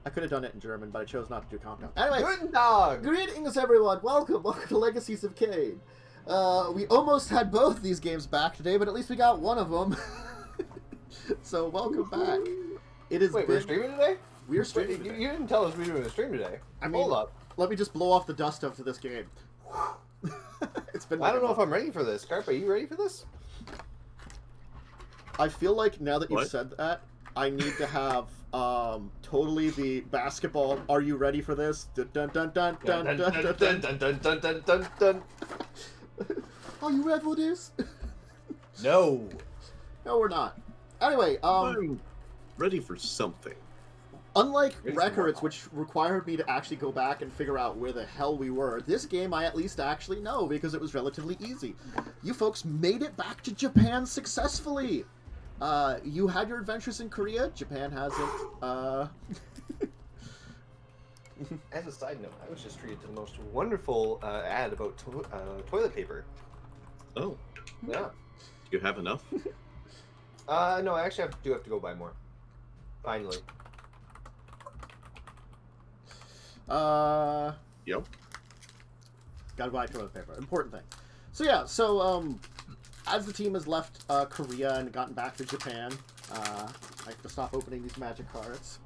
I could have done it in German, but I chose not to do countdown. Anyway, Guten Tag! greetings everyone. Welcome to Legacies of Caine. We almost had both these games back today, but at least we got one of them. So welcome back. It is. Wait, we're streaming today? We're streaming. You didn't tell us we were doing a stream today. I mean, hold up. Let me just blow off the dust of this game. It's been. I don't know if I'm ready for this. Carp, are you ready for this? I feel like now that you've said that, I need to have totally the basketball. Are you ready for this? Dun dun dun dun dun dun dun dun dun dun dun dun dun dun. Are you ready for this? No. No, we're not. Anyway, I'm ready for something. Unlike records, which required me to actually go back and figure out where the hell we were, this game I at least actually know because it was relatively easy. You folks made it back to Japan successfully. You had your adventures in Korea. Japan hasn't. As a side note, I was just treated to the most wonderful ad about toilet paper. Oh. Yeah. Do you have enough? No, I actually do have to go buy more. Finally. Yep. Gotta buy toilet paper. Important thing. So yeah, as the team has left Korea and gotten back to Japan, I have to stop opening these magic cards.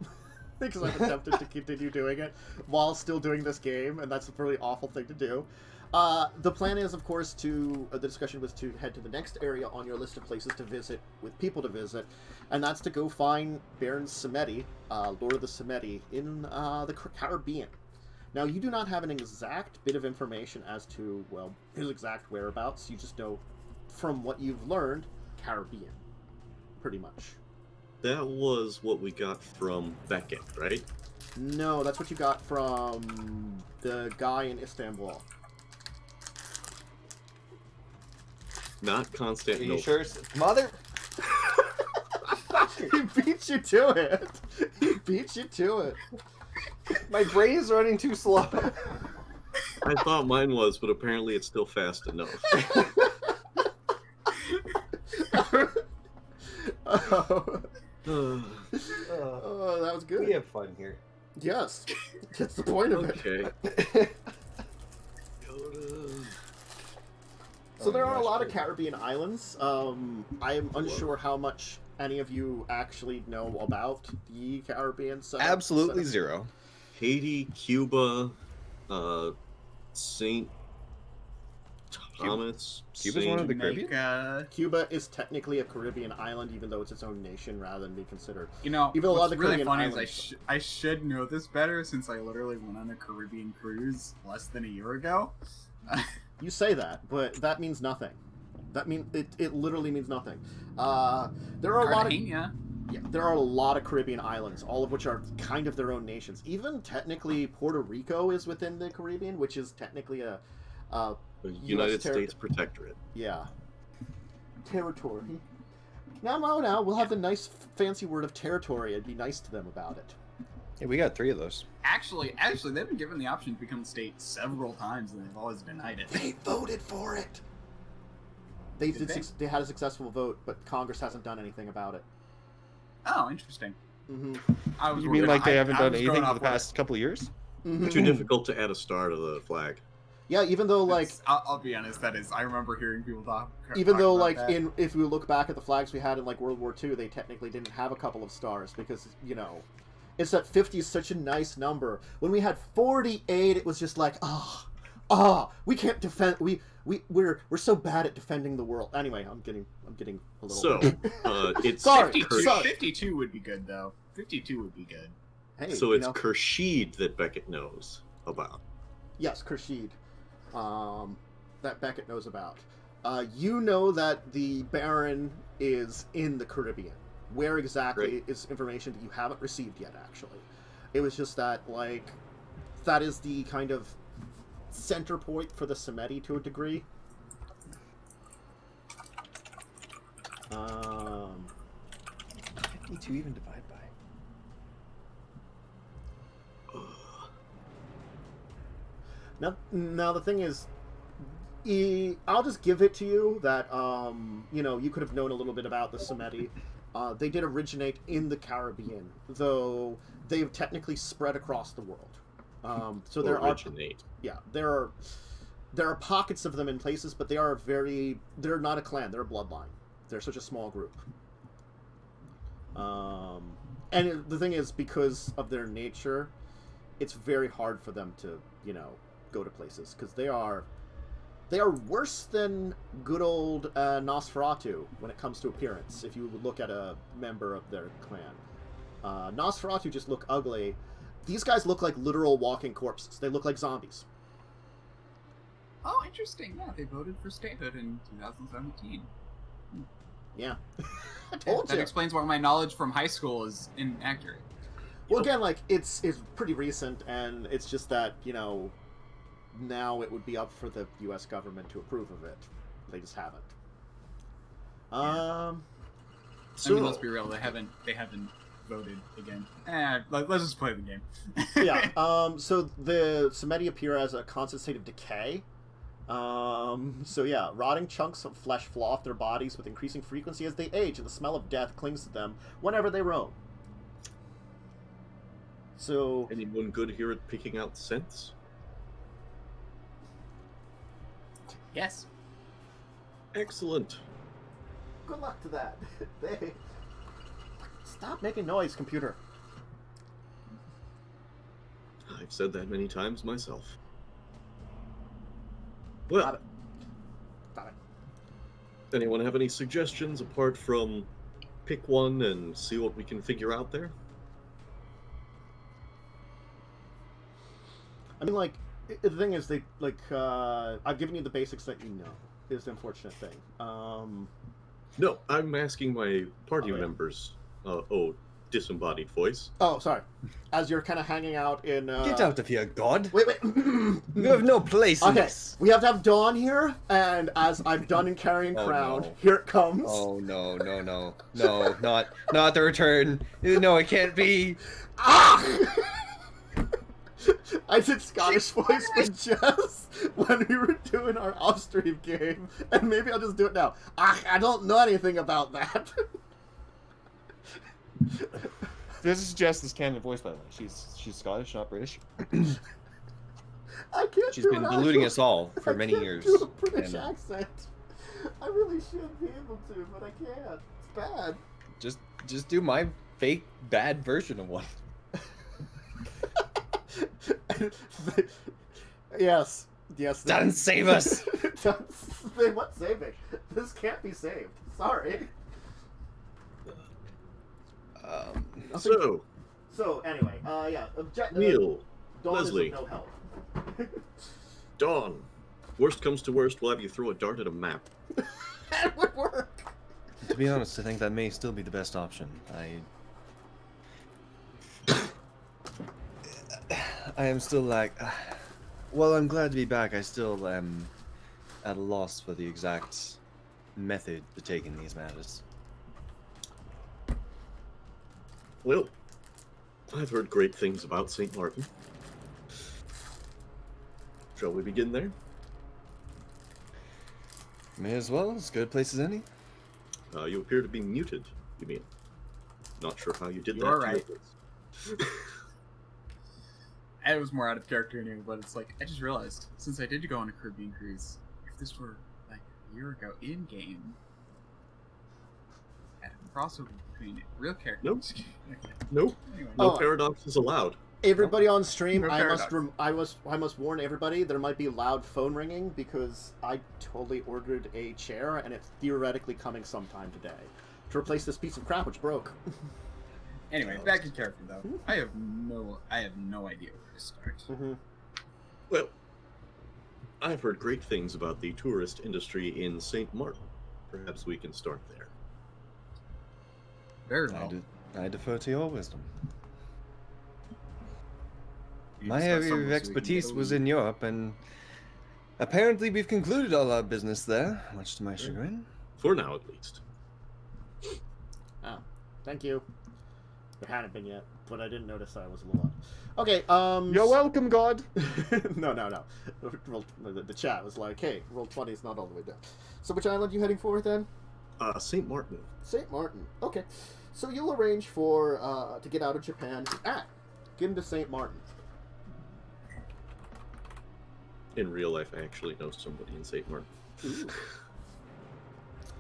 Because I've attempted to continue doing it while still doing this game, and that's a really awful thing to do. The plan is, of course, the discussion was to head to the next area on your list of places to visit, with people to visit, and that's to go find Baron Samedi, Lord of the Samedi, in the Caribbean. Now, you do not have an exact bit of information as to, well, his exact whereabouts. You just know, from what you've learned, Caribbean, pretty much. That was what we got from Beckett, right? No, that's what you got from the guy in Istanbul. Not Are Constantinople. you sure? Mother? He beat you to it. He beat you to it. My brain is running too slow. I thought mine was, but apparently it's still fast enough. Oh, that was good. We have fun here. Yes, that's the point of Okay. it. So there are a lot of Caribbean islands. I am unsure how much any of you actually know about the Caribbean. Absolutely zero. Haiti, Cuba, St. Thomas. Cuba's one of the Caribbean? Cuba is technically a Caribbean island, even though it's its own nation rather than be considered. You know, Even a lot of what's the really Caribbean funny islands. is I should know this better since I literally went on a Caribbean cruise less than a year ago. You say that, but that means nothing. That it literally means nothing. There are there are a lot of Caribbean islands, all of which are kind of their own nations. Even technically, Puerto Rico is within the Caribbean, which is technically a United States Protectorate. Yeah. Territory. Now, we'll have the nice fancy word of territory and be nice to them about it. Yeah, we got 3 of those. Actually, they've been given the option to become a state several times, and they've always denied it. They voted for it. They had a successful vote, but Congress hasn't done anything about it. Oh, interesting. Mm-hmm. You mean like they haven't done anything for the past couple of years? Mm-hmm. Too difficult to add a star to the flag. Yeah, even though I'll be honest, that is. I remember hearing people talk. Even though about that. if we look back at the flags we had in World War II, they technically didn't have a couple of stars because it's that 50 is such a nice number. When we had 48, it was just like we can't defend. We're so bad at defending the world. Anyway, I'm getting a little. So it's Sorry. 52 would be good though. 52 would be good. Hey, so it's Khurshid that Beckett knows about. Yes, Khurshid. That Beckett knows about. You know that the Baron is in the Caribbean. Where exactly is information that you haven't received yet, actually. It was just that, that is the kind of center point for the Samedi to a degree. 52 even divide by. Now the thing is, I'll just give it to you that, you could have known a little bit about the Samedi. They did originate in the Caribbean, though they've technically spread across the world. So there Originate. there are pockets of them in places, but they're not a clan, they're a bloodline. They're such a small group. And the thing is, because of their nature, it's very hard for them to, go to places, because they are worse than good old Nosferatu when it comes to appearance, if you would look at a member of their clan. Nosferatu just look ugly. These guys look like literal walking corpses. They look like zombies. Oh, interesting. Yeah, they voted for statehood in 2017. Yeah. I told That you. explains why my knowledge from high school is inaccurate. Well, again, it's pretty recent, and it's just that, now it would be up for the U.S. government to approve of it. They just haven't. I mean, let's be real. They haven't voted again. Let's just play the game. Yeah. So the Samedi appear as a constant state of decay. So yeah, rotting chunks of flesh fall off their bodies with increasing frequency as they age, and the smell of death clings to them whenever they roam. So Anyone good here at picking out scents? Yes. Excellent. good luck to that. Stop making noise, computer. I've said that many times myself. Stop Well, it. Stop it. anyone have any suggestions apart from pick one and see what we can figure out there? I mean, like, the thing is, I've given you the basics that you know, is the unfortunate thing. No, I'm asking my party Oh, yeah. members. Disembodied voice. Oh, sorry. As you're kind of hanging out in... Get out of here, God! Wait. You have no place in Okay, this. we have to have Dawn here, and as I'm done in carrying Oh, Crown, no. here it comes. Oh no, not the return. No, it can't be. Ah! I did Scottish voice for Jess when we were doing our off-stream game, and maybe I'll just do it now. I don't know anything about that. This is Jess's canon voice, by the way. She's Scottish, not British. I can't She's do been an deluding actual- us all for many I can't years. do a British and accent. I really should be able to, but I can't. It's bad. just do my fake bad version of one. Yes. Done, save us. What saving? This can't be saved. Sorry. So anyway, yeah. Neil, Dawn Leslie. is of no help. Dawn. Worst comes to worst, we'll have you throw a dart at a map. That would work. To be honest, I think that may still be the best option. I am still like, well, I'm glad to be back. I still am at a loss for the exact method to take in these matters. Well, I've heard great things about St. Martin. Shall we begin there? May as well. As good a place as any. You appear to be muted, you mean? Not sure how you did You're that. to right. your voice. It was more out of character anyway, but it's like, I just realized, since I did go on a Caribbean cruise, if this were like a year ago in-game, had a crossover between real characters. Nope. Anyway, No Oh. paradoxes allowed. Everybody on stream, No I paradox. must warn everybody there might be loud phone ringing because I totally ordered a chair and it's theoretically coming sometime today to replace this piece of crap which broke. Anyway, back to character though. I have no idea where to start. Well, I've heard great things about the tourist industry in St. Martin. Perhaps we can start there. Very well. I defer to your wisdom. You My just got area somewhere of so we can expertise go was eat. in Europe, and apparently we've concluded all our business there, much to my chagrin. For now, at least. Oh, thank you. There hadn't been yet, but I didn't notice I was a little odd. Okay, You're welcome, God. no. The chat was like, hey, roll 20 is not all the way down. So which island are you heading for then? St. Martin. St. Martin. Okay. So you'll arrange for to get out of Japan. Get into St. Martin. In real life, I actually know somebody in St. Martin. Ooh.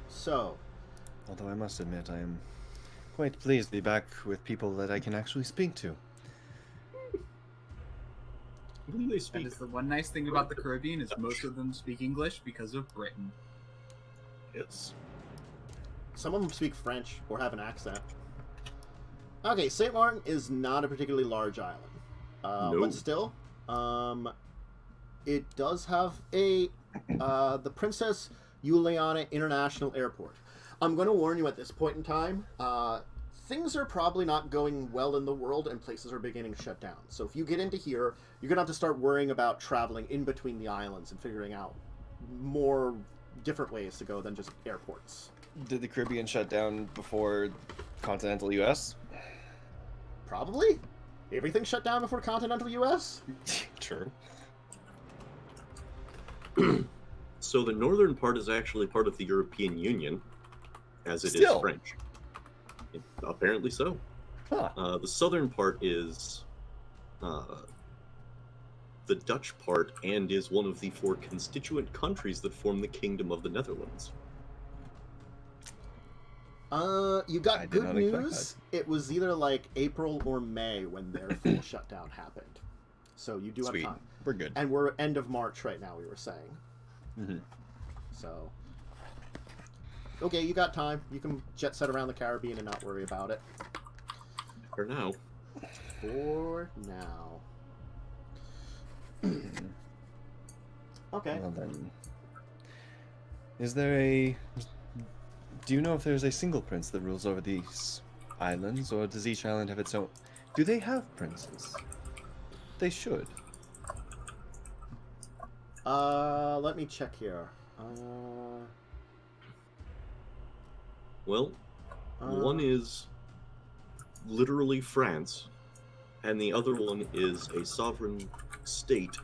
So, Although I must admit, I am quite pleased to be back with people that I can actually speak to. What do they That speak? is the one nice thing about the Caribbean is most of them speak English because of Britain. Yes. some of them speak French or have an accent. Okay, St. Martin is not a particularly large island. No. But still, it does have a the Princess Juliana International Airport. I'm going to warn you at this point in time, things are probably not going well in the world and places are beginning to shut down. So if you get into here, you're going to have to start worrying about traveling in between the islands and figuring out more different ways to go than just airports. Did the Caribbean shut down before continental U.S.? Probably. Everything shut down before continental U.S.? True. So the northern part is actually part of the European Union, as it is Still. French. Apparently so. Huh. The southern part is the Dutch part and is one of the 4 constituent countries that form the Kingdom of the Netherlands. You I got did good not expect news. It was either like April or May when their full shutdown happened. So you do Sweet. have time. We're good. And we're end of March right now, we were saying. Mm-hmm. So, okay, you got time. You can jet set around the Caribbean and not worry about it. For now. For now. Okay. Well then, is there a? Do you know if there's a single prince that rules over these islands, or does each island have its own? Do they have princes? They should. Let me check here. Well, one is literally France, and the other one is a sovereign state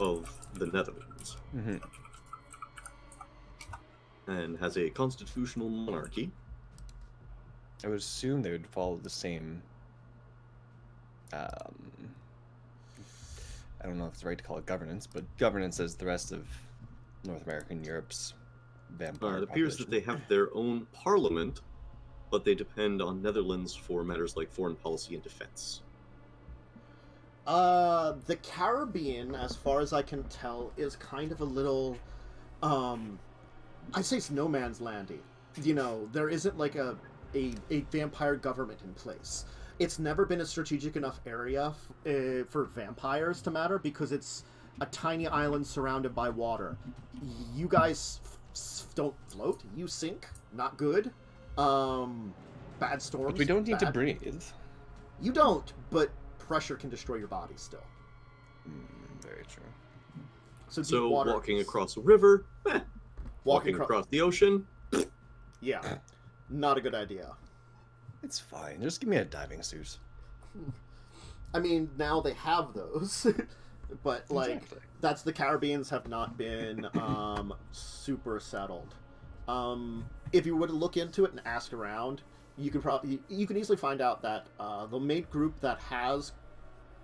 of the Netherlands, Mm-hmm. and has a constitutional monarchy. I would assume they would follow the same. I don't know if it's right to call it governance, but governance as the rest of North America and Europe's vampire. It appears that they have their own parliament, but they depend on Netherlands for matters like foreign policy and defense. The Caribbean, as far as I can tell, is kind of a little, I'd say it's no man's landy. You know, there isn't like a vampire government in place. It's never been a strategic enough area for vampires to matter because it's a tiny island surrounded by water. You guys don't float, you sink. Not good. Bad storms. But we don't need to bad. breathe. You don't, but pressure can destroy your body still. Very true. So, deep So water walking is- across a river, walking acro- across the ocean, Yeah, not a good idea. It's fine. Just give me a diving suit. I mean, now they have those, but like Exactly. that's the Caribbeans have not been super settled. If you were to look into it and ask around, you can easily find out that the main group that has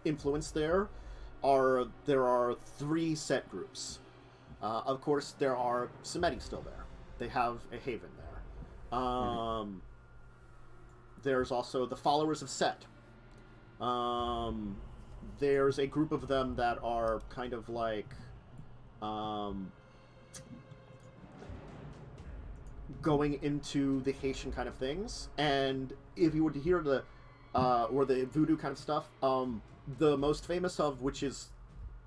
influence there are 3 set groups. Of course, there are Samedi still there. They have a haven there. There's also the followers of Set. There's a group of them that are kind of like going into the Haitian kind of things. And if you were to hear the or the voodoo kind of stuff, the most famous of which is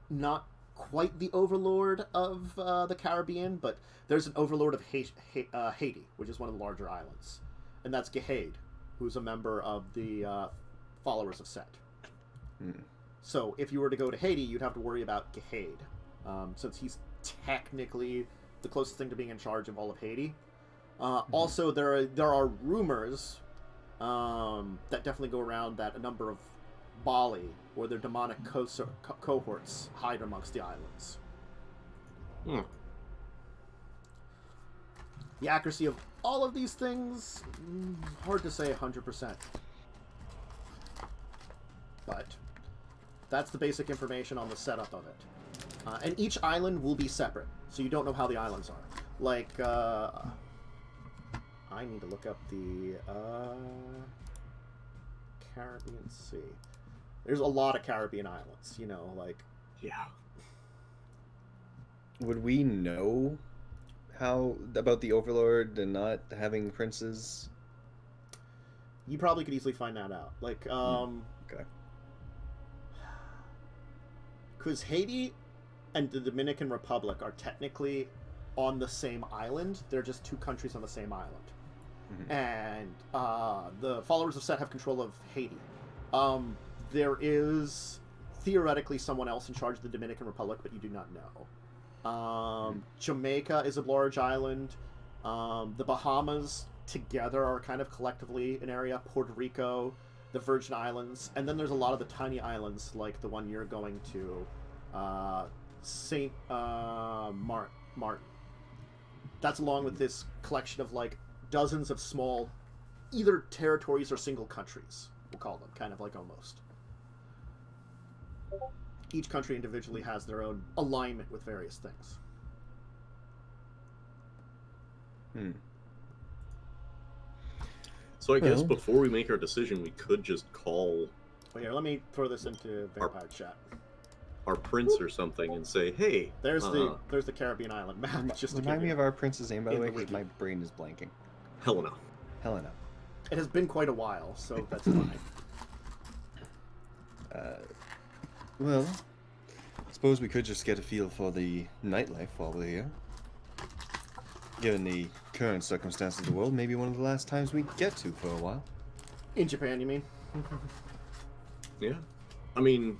not quite the overlord of the Caribbean, but there's an overlord of Haiti, which is one of the larger islands, and that's Gehade, who's a member of the followers of Set. So if you were to go to Haiti, you'd have to worry about Gehade, since he's technically the closest thing to being in charge of all of Haiti. Also, there are rumors that definitely go around that a number of Bali or their demonic cohorts hide amongst the islands. The accuracy of all of these things, hard to say 100%. But that's the basic information on the setup of it. And each island will be separate, so you don't know how the islands are. Like, I need to look up the Caribbean Sea. There's a lot of Caribbean islands, you know, like... Yeah. Would we know how about the Overlord and not having princes? You probably could easily find that out. Like, Okay. because Haiti and the Dominican Republic are technically on the same island. They're just two countries on the same island. Mhm. And the followers of Set have control of Haiti. There is theoretically someone else in charge of the Dominican Republic, but you do not know. Jamaica is a large island. The Bahamas together are kind of collectively an area. Puerto Rico, the Virgin Islands, and then there's a lot of the tiny islands like the one you're going to, Saint Martin. That's along with this collection of like dozens of small, either territories or single countries, we'll call them, kind of like almost. Each country individually has their own alignment with various things. So I guess Well- before we make our decision, we could just call Well, here, let me throw this into Vampire Chat. our prince or something and say, "Hey, There's the Caribbean island map. Just to Remind give me you- of our prince's name, by the in way, the because wiki. my brain is blanking. Helena." Helena. It has been quite a while, so that's fine. Well, suppose we could just get a feel for the nightlife while we're here. Given the current circumstances of the world, maybe one of the last times we get to for a while. In Japan, you mean? Yeah, I mean,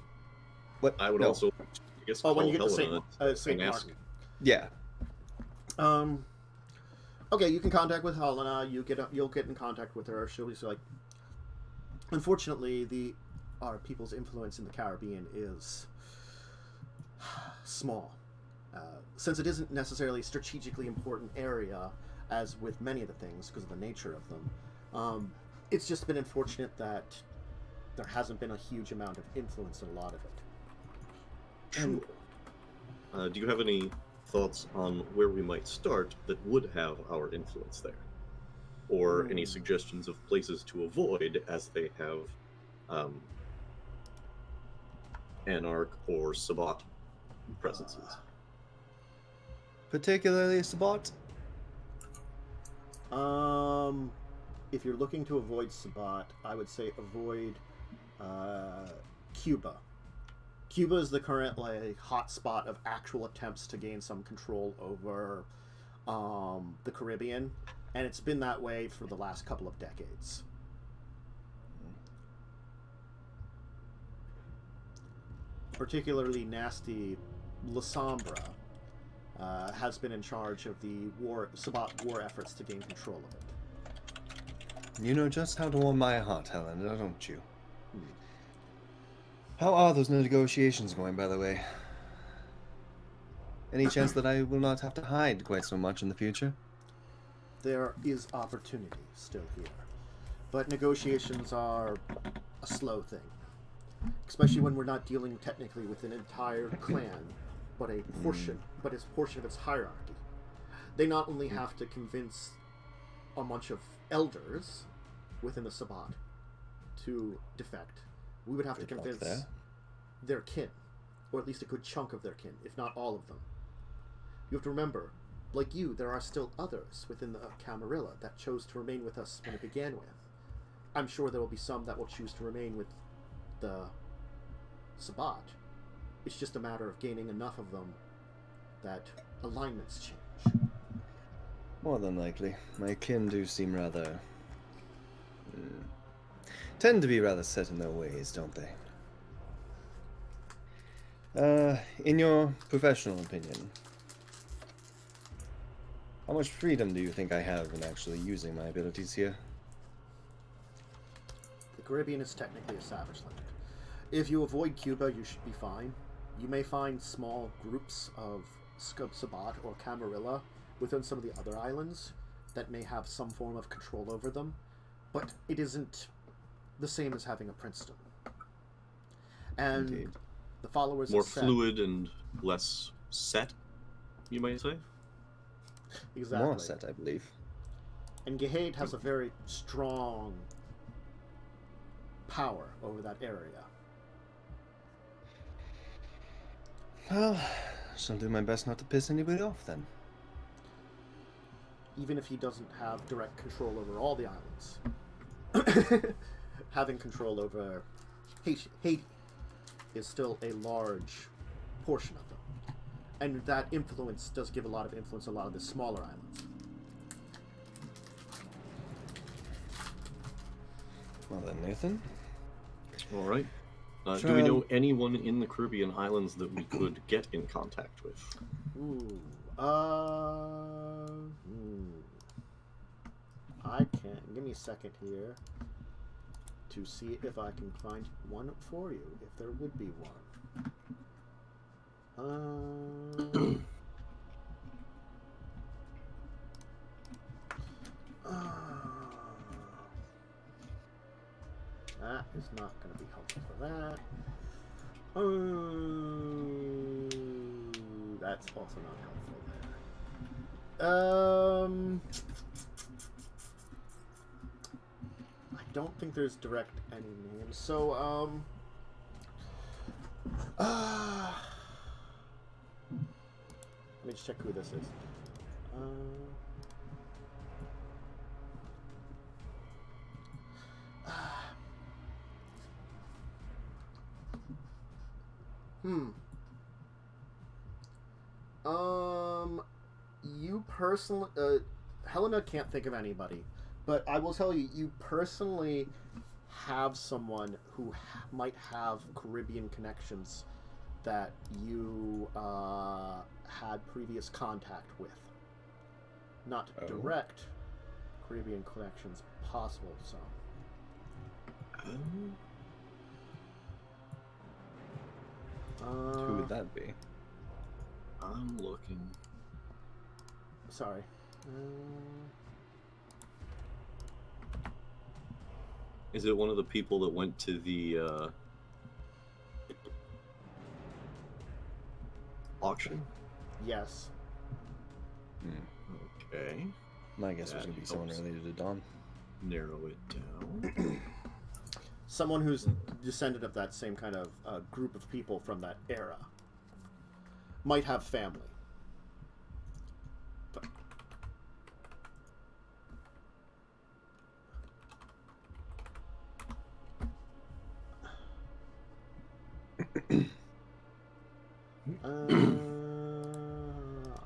What? I would No. also, I guess, Oh, call when you get to Helena Saint and Mark. ask. Yeah. Okay, you can contact with Helena. You'll get in contact with her. She'll be like, unfortunately, our people's influence in the Caribbean is small, since it isn't necessarily a strategically important area, as with many of the things because of the nature of them. It's just been unfortunate that there hasn't been a huge amount of influence in a lot of it. Sure. Do you have any thoughts on where we might start that would have our influence there? Or any suggestions of places to avoid, as they have Anarch or Sabbat presences? Particularly Sabbat? If you're looking to avoid Sabbat, I would say avoid Cuba. Cuba is the current hot spot of actual attempts to gain some control over the Caribbean, and it's been that way for the last couple of decades. Particularly nasty La Sombra has been in charge of the Sabbat war efforts to gain control of it. You know just how to warm my heart, Helena, don't you? How are those negotiations going, by the way? Any chance that I will not have to hide quite so much in the future? There is opportunity still here, but negotiations are a slow thing, especially when we're not dealing technically with an entire clan, but a portion of its hierarchy. They not only have to convince a bunch of elders within the Sabbat to defect, we would have to Good luck convince there. their kin, or at least a good chunk of their kin, if not all of them. You have to remember, like you, there are still others within the Camarilla that chose to remain with us when it began with. I'm sure there will be some that will choose to remain with the Sabbat. It's just a matter of gaining enough of them that alignments change. More than likely. My kin do seem rather... tend to be rather set in their ways, don't they? In your professional opinion, how much freedom do you think I have in actually using my abilities here? The Caribbean is technically a savage land. If you avoid Cuba, you should be fine. You may find small groups of Sabbat or Camarilla within some of the other islands, that may have some form of control over them, but it isn't the same as having a princedom. And Indeed. the followers More of Set, fluid and less set, you might say. exactly. More set, I believe. And Gehade has a very strong power over that area. Well, shall do my best not to piss anybody off then. Even if he doesn't have direct control over all the islands. Having control over Haiti is still a large portion of them. And that influence does give a lot of influence on a lot of the smaller islands. Well then, Nathan. All right. Do Try we and- know anyone in the Caribbean islands that we could get in contact with? Ooh. I can't. Give me a second here to see if I can find one for you, if there would be one. That is not going to be helpful for that. That's also not helpful there. I don't think there's direct any names. So, let me just check who this is. You personally, Helena can't think of anybody, but I will tell you, you personally have someone who might have Caribbean connections that you had previous contact with. Not direct Caribbean connections, possible, so. Who would that be? I'm looking. Sorry. Is it one of the people that went to the auction? Yes. Okay. My guess was That going to be someone helps. related to Dawn. Narrow it down. Someone who's descendant of that same kind of group of people from that era. Might have family. But...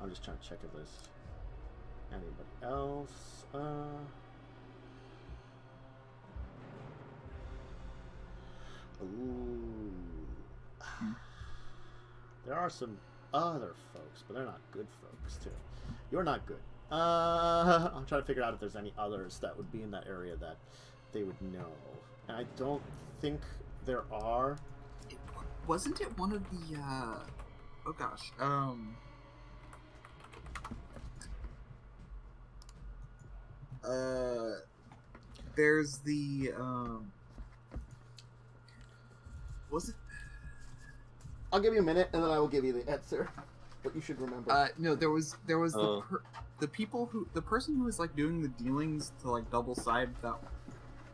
I'm just trying to check if there's anybody else. Ooh. There are some other folks, but they're not good folks, too. You're not good. I'm trying to figure out if there's any others that would be in that area that they would know. And I don't think there are. Wasn't it one of the, oh gosh, there's the, was it? I'll give you a minute, and then I will give you the answer. But you should remember. No, there was the people who, the person who was like doing the dealings to like double side that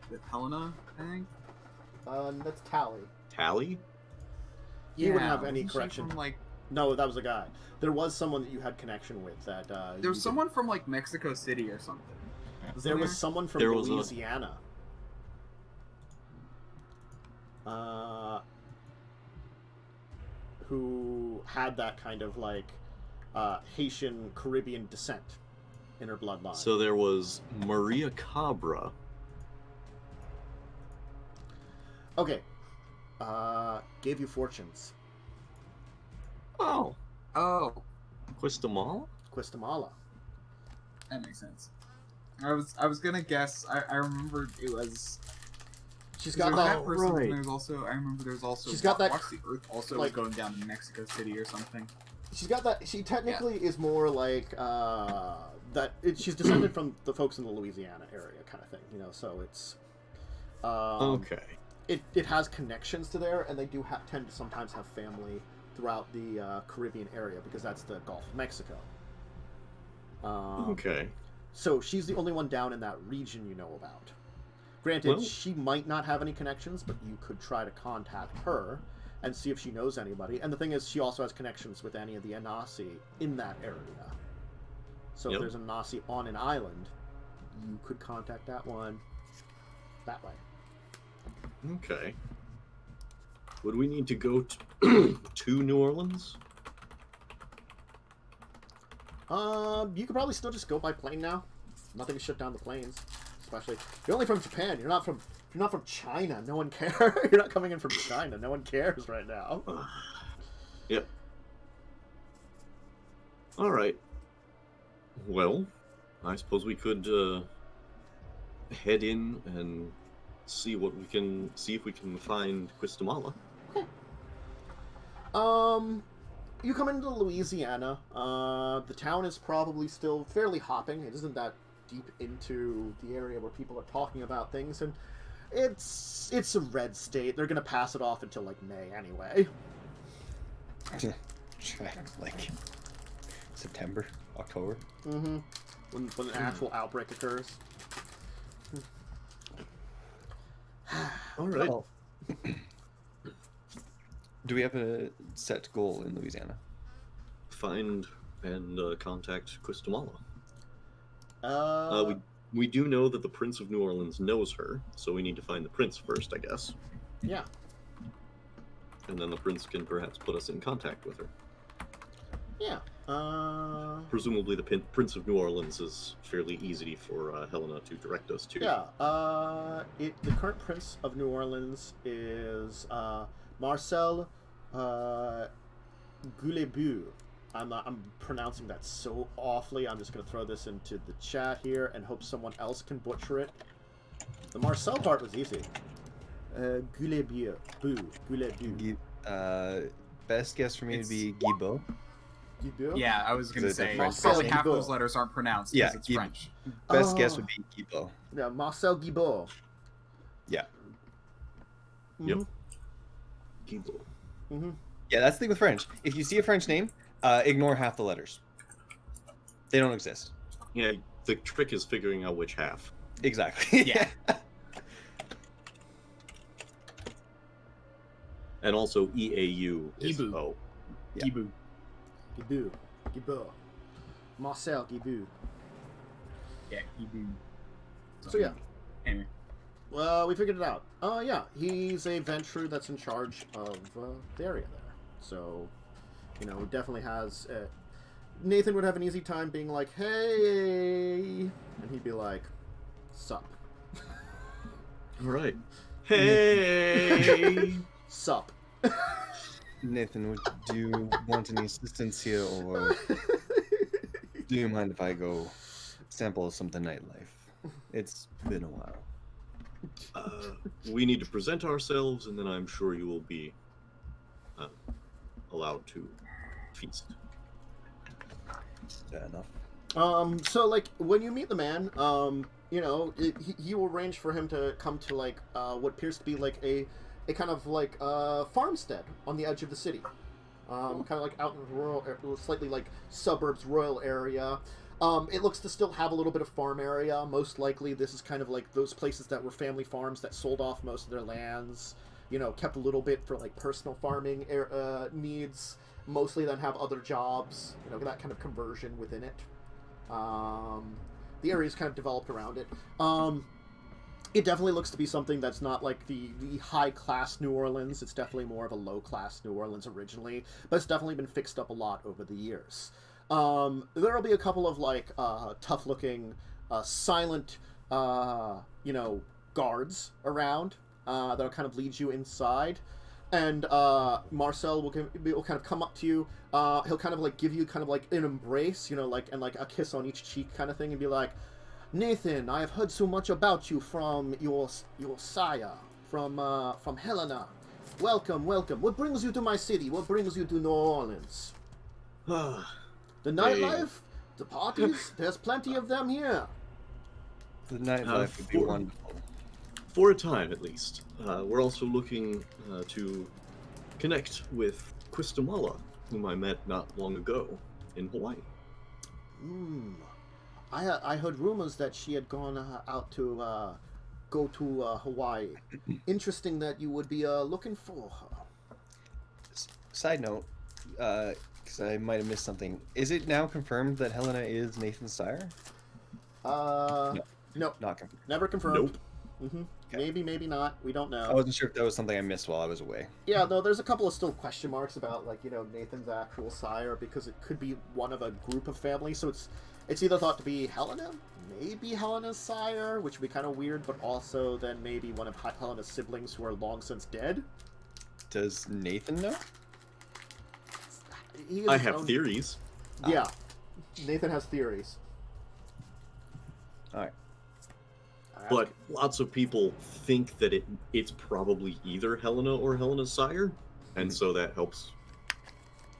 with Helena, I think. That's Tally. Tally? He wouldn't have any wasn't she correction. From, like, No, that was a guy. There was someone that you had connection with that. there was someone from like Mexico City or something. There was someone from There was Louisiana. Who had that kind of like Haitian Caribbean descent in her bloodline. So there was Maria Cabra. Okay. Gave you fortunes. Oh. Oh, Quistamal? Quistamala. that makes sense. I was gonna guess. I remembered it was. She's There got was that. that person. right. There's also. I remember there's also. She's got that Watch the Earth also like- was going down to Mexico City or something. She's got that. She technically is more like she's descended from the folks in the Louisiana area, kind of thing. You know, so it's Okay. It has connections to there, and they do tend to sometimes have family throughout the Caribbean area because that's the Gulf of Mexico. Okay. So she's the only one down in that region you know about. Granted, Well- she might not have any connections, but you could try to contact her and see if she knows anybody. And the thing is, she also has connections with any of the Anasi in that area. So Yep. if there's a Nasi on an island, you could contact that one that way. Okay. Would we need to go to New Orleans? You could probably still just go by plane now. Nothing to shut down the planes, especially you're only from Japan. You're not from China. No one cares. You're not coming in from China. No one cares right now. Yep. All right. Well, I suppose we could head in and see if we can find Quistamala. You come into Louisiana. The town is probably still fairly hopping. It isn't that deep into the area where people are talking about things, and it's a red state. They're gonna pass it off until like May anyway. Like September, October. Mm-hmm. When an actual outbreak occurs. All right. Well, do we have a set goal in Louisiana? Find and contact Quistamala. Uh, We do know that the Prince of New Orleans knows her, so we need to find the Prince first, I guess. yeah. And then the Prince can perhaps put us in contact with her. Yeah. Presumably the Prince of New Orleans is fairly easy for Helena to direct us to. Yeah. The current Prince of New Orleans is Marcel Goulebu. I'm pronouncing that so awfully. I'm just going to throw this into the chat here and hope someone else can butcher it. The Marcel part was easy. Goulebu. Goulebu. Best guess for me would be Guibault. Guilebu? Yeah, I was gonna Is it say French? probably half Guibault. those letters aren't pronounced Yeah, because it's Guibault. French. Best guess Oh. would be Guibault. Yeah, Marcel Guibault. Yeah. Yep. Guibault. Mm-hmm. Yeah, that's the thing with French. If you see a French name, ignore half the letters. They don't exist. Yeah, the trick is figuring out which half. Exactly. Yeah. And also EAU is Guibault. O. Yeah. Guibault. Guibault. Guibault. Marcel Guibault. Yeah, Guibault. So yeah. Anyway. Well, we figured it out. Yeah, he's a Ventru that's in charge of the area there. So, you know, definitely has... Nathan would have an easy time being like, hey! And he'd be like, sup. All right. Hey! Sup. Nathan, would you want any assistance here, or do you mind if I go sample some of the nightlife? It's been a while. We need to present ourselves, and then I'm sure you will be allowed to feast. Fair enough. So, like, when you meet the man, you know, he will arrange for him to come to, like, what appears to be, like, a kind of, like, farmstead on the edge of the city. Kind of, like, out in the rural, slightly, like, suburbs, rural area. It looks to still have a little bit of farm area. Most likely, this is kind of like those places that were family farms that sold off most of their lands. You know, kept a little bit for like personal farming needs. Mostly then have other jobs. You know, that kind of conversion within it. The area is kind of developed around it. It definitely looks to be something that's not like the high-class New Orleans. It's definitely more of a low-class New Orleans originally. But it's definitely been fixed up a lot over the years. There'll be a couple of, like, tough-looking, silent, you know, guards around, that'll kind of lead you inside, and, Marcel will kind of come up to you, he'll kind of, like, give you kind of, like, an embrace, you know, like, and, like, a kiss on each cheek kind of thing, and be like, Nathan, I have heard so much about you from your sire, from Helena. Welcome, welcome. What brings you to my city? What brings you to New Orleans? The nightlife? The parties? There's plenty of them here. The nightlife would be wonderful. For a time, at least. We're also looking to connect with Quistamala, whom I met not long ago in Hawaii. I heard rumors that she had gone out to go to Hawaii. Interesting that you would be looking for her. Side note, because I might have missed something. Is it now confirmed that Helena is Nathan's sire? No. Not confirmed. Never confirmed. Nope. Okay. Maybe not. We don't know. I wasn't sure if that was something I missed while I was away. Yeah, though there's a couple of still question marks about, like, Nathan's actual sire, because it could be one of a group of families. So it's either thought to be Helena, maybe Helena's sire, which would be kind of weird, but also then maybe one of Helena's siblings who are long since dead. Does Nathan know? I have theories. Yeah, Nathan has theories. All right. But lots of people think that it's probably either Helena or Helena's sire, and so that helps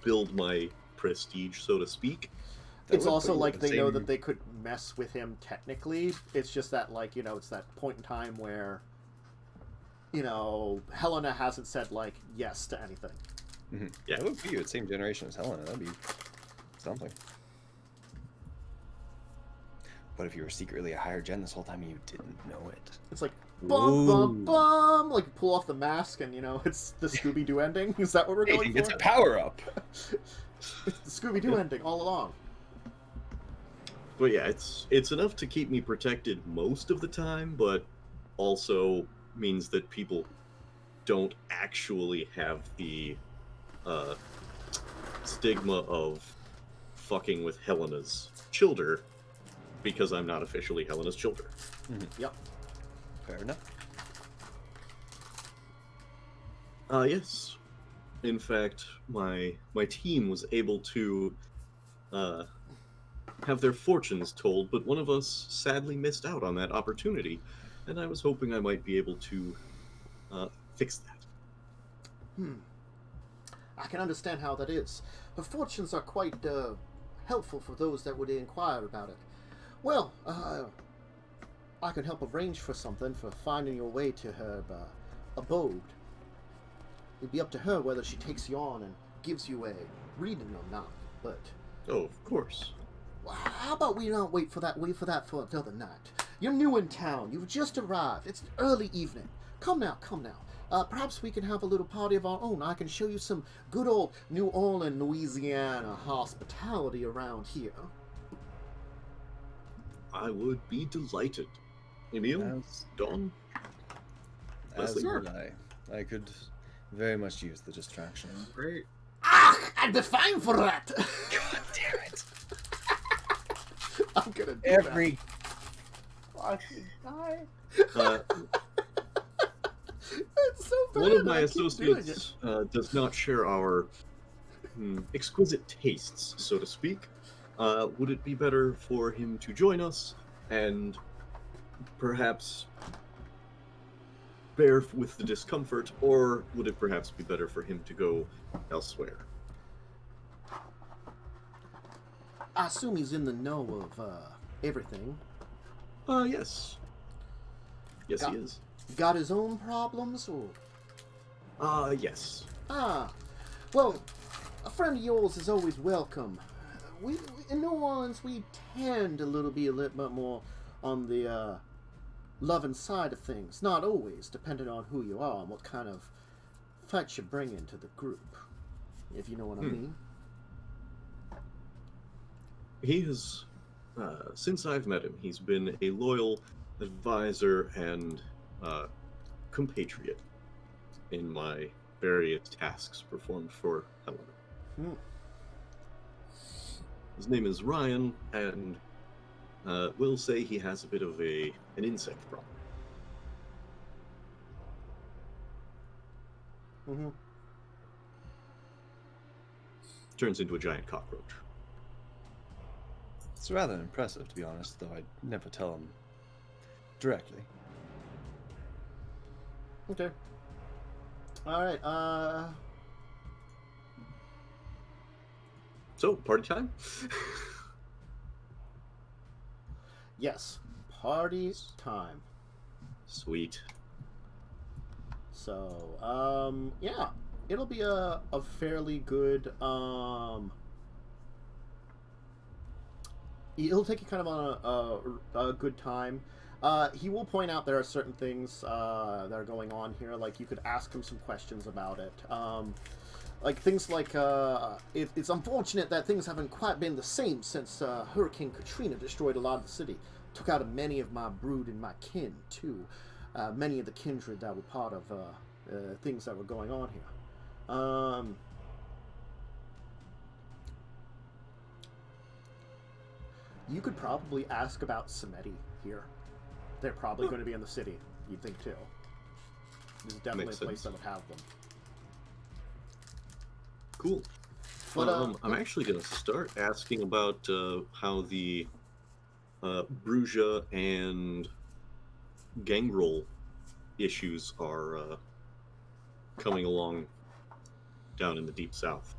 build my prestige, so to speak. It's also like they know that they could mess with him technically. It's just that, like, it's that point in time where, Helena hasn't said, like, yes to anything. Mm-hmm. Yeah, that would be the same generation as Helena. That'd be something. What if you were secretly a higher gen this whole time and you didn't know it? It's like, bum, bum, bum! Like, pull off the mask and, it's the Scooby-Doo ending? Is that what we're going for? It's a power-up! It's the Scooby-Doo ending all along. But yeah, it's enough to keep me protected most of the time, but also means that people don't actually have the stigma of fucking with Helena's children, because I'm not officially Helena's children. Mm-hmm. Yep. Fair enough. Yes. In fact, my team was able to have their fortunes told, but one of us sadly missed out on that opportunity, and I was hoping I might be able to fix that. I can understand how that is. Her fortunes are quite helpful for those that would inquire about it. Well, I can help arrange for something for finding your way to her abode. It'd be up to her whether she takes you on and gives you a reading or not, but... Oh, of course. How about we not wait for that for another night? You're new in town. You've just arrived. It's early evening. Come now. Perhaps we can have a little party of our own. I can show you some good old New Orleans, Louisiana hospitality around here. I would be delighted. Emil? Dawn? As Leslie? would I. I could very much use the distraction. Great. I'd be fine for that. God damn it. I'm gonna do Every fucking that. It's so bad. One of my I keep doing associates does not share our exquisite tastes, so to speak. Would it be better for him to join us and perhaps bear with the discomfort, or would it perhaps be better for him to go elsewhere? I assume he's in the know of everything. Yes. Yes, he is. Got his own problems, or? Yes. Well, a friend of yours is always welcome. We in New Orleans, we tend a little bit more on the loving side of things. Not always, depending on who you are and what kind of fight you bring into the group, if you know what I mean. He has, since I've met him, he's been a loyal advisor and compatriot in my various tasks performed for Helena. His name is Ryan, and we'll say he has a bit of an insect problem. Turns into a giant cockroach. It's rather impressive, to be honest, though I'd never tell him directly. Okay. Alright, So, party time? Yes, party time. Sweet. So, yeah, it'll be a fairly good, he'll take you kind of on a good time. He will point out there are certain things that are going on here, like you could ask him some questions about it. Like things like, it's unfortunate that things haven't quite been the same since Hurricane Katrina destroyed a lot of the city. Took out many of my brood and my kin, too. Many of the kindred that were part of things that were going on here. You could probably ask about Samedi here. They're probably going to be in the city, you'd think, too. This is definitely Makes a place sense. that would have them. Cool. But, I'm actually going to start asking about how the Bruja and Gangrel issues are coming along down in the Deep South.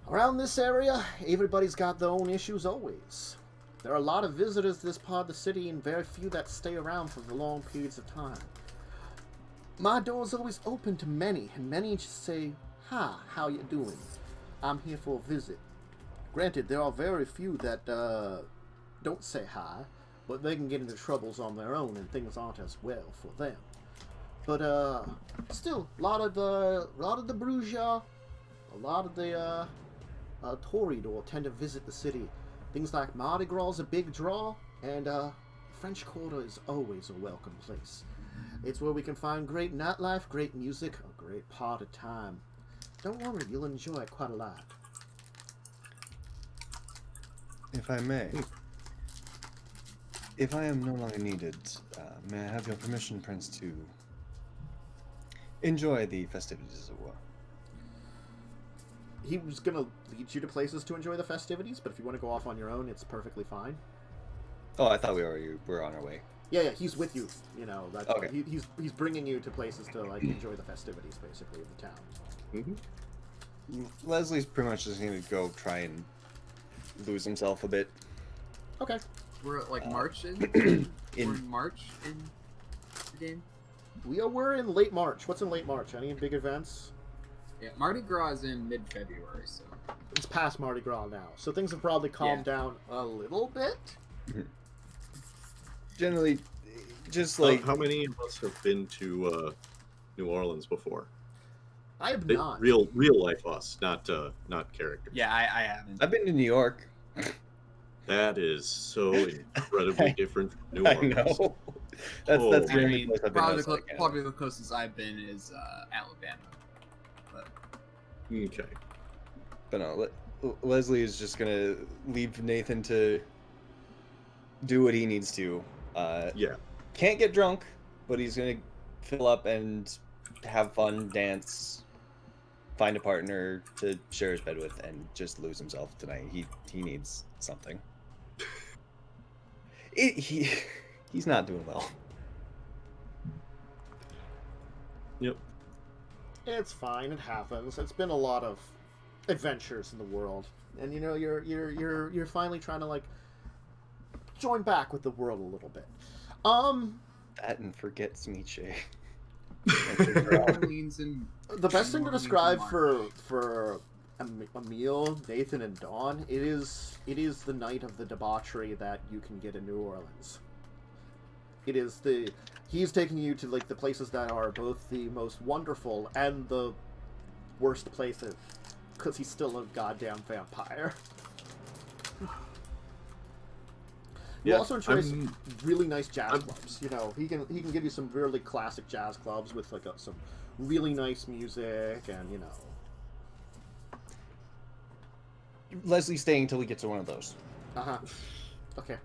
Around this area, everybody's got their own issues always. There are a lot of visitors to this part of the city and very few that stay around for the long periods of time. My door's always open to many, and many just say, "Hi, how you doing? I'm here for a visit." Granted, there are very few that don't say hi, but they can get into troubles on their own and things aren't as well for them. But still, a lot of the Bruja, a lot of the Toreador tend to visit the city. Things like Mardi Gras is a big draw, and French Quarter is always a welcome place. It's where we can find great nightlife, great music, a great party time. Don't worry, you'll enjoy it quite a lot. If I may. If I am no longer needed, may I have your permission, Prince, to enjoy the festivities, as it were? He was going to lead you to places to enjoy the festivities, but if you want to go off on your own, it's perfectly fine. Oh, I thought we were on our way. Yeah, he's with you. You know, that, Okay. he's bringing you to places to like enjoy the festivities, basically, of the town. Mm-hmm. Leslie's pretty much just going to go try and lose himself a bit. Okay. We're at like March in. In- We're in March in the game. We're in late March. What's in late March? Any big events? Yeah, Mardi Gras is in mid-February, so. It's past Mardi Gras now, so things have probably calmed down a little bit. Generally, just like... How many of us have been to New Orleans before? I have not. Real life us, not characters. Yeah, I haven't. I've been to New York. That is so incredibly different from New I Orleans. know. That's Oh, the I only mean, place I've been outside Canada. probably the closest I've been is Alabama. But Okay. But no, Leslie is just gonna leave Nathan to do what he needs to. Yeah. Can't get drunk, but he's gonna fill up and have fun, dance, find a partner to share his bed with, and just lose himself tonight. He needs something. He's not doing well. Yep. It's fine. It happens. It's been a lot of adventures in the world, and you know you're finally trying to like join back with the world a little bit. That and forget Smiche. New Orleans and The best thing to describe March. for Emil, Nathan, and Dawn, it is the night of the debauchery that you can get in New Orleans. It is he's taking you to like the places that are both the most wonderful and the worst places, because he's still a goddamn vampire. You Yeah, also enjoy I'm- some really nice jazz clubs. You know, he can give you some really classic jazz clubs with like some really nice music, and you know. Leslie's staying until we get to one of those. Okay.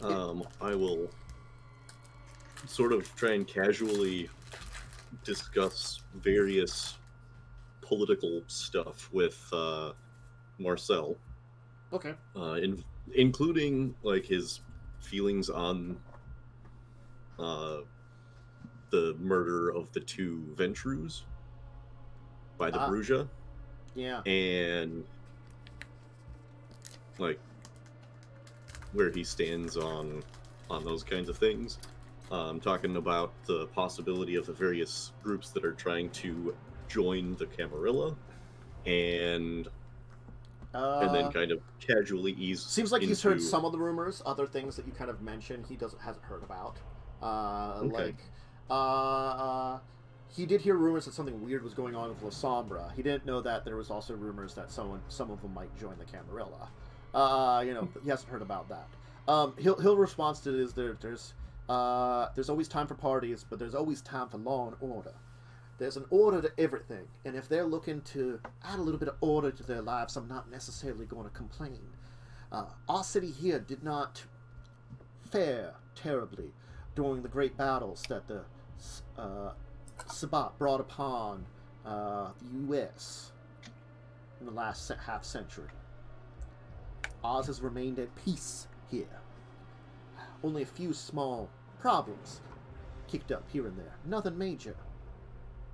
I will sort of try and casually discuss various political stuff with Marcel. Okay. Including like his feelings on the murder of the two Ventrus by the Bruja, Yeah. and like where he stands on those kinds of things. Talking about the possibility of the various groups that are trying to join the Camarilla, and then kind of casually ease. Seems like he's heard into- some of the rumors. Other things that you kind of mentioned, he hasn't heard about. Okay. He did hear rumors that something weird was going on with La Sombra. He didn't know that there was also rumors that some of them might join the Camarilla. He hasn't heard about that. He'll respond to it is there's always time for parties, but there's always time for law and order. There's an order to everything, and if they're looking to add a little bit of order to their lives, I'm not necessarily going to complain. Our city here did not fare terribly during the great battles that the Sabbat brought upon the U.S. in the last half century. Ours has remained at peace here. Only a few small problems kicked up here and there. Nothing major.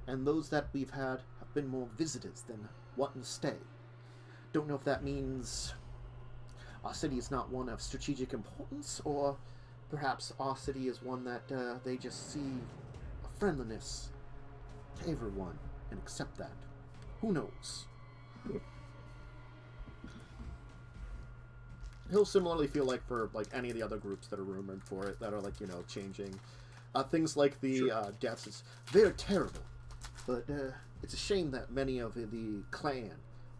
And those that we've had have been more visitors than wanting to stay. Don't know if that means our city is not one of strategic importance, or perhaps our city is one that they just see a friendliness to everyone and accept that. Who knows? He'll similarly feel like for any of the other groups that are rumored for it that are changing. Things like the deaths, they're terrible. But it's a shame that many of the clan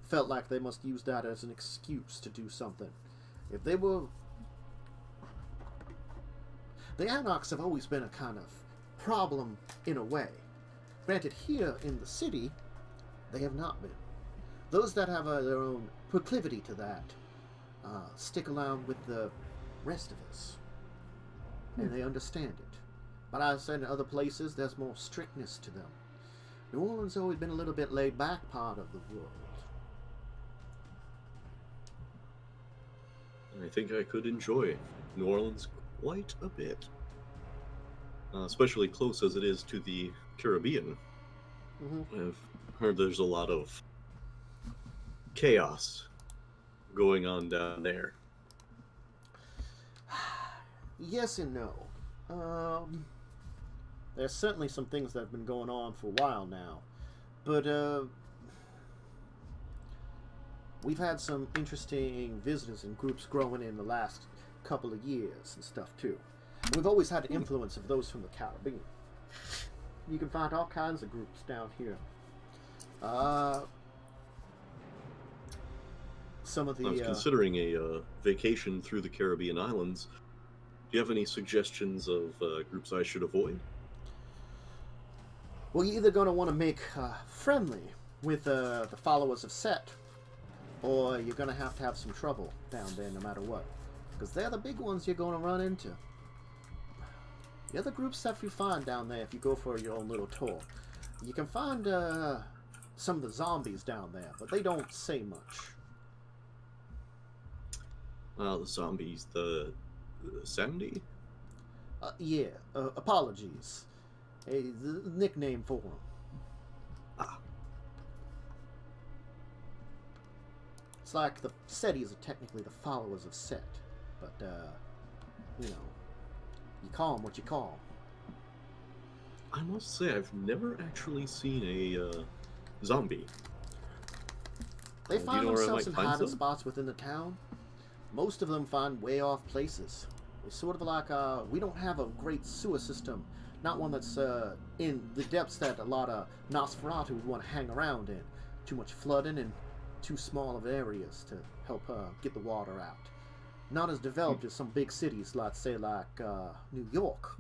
felt like they must use that as an excuse to do something. If they were... The Anarchs have always been a kind of problem in a way. Granted, here in the city, they have not been. Those that have their own proclivity to that stick around with the rest of us. And they understand it. But I said in other places, there's more strictness to them. New Orleans has always been a little bit laid back part of the world. I think I could enjoy New Orleans quite a bit. Especially close as it is to the Caribbean. Mm-hmm. I've heard there's a lot of chaos going on down there. Yes and no. There's certainly some things that have been going on for a while now. But, we've had some interesting visitors and groups growing in the last couple of years and stuff, too. We've always had the influence of those from the Caribbean. You can find all kinds of groups down here. Some of the... I was considering a vacation through the Caribbean islands. Do you have any suggestions of groups I should avoid? Well, you're either going to want to make friendly with the followers of Set, or you're going to have some trouble down there no matter what. Because they're the big ones you're going to run into. The other groups that you find down there, if you go for your own little tour, you can find some of the zombies down there, but they don't say much. The zombies, the Samedi? Yeah, apologies. The nickname for them. Ah. It's like the Setis are technically the followers of Set, but, you call them what you call them. I must say, I've never actually seen a zombie. They Do you find know where I themselves might in find hiding some? spots within the town. Most of them find way off places. It's sort of like, we don't have a great sewer system. Not one that's in the depths that a lot of Nosferatu would want to hang around in. Too much flooding and too small of areas to help get the water out. Not as developed as some big cities, let's say like New York.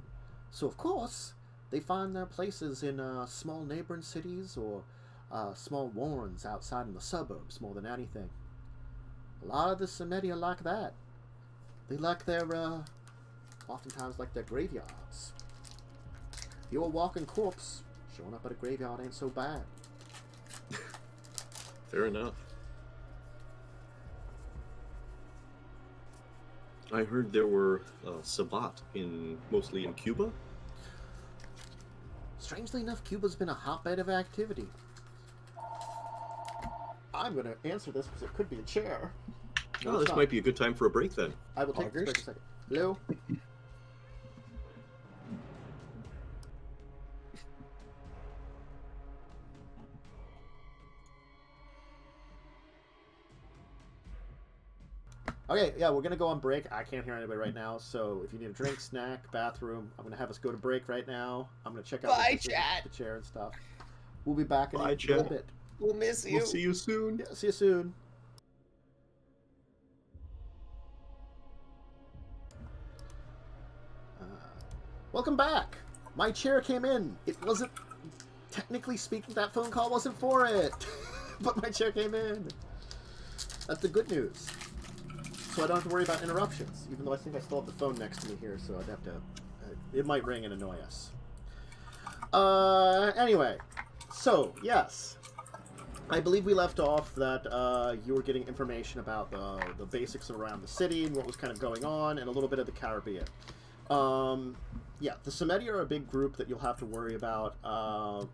So of course, they find their places in small neighboring cities or small warrens outside in the suburbs more than anything. A lot of the Samedi are like that. They like their, oftentimes like their graveyards. You're a walking corpse. Showing up at a graveyard ain't so bad. Fair enough. I heard there were Sabbat mostly in Cuba. Strangely enough, Cuba's been a hotbed of activity. I'm going to answer this because it could be a chair. No, Oh, it's this not. might be a good time for a break then. I will take this break a second. Hello? Okay, yeah, we're gonna go on break. I can't hear anybody right now, so if you need a drink, snack, bathroom, I'm gonna have us go to break right now. I'm gonna check out Bye, what this is, chat. the chair and stuff. We'll be back in Bye, a little chat. bit. We'll miss you. We'll see you soon. Yeah, see you soon. Welcome back. My chair came in. It wasn't, technically speaking, that phone call wasn't for it, but my chair came in. That's the good news. So I don't have to worry about interruptions, even though I think I still have the phone next to me here, so I'd have to... it might ring and annoy us. Anyway. So, yes. I believe we left off that you were getting information about the basics around the city and what was kind of going on, and a little bit of the Caribbean. Yeah, the Samedi are a big group that you'll have to worry about. Not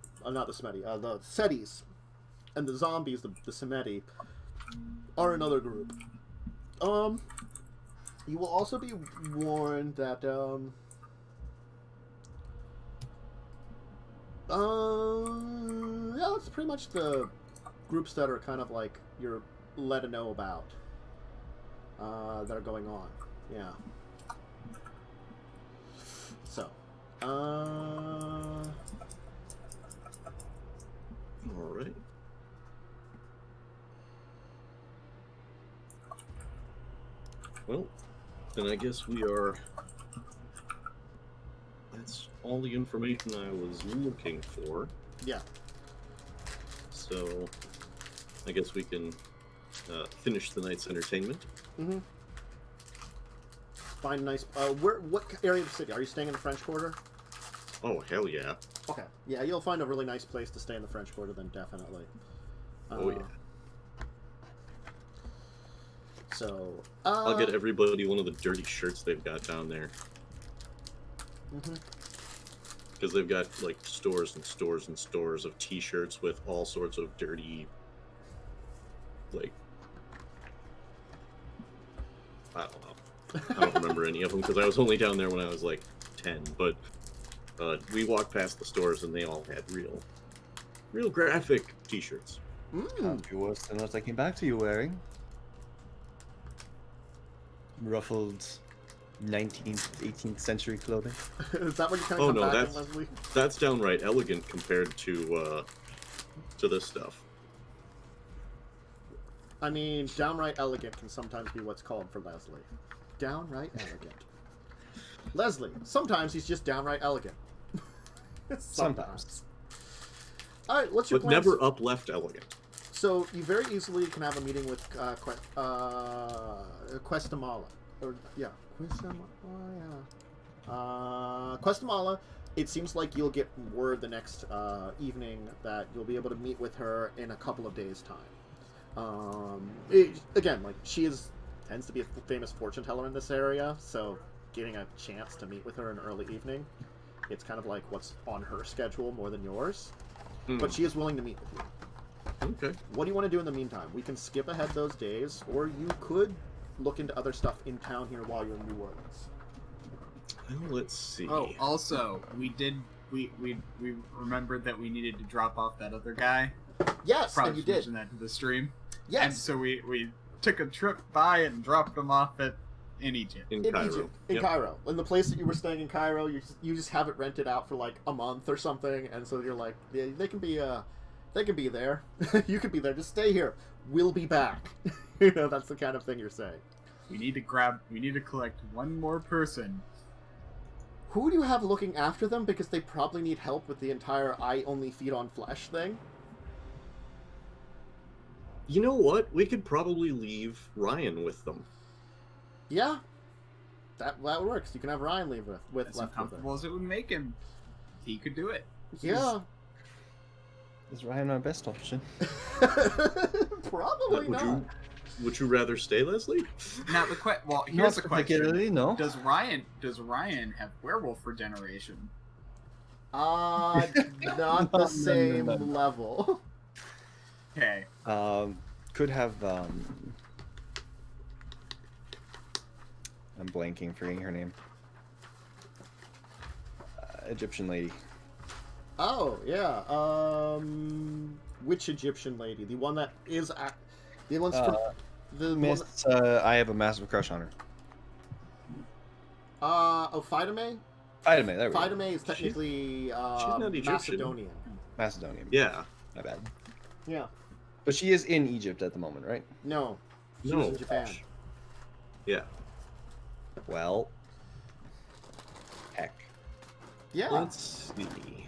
the Samedi, the Sedis. And the zombies, the Samedi, are another group. You will also be warned that, yeah, that's pretty much the groups that are kind of like you're let to know about, that are going on. Yeah. So, All right. Well, then I guess we are... That's all the information I was looking for. yeah. So, I guess we can finish the night's entertainment. Mm-hmm. Find a nice, what area of the city? Are you staying in the French Quarter? Oh, hell yeah. Okay. Yeah, you'll find a really nice place to stay in the French Quarter then, definitely. Oh, yeah. So, I'll get everybody one of the dirty shirts they've got down there. Mm-hmm. Because they've got, like, stores and stores and stores of t-shirts with all sorts of dirty, like... I don't know. I don't remember any of them, because I was only down there when I was, like, 10, but... we walked past the stores and they all had real graphic t-shirts. Can't be worse than what I came back to you wearing. Ruffled 19th, 18th century clothing. Is that what you kind Oh of come no, back in, Leslie? that's downright elegant compared to this stuff. I mean, downright elegant can sometimes be what's called for Leslie. Downright elegant. Leslie, sometimes he's just downright elegant. Sometimes. All right, what's your But plans? never up left elegant. So you very easily can have a meeting with Questamala, or yeah, Questamala. It seems like you'll get word the next evening that you'll be able to meet with her in a couple of days' time. Again, like tends to be a famous fortune teller in this area, so getting a chance to meet with her in early evening, it's kind of like what's on her schedule more than yours. But she is willing to meet with you. Okay. What do you want to do in the meantime? We can skip ahead those days, or you could look into other stuff in town here while you're in New Orleans. Well, let's see. Oh, also, we remembered that we needed to drop off that other guy. Yes, Probably and you should did. mention that to the stream. Yes. And so we took a trip by and dropped him off in Egypt. in In Cairo. Egypt, in Yep. Cairo, in the place that you were staying in Cairo, you just have it rented out for like a month or something, and so you're like, yeah, they can be there, you can be there. Just stay here. We'll be back. You know, that's the kind of thing you're saying. We need to collect one more person. Who do you have looking after them? Because they probably need help with the entire "I only feed on flesh" thing. You know what? We could probably leave Ryan with them. Yeah, that works. You can have Ryan leave with As left with uncomfortable as it would make him, he could do it. her. Yeah, Is Ryan our best option? probably not. Would you rather stay, Leslie? Now here's Not the question: particularly, no. Does Ryan have werewolf regeneration? Not No, the no, same no, no. level. Okay. Could have I'm blanking, forgetting her name. Egyptian lady. Oh, yeah. Which Egyptian lady? The one that is... the one's from... The one Miss, I have a massive crush on her. Phytame? Phytame, there we go. Phytame is technically not Egyptian. Macedonian. Macedonian. Yeah. My bad. Yeah. But she is in Egypt at the moment, right? No. She No. was in Japan. Yeah. Well, heck. Yeah. Let's see.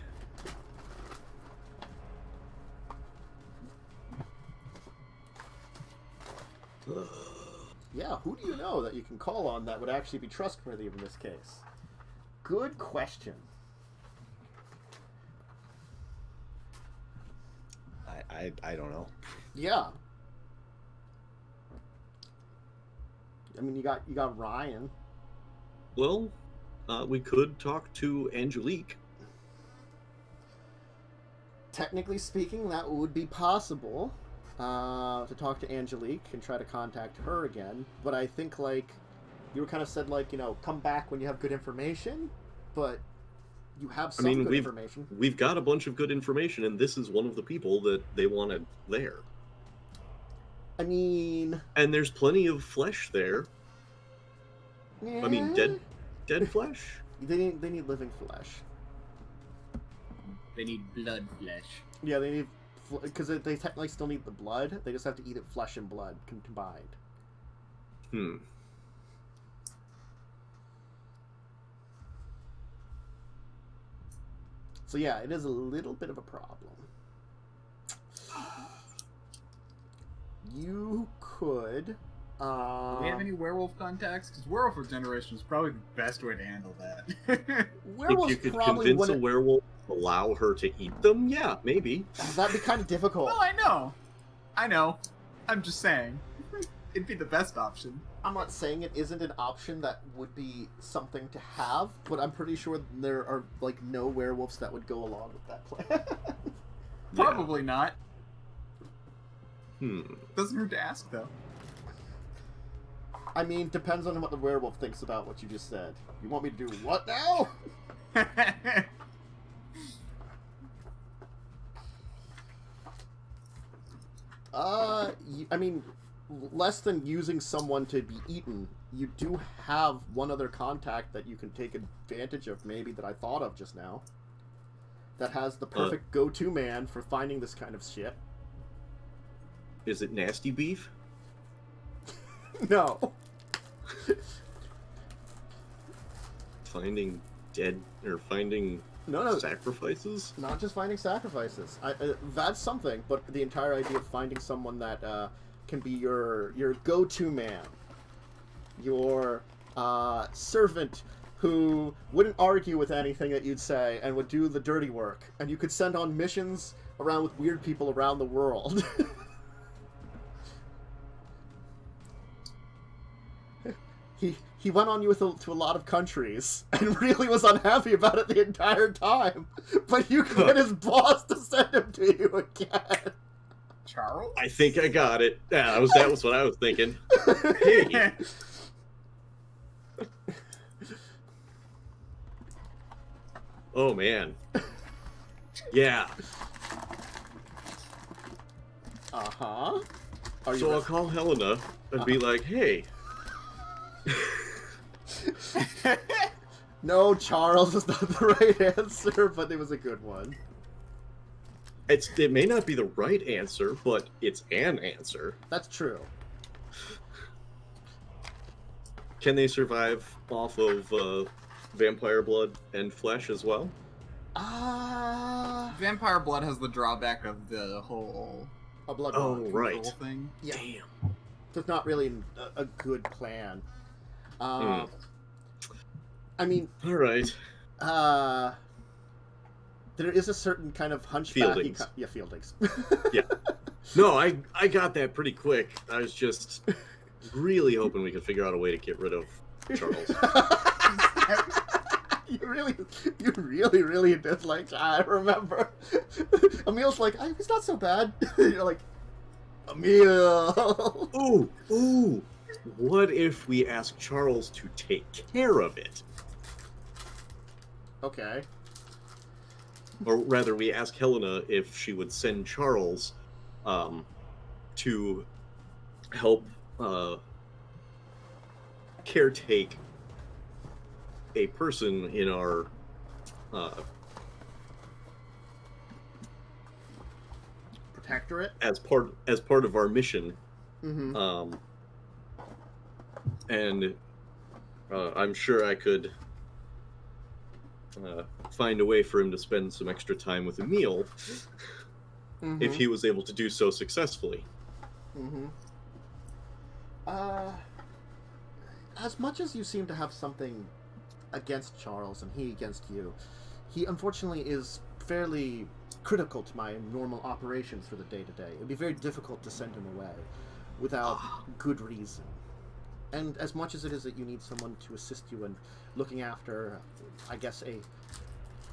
Yeah, who do you know that you can call on that would actually be trustworthy in this case? Good question. I don't know. Yeah. I mean, you got Ryan. Well, we could talk to Angelique. Technically speaking, that would be possible. To talk to Angelique and try to contact her again. But I think, like, you were kind of said, like, you know, come back when you have good information. But you have some good information. We've got a bunch of good information, and this is one of the people that they wanted there. I mean... And there's plenty of flesh there. Yeah. I mean, dead flesh? They need living flesh. They need blood flesh. Yeah, they need... Because they technically still need the blood. They just have to eat it flesh and blood combined. So yeah, it is a little bit of a problem. You could... Do we have any werewolf contacts? Because werewolf regeneration is probably the best way to handle that. Werewolves If you could probably convince a wouldn't... werewolf to allow her to eat them, yeah, maybe. That'd be kind of difficult. Well, I know. I'm just saying. It'd be the best option. I'm not saying it isn't an option that would be something to have, but I'm pretty sure there are, like, no werewolves that would go along with that plan. Probably not. Hmm. Doesn't hurt to ask, though. I mean, depends on what the werewolf thinks about what you just said. You want me to do what now? I mean, less than using someone to be eaten, you do have one other contact that you can take advantage of, maybe, that I thought of just now. That has the perfect go-to man for finding this kind of shit. Is it nasty beef? No. Finding dead or finding No. sacrifices? Not just finding sacrifices. That's something, but the entire idea of finding someone that can be your go-to man, your servant who wouldn't argue with anything that you'd say and would do the dirty work, and you could send on missions around with weird people around the world. He went on you to a lot of countries and really was unhappy about it the entire time. But you can get his boss to send him to you again. Charles? I think I got it. Yeah, that was what I was thinking. Hey. Oh man. Yeah. Uh-huh. So I'll call Helena and be like, hey. No, Charles is not the right answer, but it was a good one. It may not be the right answer, but it's an answer. That's true. Can they survive off of vampire blood and flesh as well? Vampire blood has the drawback of the whole A blood Oh, bond. right. thing. Yeah. Damn. So it's not really a good plan. I mean, All right. there is a certain kind of hunchbacky... Fieldings. Yeah, Fieldings. Yeah. No, I got that pretty quick. I was just really hoping we could figure out a way to get rid of Charles. You really did, like, I remember. Emil's like, he's not so bad. You're like, Emil. Ooh. What if we ask Charles to take care of it? Okay. Or rather, we ask Helena if she would send Charles to help caretake a person in our Protectorate? as part of our mission. Mm-hmm. And I'm sure I could find a way for him to spend some extra time with Emil Mm-hmm. if he was able to do so successfully. Mm-hmm. As much as you seem to have something against Charles and he against you, he unfortunately is fairly critical to my normal operations for the day-to-day. It would be very difficult to send him away without good reason. And as much as it is that you need someone to assist you in looking after, I guess, a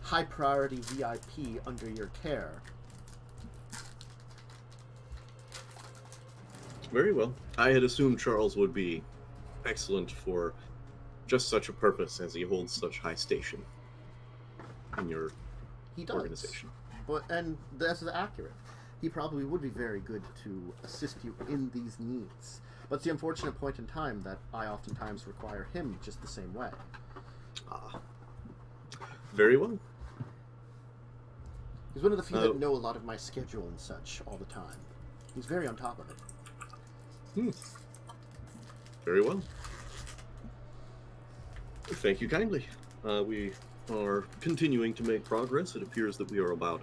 high-priority VIP under your care. Very well. I had assumed Charles would be excellent for just such a purpose, as he holds such high station in your He does. organization. And that's accurate. He probably would be very good to assist you in these needs. But it's the unfortunate point in time that I oftentimes require him just the same way. Very well. He's one of the few that know a lot of my schedule and such all the time. He's very on top of it. Very well. Thank you kindly. We are continuing to make progress. It appears that we are about,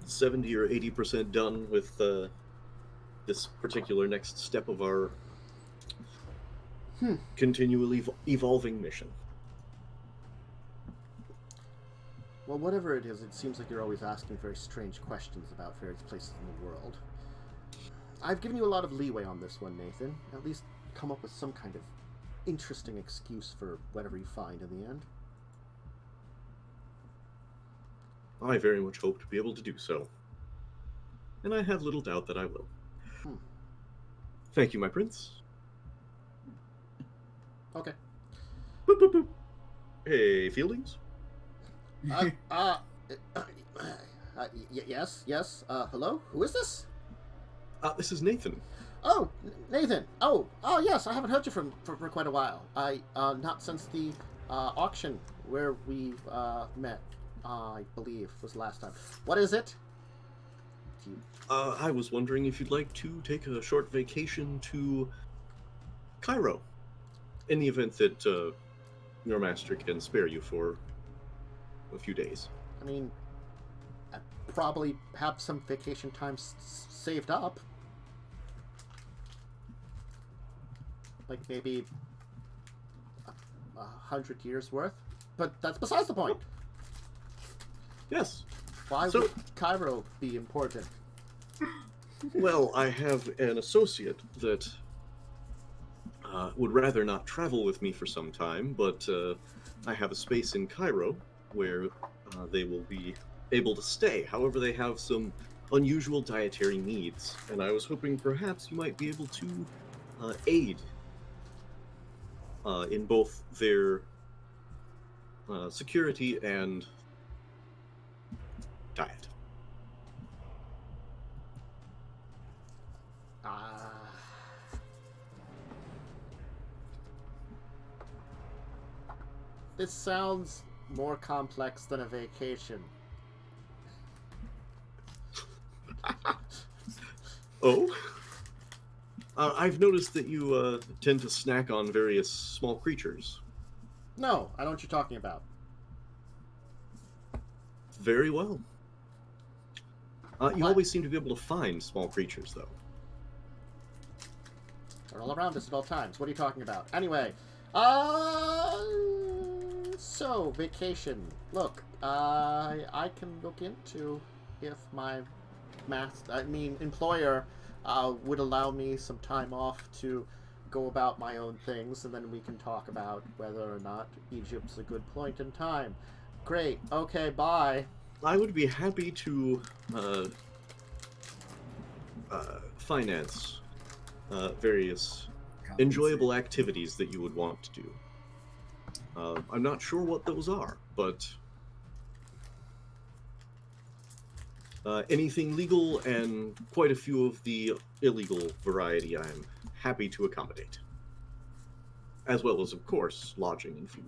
70 or 80% done with this particular next step of our continually evolving mission. Well, whatever it is, it seems like you're always asking very strange questions about various places in the world. I've given you a lot of leeway on this one, Nathan. At least come up with some kind of interesting excuse for whatever you find in the end. I very much hope to be able to do so. And I have little doubt that I will. Thank you, my prince. Okay. Boop, boop, boop. Hey, Fieldings? Yes. Hello? Who is this? This is Nathan. Oh, Nathan. Oh, yes. I haven't heard you for quite a while. Not since the auction where we met. I believe was last time. What is it? I was wondering if you'd like to take a short vacation to Cairo, in the event that your master can spare you for a few days. I mean, I probably have some vacation time saved up. Like maybe 100 years worth. But that's besides the point. Yes. Why would Cairo be important? Well, I have an associate that would rather not travel with me for some time, but I have a space in Cairo where they will be able to stay. However, they have some unusual dietary needs, and I was hoping perhaps you might be able to aid in both their security and diet. This sounds more complex than a vacation. Oh? I've noticed that you tend to snack on various small creatures. No, I know what you're talking about. Very well. You always seem to be able to find small creatures, though. They're all around us at all times. What are you talking about? Anyway, so vacation. Look, I can look into if my employer would allow me some time off to go about my own things, and then we can talk about whether or not Egypt's a good point in time. Great. Okay, bye. I would be happy to finance various enjoyable activities that you would want to do. I'm not sure what those are, but anything legal and quite a few of the illegal variety I'm happy to accommodate. As well as, of course, lodging and food.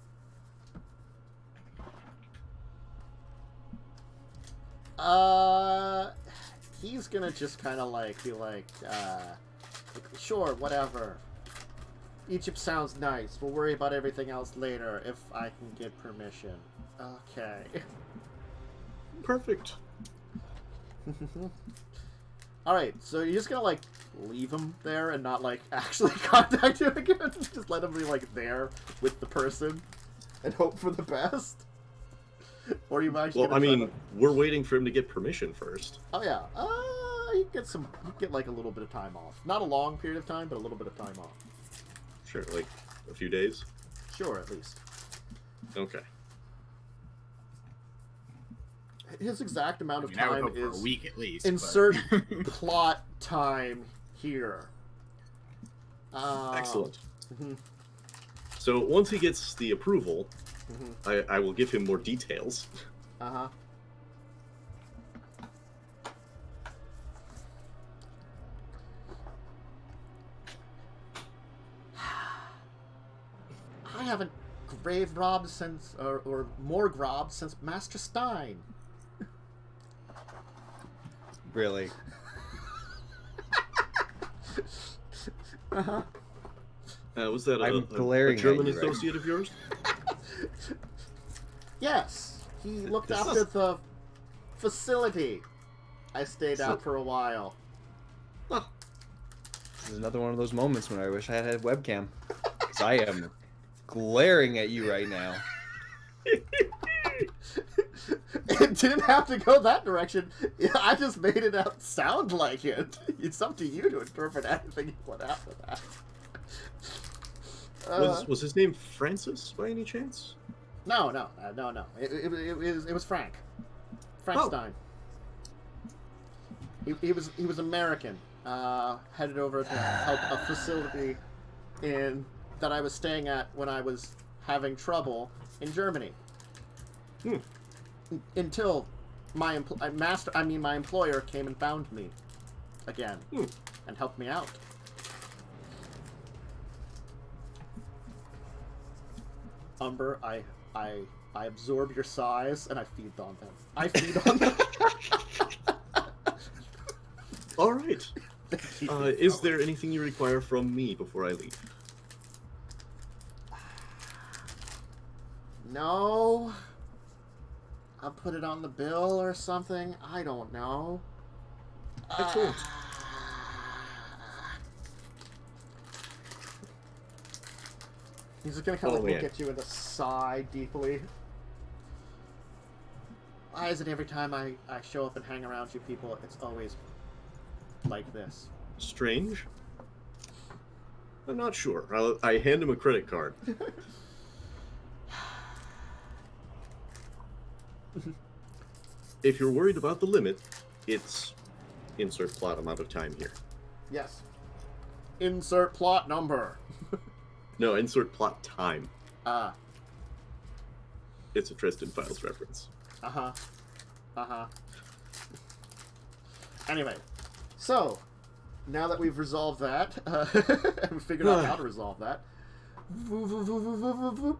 He's gonna just kind of like be like, sure, whatever. Egypt sounds nice. We'll worry about everything else later if I can get permission. Okay. Perfect. Alright, so you're just gonna, like, leave him there and not, like, actually contact him again? Just let him be, like, there with the person and hope for the best? Or you actually Well, I mean, we're waiting for him to get permission first. Oh, yeah. You get, like, a little bit of time off. Not a long period of time, but a little bit of time off. Sure, like a few days? Sure, at least. Okay. His exact amount of I would time hope for is a week at least. insert plot time here. Excellent. Mhm. So once he gets the approval, Mhm. I will give him more details. Uh-huh. I haven't grave robbed since, or morgue robbed since Master Stein. Really? Uh-huh. Was that I'm a glaring at German you right associate of yours? Yes, he looked This after is- the facility. I stayed So- out for a while. This is another one of those moments when I wish I had a webcam. Because I am glaring at you right now. It didn't have to go that direction. I just made it out sound like it. It's up to you to interpret anything you want after that. Was his name Francis by any chance? No. It was Frank. Frank Oh. Stein. He was American. Headed over to help a facility that I was staying at when I was having trouble in Germany. Until my employer came and found me again and helped me out. Umber, I absorb your sighs and I feed on them. I feed on them. All right. Is there anything you require from me before I leave? No. I'll put it on the bill or something. I don't know. Excellent. He's just gonna kind of Oh, look man. at you and a sigh deeply. Why is it every time I show up and hang around you people, it's always like this? Strange? I'm not sure. I hand him a credit card. If you're worried about the limit, it's insert plot amount of time here. Yes. Insert plot number. No, insert plot time. Uh. It's a Tristan Files reference. Uh-huh. Uh-huh. Anyway, so, now that we've resolved that, and we've figured out how to resolve that,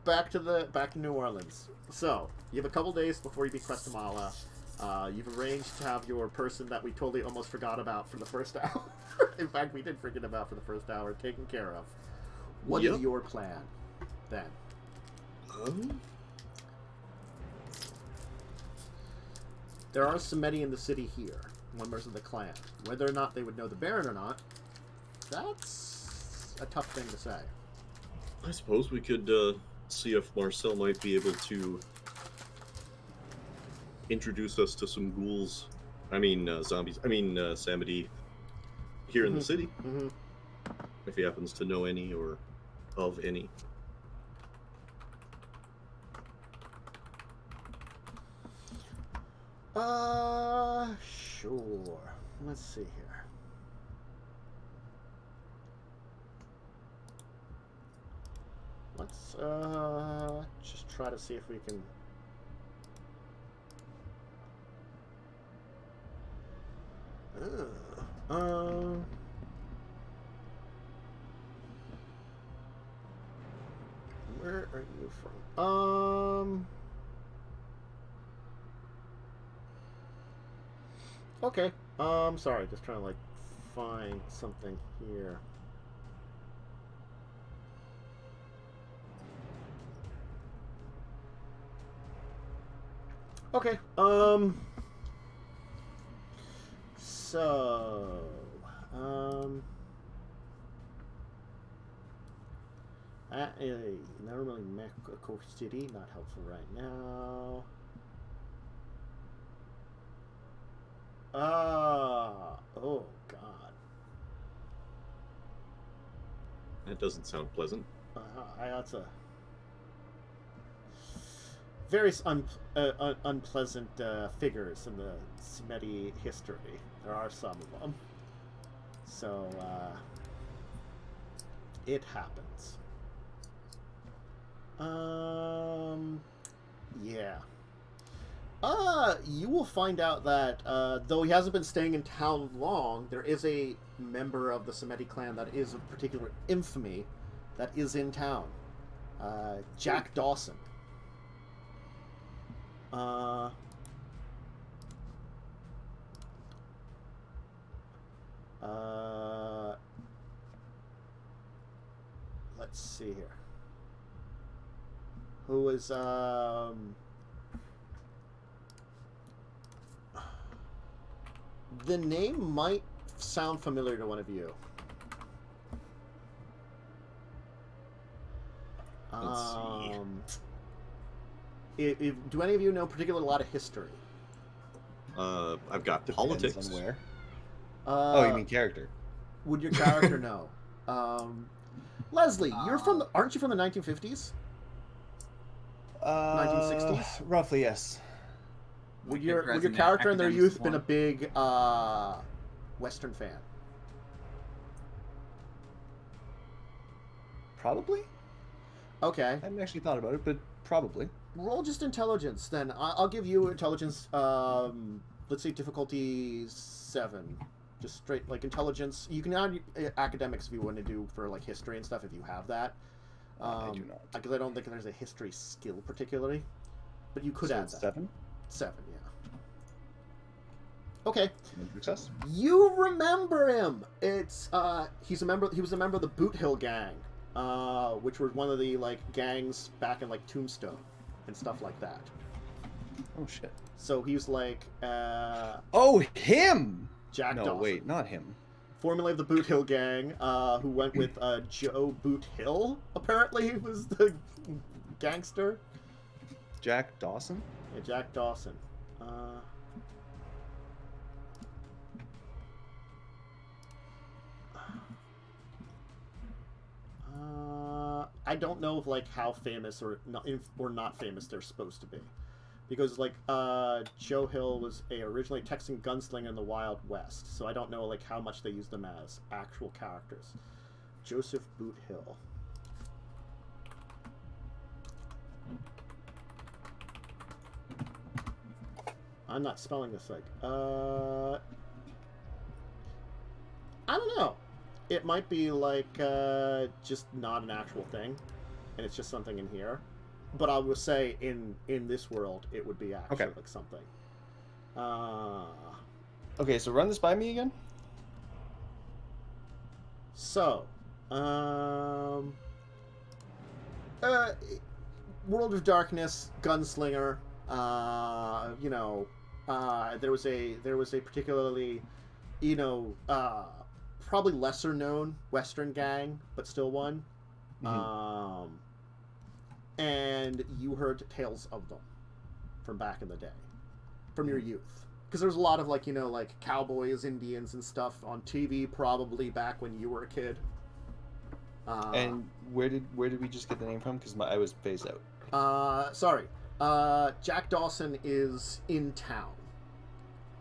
back to New Orleans. So, you have a couple days before you beat Questamala. You've arranged to have your person that we totally almost forgot about for the first hour. In fact, we did forget about for the first hour, taken care of. What is Yep. your plan, then? There are Samedi in the city here, members of the clan. Whether or not they would know the Baron or not, that's a tough thing to say. I suppose we could see if Marcel might be able to introduce us to some ghouls. Zombies. Samedi here in the city. Mm-hmm. If he happens to know any or of any. Sure. Let's see here. just try to see if we can. Where are you from? Okay. Sorry, just trying to like find something here. Okay. So, never really Mexico City, not helpful right now. Oh God. That doesn't sound pleasant. That's a very unpleasant figures in the Samedi history. There are some of them. So, it happens. Yeah. You will find out that, though he hasn't been staying in town long, there is a member of the Samedi clan that is of particular infamy that is in town. Jack Dawson. Let's see here. Who is, the name might sound familiar to one of you. Let's see. Do any of you know particularly a lot of history? I've got Depends politics. on where. Oh, you mean character? Would your character know? Leslie, aren't you from the 1950s? 1960s? Roughly, yes. Would your character in their youth been a big Western fan? Probably. Okay. I haven't actually thought about it, but probably. Roll just intelligence, then. I'll give you intelligence, let's say difficulty 7. Just straight, like, intelligence. You can add academics if you want to do for, like, history and stuff, if you have that. I do not. Because I don't think there's a history skill particularly. But you could So add it's that. 7? 7, yeah. Okay. Success. You remember him. It's he was a member of the Boot Hill gang, which were one of the like gangs back in like Tombstone and stuff like that. Oh shit. So he was like Oh, him. Jack No, Dawson. wait, not him. Formerly of the Boot Hill gang, who went with Joe Boot Hill, apparently was the gangster. Jack Dawson? Yeah, Jack Dawson. I don't know if like how famous or not famous they're supposed to be, because like Joe Hill was originally Texan gunslinger in the Wild West, so I don't know like how much they use them as actual characters. Joseph Boot Hill. I'm not spelling this like I don't know. It might be like just not an actual thing, and it's just something in here. But I will say in this world, it would be actually like something. Okay, so run this by me again. So, World of Darkness, gunslinger. You know, there was a particularly, you know, probably lesser known Western gang, but still one. Mm-hmm. And you heard tales of them from back in the day, from your youth, because there was a lot of like, you know, like cowboys, Indians, and stuff on TV, probably back when you were a kid. And where did we just get the name from? Because I was phased out. Sorry. Jack Dawson is in town.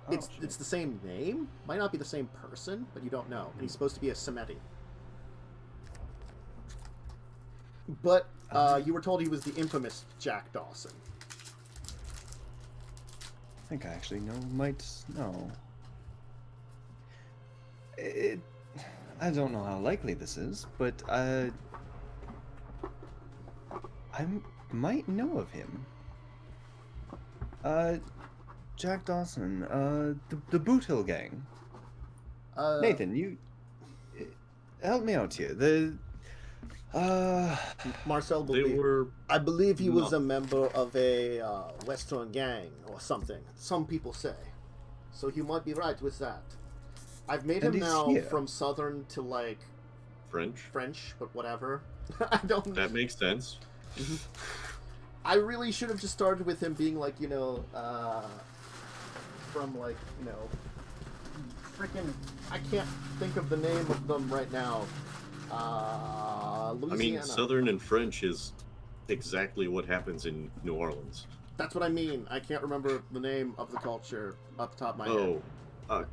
Oh, It's the same name. Might not be the same person, but you don't know. And he's supposed to be a Samedi. But You were told he was the infamous Jack Dawson. I think I actually might know. I don't know how likely this is, but I might know of him. Jack Dawson, the Boot Hill gang. Nathan, you help me out here. Marcel They believed. were I believe he was not- a member of a Western gang or something. Some people say. So you might be right with that. I've made And him he's now here. from Southern to like French. French, but whatever. I don't. That makes sense. I really should have just started with him being like, from like, freaking. I can't think of the name of them right now. Louisiana. I mean, Southern and French is exactly what happens in New Orleans. That's what I mean. I can't remember the name of the culture off the top of my head. Oh,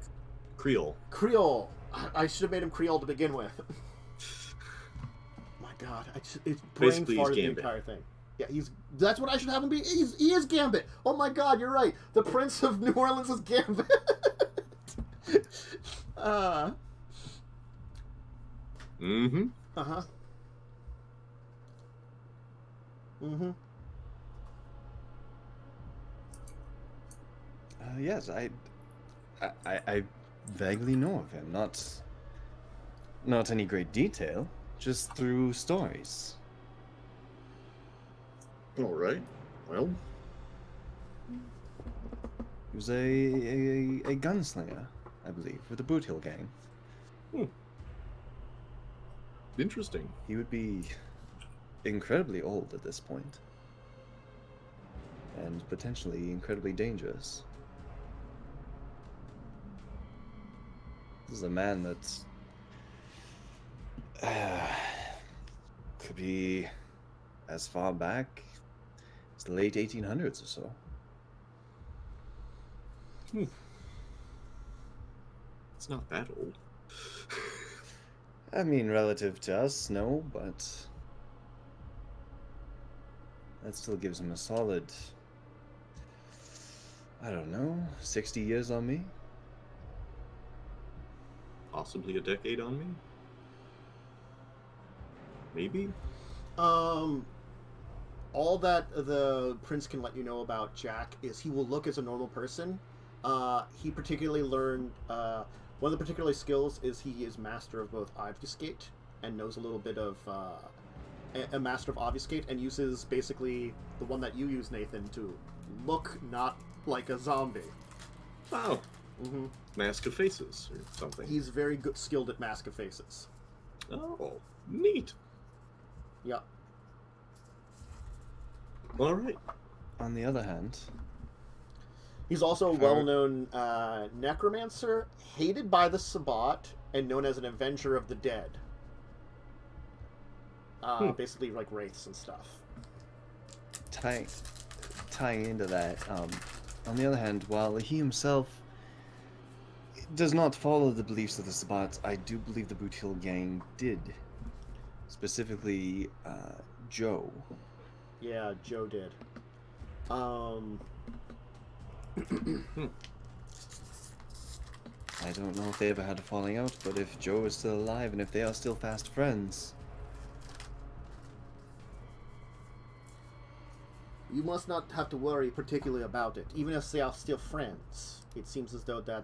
Creole. Creole. I should have made him Creole to begin with. My God, it's brain Basically, he's farted the Gambit. entire thing. Yeah, that's what I should have him be. He is Gambit. Oh my God, you're right. The Prince of New Orleans is Gambit. Mm-hmm. Uh-huh. Mm-hmm. Yes, I vaguely know of him. Not any great detail, just through stories. All right. Well, He was a gunslinger, I believe, with the Boot Hill gang. interesting. He would be incredibly old at this point, and potentially incredibly dangerous. This is a man that's could be as far back as the late 1800s or so. It's not that old. I mean, relative to us, no, but that still gives him a solid, I don't know, 60 years on me. Possibly a decade on me. Maybe. All that the prince can let you know about Jack is he will look as a normal person. He particularly learned one of the particular skills is he is master of both obfuscate and knows a little bit of a master of obfuscate and uses basically the one that you use, Nathan, to look not like a zombie. Oh, Mm-hmm. Mask of Faces or something. He's very good, skilled at mask of faces. Oh, neat. Yep. All right. On the other hand, He's also a well-known necromancer, hated by the Sabbat, and known as an avenger of the dead. Basically, like wraiths and stuff. tying into that, on the other hand, while he himself does not follow the beliefs of the Sabbats, I do believe the Boot Hill gang did. Specifically, Joe. Yeah, Joe did. I don't know if they ever had a falling out, but if Joe is still alive and if they are still fast friends, You must not have to worry particularly about it, even if they are still friends. It seems as though that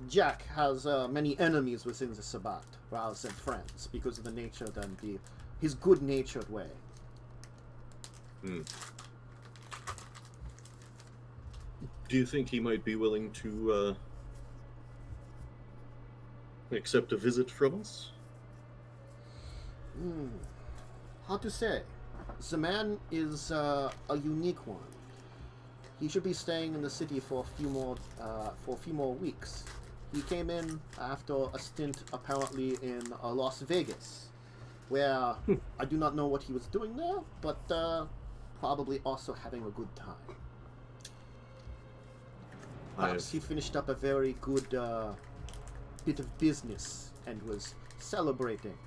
Jack has many enemies within the Sabbat, rather than friends, because of the nature and his good-natured way. Do you think he might be willing to accept a visit from us? How to say? The man is a unique one. He should be staying in the city for a few more weeks. He came in after a stint apparently in Las Vegas, where I do not know what he was doing there, but probably also having a good time. Perhaps he finished up a very good bit of business and was celebrating.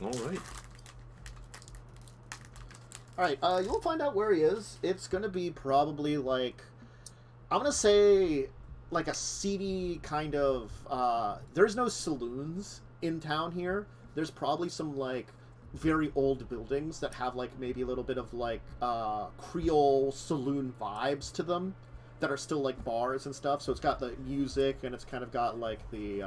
All right. Alright, you'll find out where he is. It's gonna be probably like, I'm gonna say like a seedy kind of, there's no saloons in town here. There's probably some like very old buildings that have like maybe a little bit of like Creole saloon vibes to them that are still like bars and stuff. So it's got the music and it's kind of got like the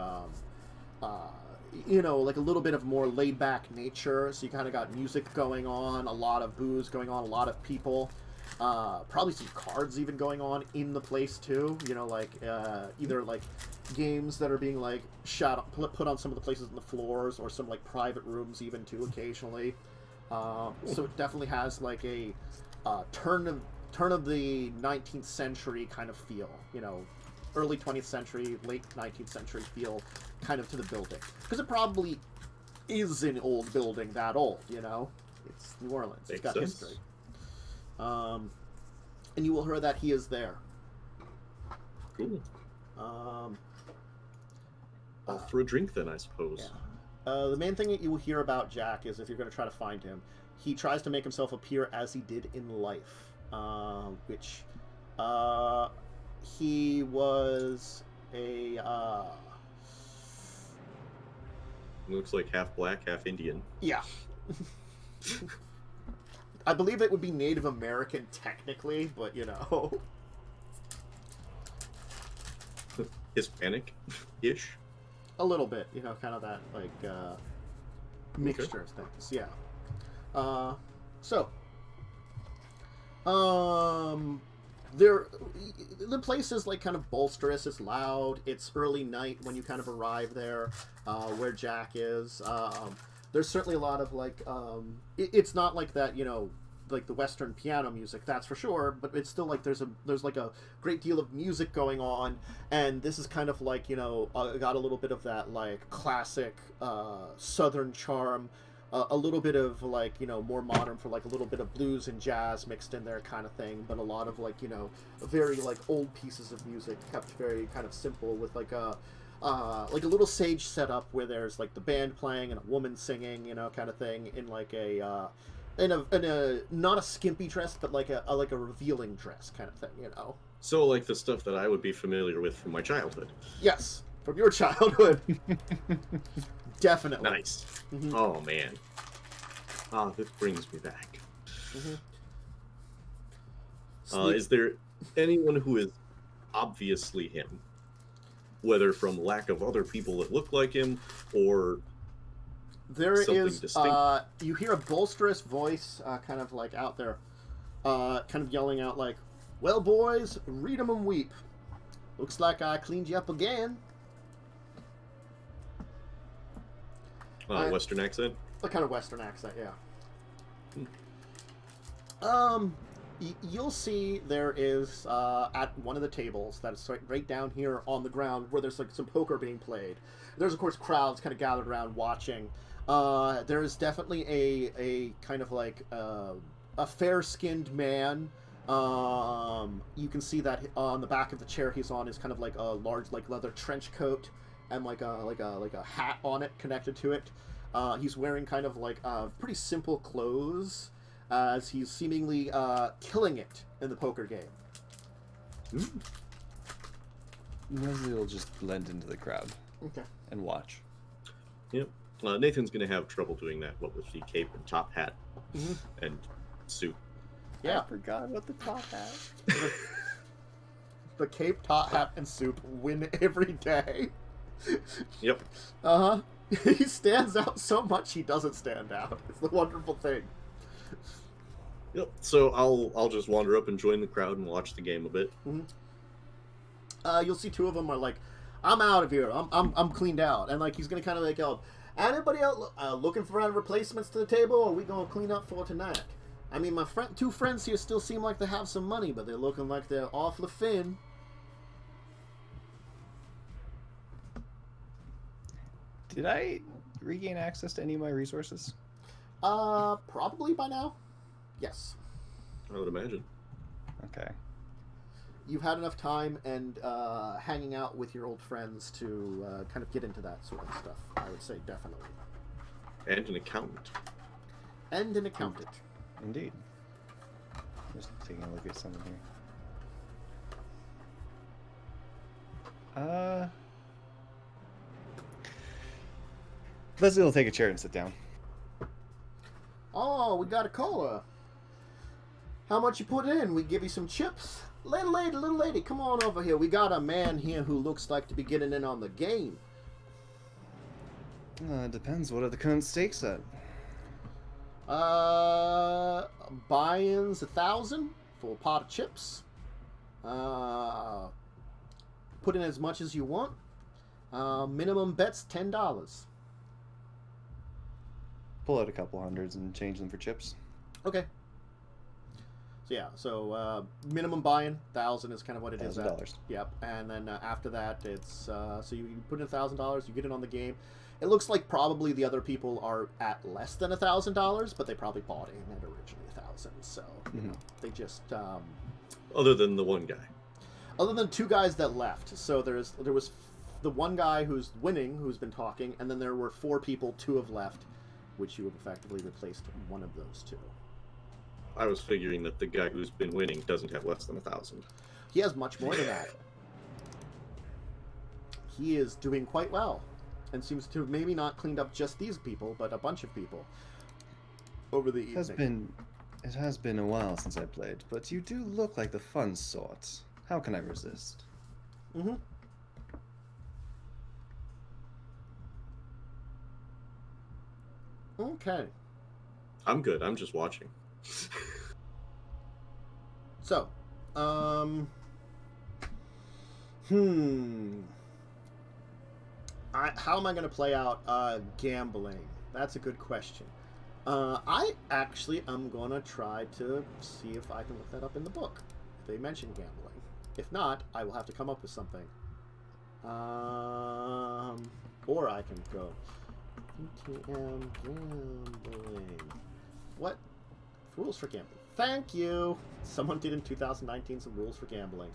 you know, like a little bit of more laid back nature. So you kind of got music going on, a lot of booze going on, a lot of people. Probably some cards even going on in the place too. You know, like either like games that are being like put on some of the places on the floors, or some like private rooms even too occasionally. So it definitely has like a turn of the 19th century kind of feel. You know, early 20th century, late 19th century feel kind of to the building, because it probably is an old building that old. You know, it's New Orleans. It's got history. And you will hear that he is there. Cool. Off for a drink then, I suppose. Yeah. The main thing that you will hear about Jack is, if you're going to try to find him, he tries to make himself appear as he did in life, which he was a Looks like half black, half Indian. yeah. I believe it would be Native American technically, but you know. Hispanic-ish? A little bit, you know, kind of that, like, mixture of things, yeah. The place is, like, kind of bolsterous, it's loud, it's early night when you kind of arrive there, where Jack is. There's certainly a lot of, like, it's not like that, you know, like the Western piano music, that's for sure, but it's still like there's like a great deal of music going on, and this is kind of like, you know, got a little bit of that like classic Southern charm, a little bit of like, you know, more modern for like a little bit of blues and jazz mixed in there kind of thing, but a lot of like, you know, very like old pieces of music kept very kind of simple, with like a little stage setup where there's like the band playing and a woman singing, you know, kind of thing, in like a in a not a skimpy dress, but like a revealing dress kind of thing, you know. So like the stuff that I would be familiar with from my childhood. Yes, from your childhood. Definitely. Nice. Mm-hmm. Oh man. Ah, this brings me back. Mm-hmm. Is there anyone who is obviously him, whether from lack of other people that look like him, or there something is distinct? you hear a bolsterous voice kind of like out there, kind of yelling out like, "Well, boys, read 'em and weep. Looks like I cleaned you up again." Western accent? A kind of Western accent, yeah. You'll see there is, at one of the tables that is right down here on the ground, where there's like some poker being played. There's of course crowds kind of gathered around watching. There is definitely a kind of like a fair-skinned man. You can see that on the back of the chair he's on is kind of like a large like leather trench coat, and like a hat on it connected to it. He's wearing kind of like pretty simple clothes, as he's seemingly killing it in the poker game. Leslie will just blend into the crowd. Okay. And watch. Yep. Nathan's gonna have trouble doing that, what with the cape and top hat and suit. Yeah. I forgot about the top hat. The cape, top hat, and suit win every day. Yep. Uh-huh. He stands out so much he doesn't stand out. It's the wonderful thing. Yep. So I'll just wander up and join the crowd and watch the game a bit. You'll see two of them are like, "I'm out of here. I'm cleaned out," and like he's gonna kind of like yell, "Anybody else looking for any replacements to the table, or are we gonna clean up for tonight? I mean, my two friends here still seem like they have some money, but they're looking like they're awfully thin." Did I regain access to any of my resources? Probably by now. Yes. I would imagine. Okay. You've had enough time and hanging out with your old friends to kind of get into that sort of stuff. I would say definitely. And an accountant. And an accountant. Indeed. Just taking a look at something here. Leslie will take a chair and sit down. Oh, we got a caller. How much you put in? We give you some chips? Little lady, come on over here. We got a man here who looks like to be getting in on the game. It depends. What are the current stakes at? Buy-ins 1,000 for a pot of chips. Put in as much as you want. Minimum bets $10. Pull out a couple hundreds and change them for chips. Okay. So yeah, minimum buy-in 1,000 is kind of what it is. $1,000. Yep, and then after that, it's so you put in $1,000, you get in on the game. It looks like probably the other people are at less than $1,000, but they probably bought in at originally 1,000. So you know, they just Other than the one guy. other than two guys that left. So there was the one guy who's winning, who's been talking, and then there were 4 people, 2 have left, which you have effectively replaced one of those 2. I was figuring that the guy who's been winning doesn't have less than 1,000. He has much more than that. He is doing quite well, and seems to have maybe not cleaned up just these people, but a bunch of people over the evening. It has been a while since I played, but you do look like the fun sort. How can I resist? Mm-hmm. Okay. I'm good. I'm just watching. So, how am I going to play out gambling? That's a good question. I actually am going to try to see if I can look that up in the book. If they mention gambling. If not, I will have to come up with something. Or I can go VtM gambling. What? Rules for gambling. Thank you. Someone did in 2019 some rules for gambling.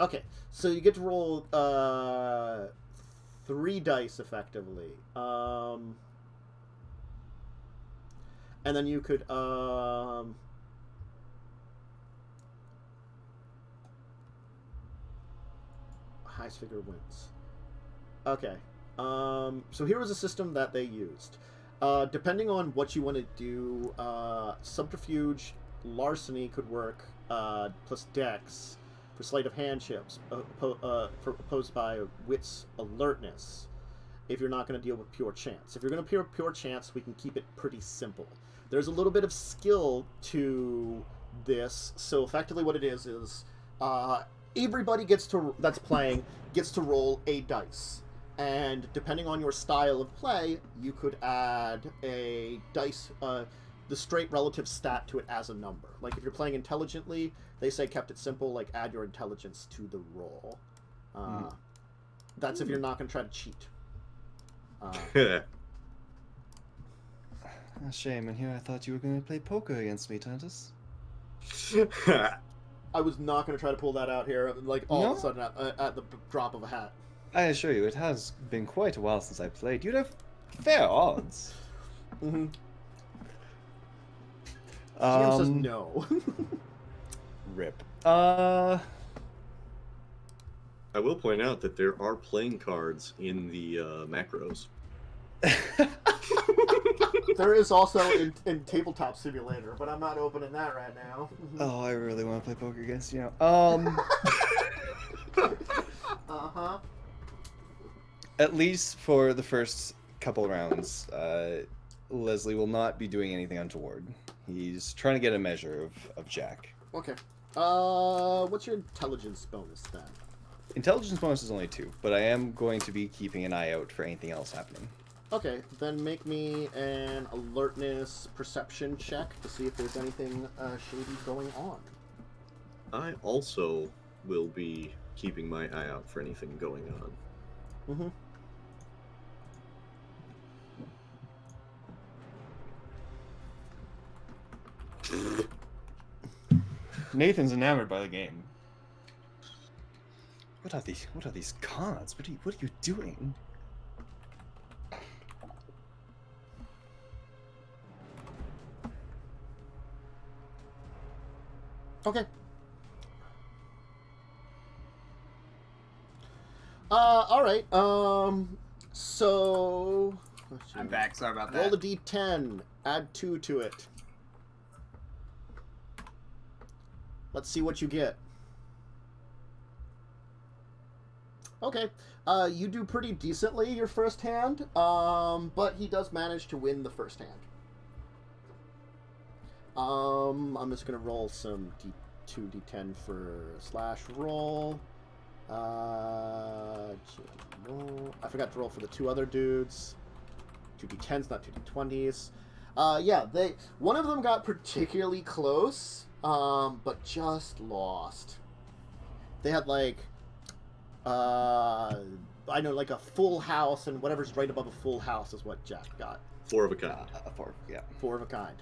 Okay, so you get to roll 3 dice effectively. And then you could highest figure wins. Okay. So here was a system that they used. Depending on what you want to do, subterfuge, larceny could work, plus dex for sleight of hand chips, opposed by wits alertness, if you're not going to deal with pure chance. If you're going to pure chance, we can keep it pretty simple. There's a little bit of skill to this, so effectively what it is everybody that's playing gets to roll a dice. And depending on your style of play, you could add a dice, the straight relative stat to it as a number. Like if you're playing intelligently, they say kept it simple, like add your intelligence to the roll. That's if you're not going to try to cheat. A shame, and here I thought you were going to play poker against me, Tantus. I was not going to try to pull that out here, like all of a No? sudden at the drop of a hat. I assure you, it has been quite a while since I played. You'd have fair odds. Mm-hmm. GM says Um, no. Rip. I will point out that there are playing cards in the macros. There is also in Tabletop Simulator, but I'm not opening that right now. Oh, I really want to play poker against you now. Uh-huh. At least for the first couple rounds, Leslie will not be doing anything untoward. He's trying to get a measure of Jack. Okay. What's your intelligence bonus then? Intelligence bonus is only 2, but I am going to be keeping an eye out for anything else happening. Okay, then make me an alertness perception check to see if there's anything shady going on. I also will be keeping my eye out for anything going on. Mm-hmm. Nathan's enamored by the game. What are these cards? What are you doing? Okay. All right. So I'm back. Sorry about roll that. the d10. Add 2 to it. Let's see what you get. Okay. You do pretty decently your first hand, but he does manage to win the first hand. I'm just gonna roll some D2, D10 for slash roll. I forgot to roll for the 2 other dudes. 2 D10s, not 2 D20s. Yeah, one of them got particularly close, but just lost. They had like, I know, like a full house, and whatever's right above a full house is what Jack got. 4 of a kind. 4 of a kind.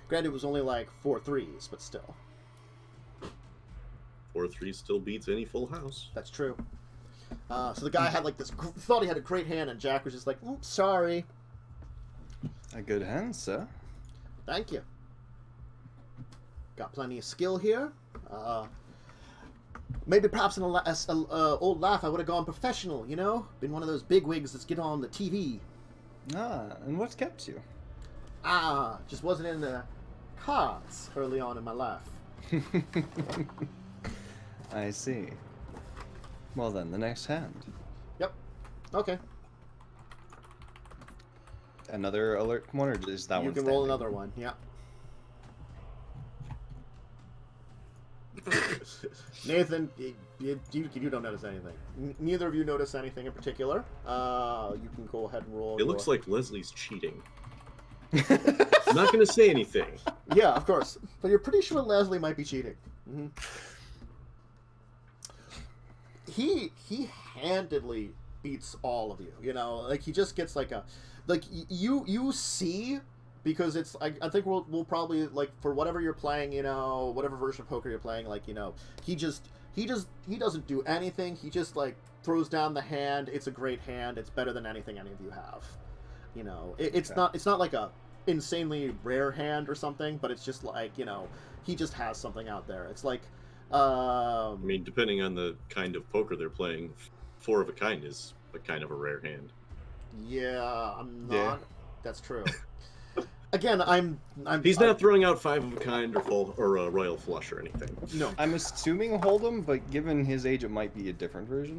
Granted, it was only like 4 3s, but still. 4 3 still beats any full house. That's true. So the guy had like this, thought he had a great hand, and Jack was just like, sorry. A good hand, sir. Thank you. Got plenty of skill here. Maybe perhaps in an old life I would have gone professional, you know? Been one of those bigwigs that's get on the TV. Ah, and what kept you? Just wasn't in the cards early on in my life. I see. Well then, the next hand. Yep. Okay. Another alert one, or is that one? You can roll another one. Yeah. Nathan, you don't notice anything. Neither of you notice anything in particular. You can go ahead and roll. It looks like Leslie's cheating. I'm not going to say anything. Yeah, of course. But you're pretty sure Leslie might be cheating. Mm-hmm. He handedly beats all of you. You know, like he just gets like you see, because it's I think we'll probably, like, for whatever you're playing, you know, whatever version of poker you're playing, like, you know, he doesn't do anything. He just like throws down the hand. It's a great hand. It's better than anything any of you have. You know, it's not like a insanely rare hand or something, but it's just like, you know, he just has something out there. It's like, I mean, depending on the kind of poker they're playing, 4 of a kind is a kind of a rare hand. Yeah, I'm not. Yeah. That's true. Again, I'm. He's not throwing out 5 of a kind or a royal flush or anything. No, I'm assuming Hold'em, but given his age, it might be a different version.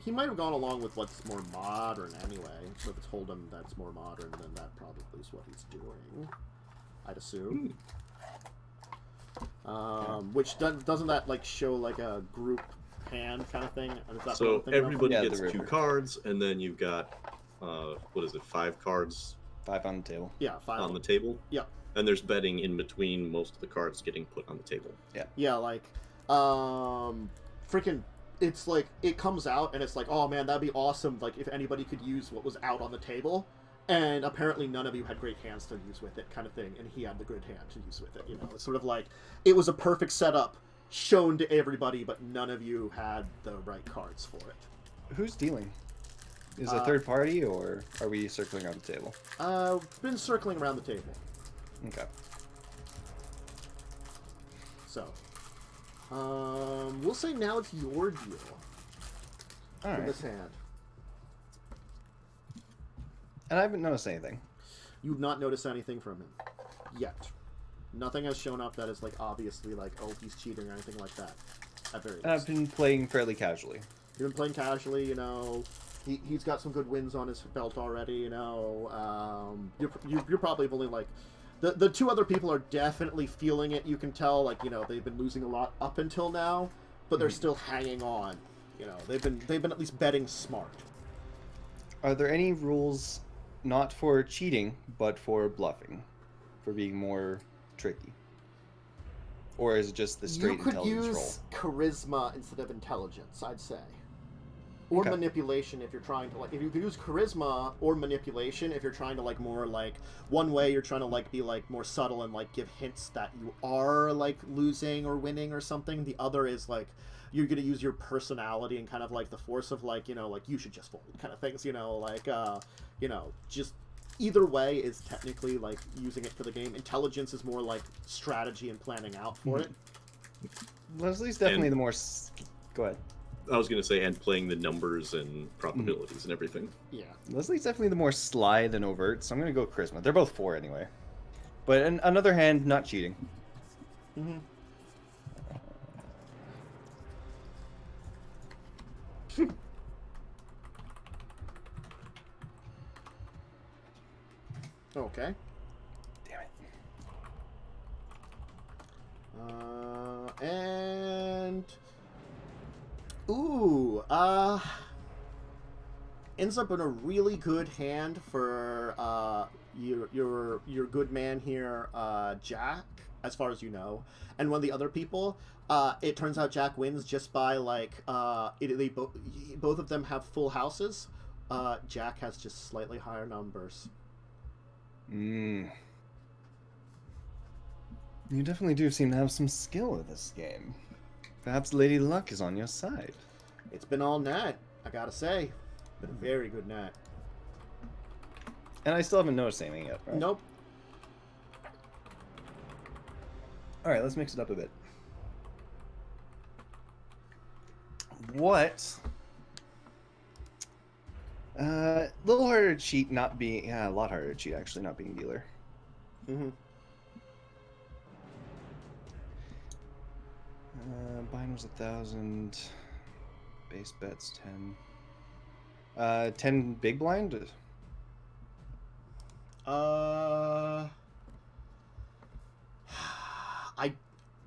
He might have gone along with what's more modern anyway. So if it's Hold'em that's more modern, then that probably is what he's doing, I'd assume. Which doesn't that like show like a group hand kind of thing? Is that so everybody gets the 2 cards, and then you've got what is it, 5 cards? 5 on the table. Yeah, 5 on the table. Yeah. And there's betting in between most of the cards getting put on the table. Yeah. Yeah, like, freaking, it's like, it comes out and it's like, oh man, that'd be awesome, like, if anybody could use what was out on the table, and apparently none of you had great hands to use with it, kind of thing, and he had the good hand to use with it, you know? It's sort of like, it was a perfect setup, shown to everybody, but none of you had the right cards for it. Who's dealing? Is it a third party, or are we circling around the table? Been circling around the table. Okay. So, we'll say now it's your deal. All right. This hand. And I haven't noticed anything. You've not noticed anything from him yet. Nothing has shown up that is like obviously like, oh, he's cheating or anything like that. At very least. And I've been playing fairly casually. You've been playing casually, you know. He's got some good wins on his belt already, you know. You're probably only like the 2 other people are definitely feeling it. You can tell, like, you know, they've been losing a lot up until now, but they're still hanging on. You know, they've been at least betting smart. Are there any rules not for cheating but for bluffing, for being more tricky, or is it just the straight intelligence roll? You could use charisma instead of intelligence, I'd say. Or Okay. manipulation if you're trying to, like, if you could use charisma or manipulation if you're trying to, like, more, like, one way you're trying to, like, be, like, more subtle and, like, give hints that you are, like, losing or winning or something. The other is, like, you're going to use your personality and kind of, like, the force of, like, you know, like, you should just fold kind of things, you know, like, you know, just either way is technically, like, using it for the game. Intelligence is more, like, strategy and planning out for it. Leslie's definitely And- the more... Go ahead. I was going to say, and playing the numbers and probabilities and everything. Yeah. Leslie's definitely the more sly than overt, so I'm going to go charisma. They're both 4 anyway. But on another hand, not cheating. Mm-hmm. Okay. Damn it. And ooh, ends up in a really good hand for your good man here, Jack, as far as you know, and one of the other people. It turns out Jack wins just by like both of them have full houses. Jack has just slightly higher numbers. You definitely do seem to have some skill with this game. Perhaps Lady Luck is on your side. It's been all net, I gotta say. Been a very good net. And I still haven't noticed anything yet, right? Nope. Alright, let's mix it up a bit. What? A little harder to cheat not being... Yeah, a lot harder to cheat actually not being dealer. Mm-hmm. Bind was 1,000. Base bets 10. 10 big blind?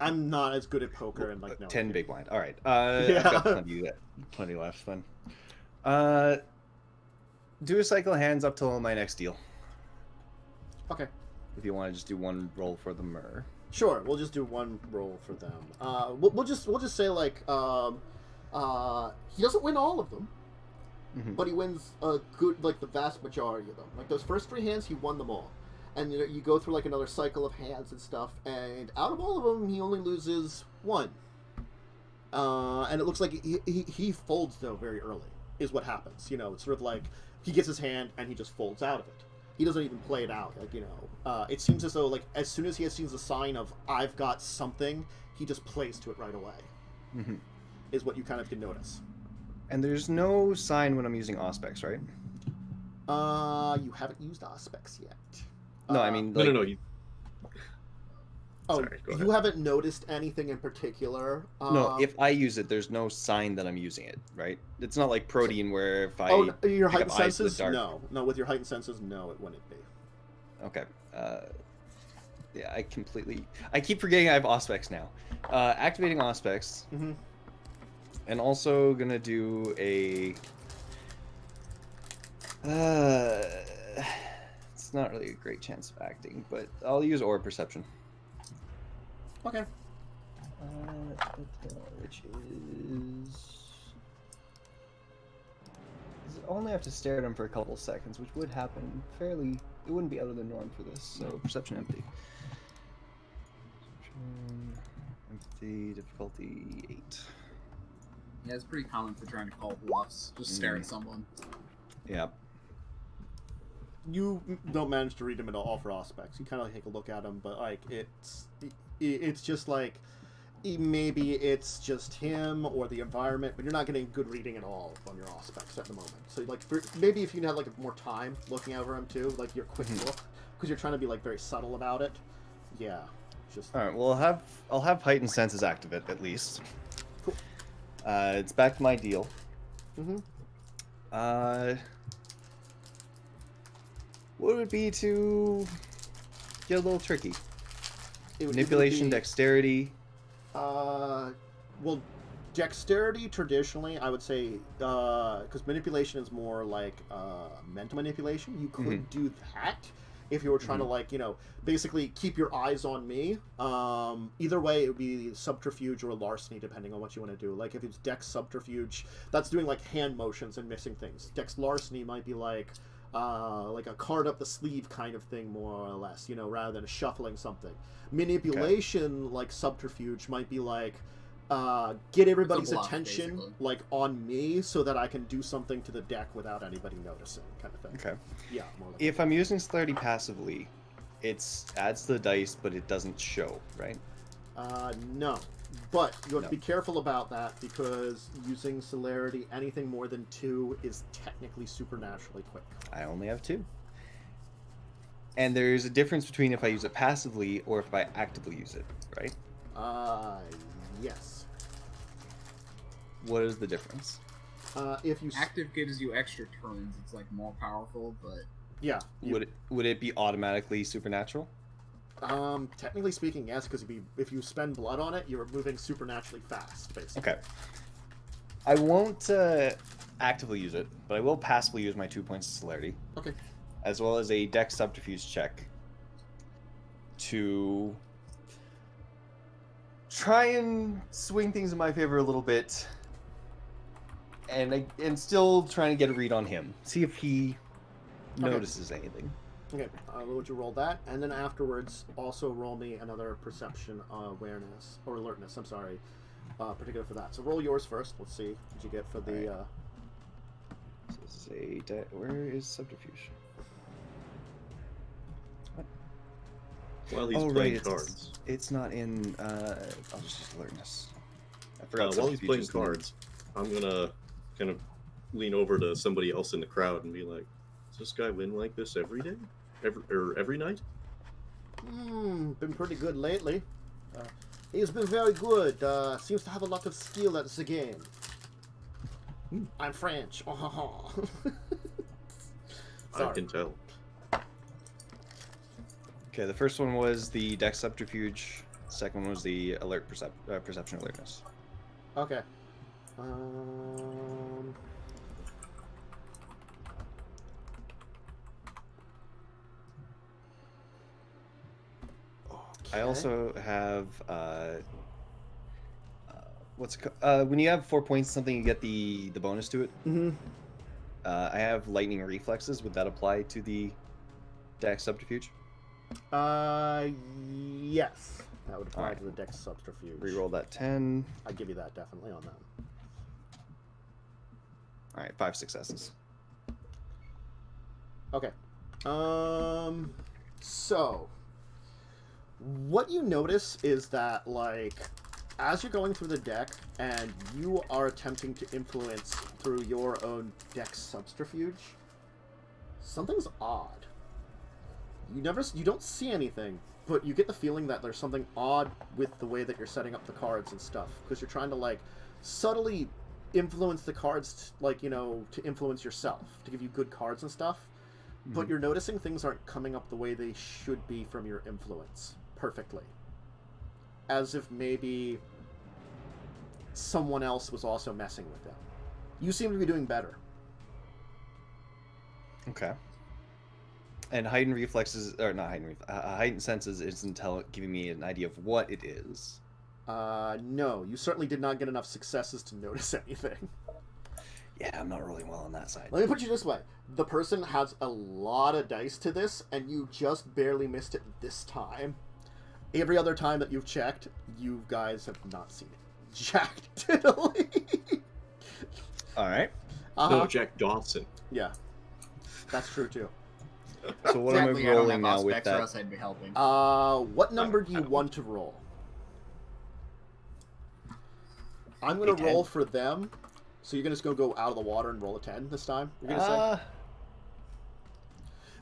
I'm not as good at poker and like no. 10 big blind. Alright. Yeah. I've got plenty left then. Do a cycle of hands up till my next deal. Okay. If you want to just do one roll for the Myrrh. Sure, we'll just do one roll for them. We'll just say like he doesn't win all of them, but he wins a good like the vast majority of them. Like those first 3 hands, he won them all, and you go through like another cycle of hands and stuff, and out of all of them, he only loses 1. And it looks like he folds though very early is what happens. You know, it's sort of like he gets his hand and he just folds out of it. He doesn't even play it out, like, you know. It seems as though, like, as soon as he sees a sign of, I've got something, he just plays to it right away, is what you kind of can notice. And there's no sign when I'm using Auspex, right? You haven't used Auspex yet. No, I mean... Like, No. Oh, Sorry, go ahead. you haven't noticed anything in particular? no, if I use it, there's no sign that I'm using it, right? It's not like Protean where if I... Oh, your pick heightened up eyes in the senses? dark- No. No, with your heightened senses, no, it wouldn't be. Okay. Yeah, I keep forgetting I have Auspex now. Activating Auspex. Mm-hmm. And also gonna do a... it's not really a great chance of acting, but I'll use Aura Perception. Okay. Which is... I only have to stare at him for a couple seconds, which would happen fairly... It wouldn't be out of the norm for this, so Perception Empty. Perception Empty, difficulty 8. Yeah, it's pretty common for trying to call bluffs. Just stare at someone. Yeah. You don't manage to read him at all for Auspex. You kind of take a look at him, but like it's just like maybe it's just him or the environment, but you're not getting good reading at all on your Auspex at the moment. So like maybe if you had like more time looking over him too, like your quick look, because you're trying to be like very subtle about it. Yeah, just All right. Well, I'll have heightened senses activate at least. Cool. It's back to my deal. What would it be to get a little tricky? It would Manipulation, either be, dexterity. Well, dexterity traditionally, I would say, because manipulation is more like mental manipulation. You could do that if you were trying to, like, you know, basically keep your eyes on me. Either way, it would be subterfuge or larceny, depending on what you want to do. Like, if it's dex subterfuge, that's doing, like, hand motions and missing things. Dex larceny might be like a card up the sleeve kind of thing, more or less, you know, rather than shuffling something. Manipulation, like subterfuge, might be like get everybody's bluff, attention basically. like on me so that I can do something to the deck without anybody noticing, kind of thing. Okay. Yeah, more like If I'm using celerity passively, it adds to the dice, but it doesn't show, right? no. But you have No. to be careful about that, because using celerity, anything more than 2 is technically supernaturally quick. I only have 2. And there's a difference between if I use it passively or if I actively use it, right? Yes. What is the difference? If you... Active gives you extra turns. It's like more powerful, but Yeah. Would it be automatically supernatural? Technically speaking, yes, because if you spend blood on it, you're moving supernaturally fast, basically. Okay. I won't actively use it, but I will passively use my 2 points of celerity. Okay. As well as a dex subterfuge check to try and swing things in my favor a little bit, and still trying to get a read on him. See if he notices anything. Okay, would you roll that? And then afterwards, also roll me another perception awareness, or alertness, I'm sorry, particular for that. So roll yours first. Let's see what you get for the... This is where is subterfuge? While he's Oh, playing right, cards. It's not in... I'll just use alertness. I forgot While he's subterfuge playing is in- cards, I'm gonna kind of lean over to somebody else in the crowd and be like, "Does this guy win like this every day, every night?" Been pretty good lately. He's been very good. Seems to have a lot of skill at the game. I'm French. I Sorry. can tell. Okay, the first one was the dex subterfuge. Second one was the perception alertness. Okay. I also have when you have 4 points something, you get the bonus to it. Mm-hmm. I have lightning reflexes. Would that apply to the dex subterfuge? Yes. That would apply Alright. to the dex subterfuge. Reroll that 10. I'd give you that definitely on that. All right, 5 successes. Okay. So what you notice is that, like, as you're going through the deck and you are attempting to influence through your own deck subterfuge, something's odd. You don't see anything, but you get the feeling that there's something odd with the way that you're setting up the cards and stuff, because you're trying to, like, subtly influence the cards, like, you know, to influence yourself, to give you good cards and stuff. But you're noticing things aren't coming up the way they should be from your influence perfectly. As if maybe someone else was also messing with them. You seem to be doing better. Okay. And heightened reflexes, or not heightened senses isn't giving me an idea of what it is. No, you certainly did not get enough successes to notice anything. Yeah, I'm not rolling well on that side. Let me put you this way. The person has a lot of dice to this, and you just barely missed it this time. Every other time that you've checked, you guys have not seen it. Jack Diddley. All right. No, Jack Dawson. Yeah, that's true too. So what exactly, am I I don't rolling have now with aspects, or that? else I'd be helping. What number do you want to roll? I'm gonna A roll 10. for them. So you're just gonna go out of the water and roll a 10 this time? You're gonna say?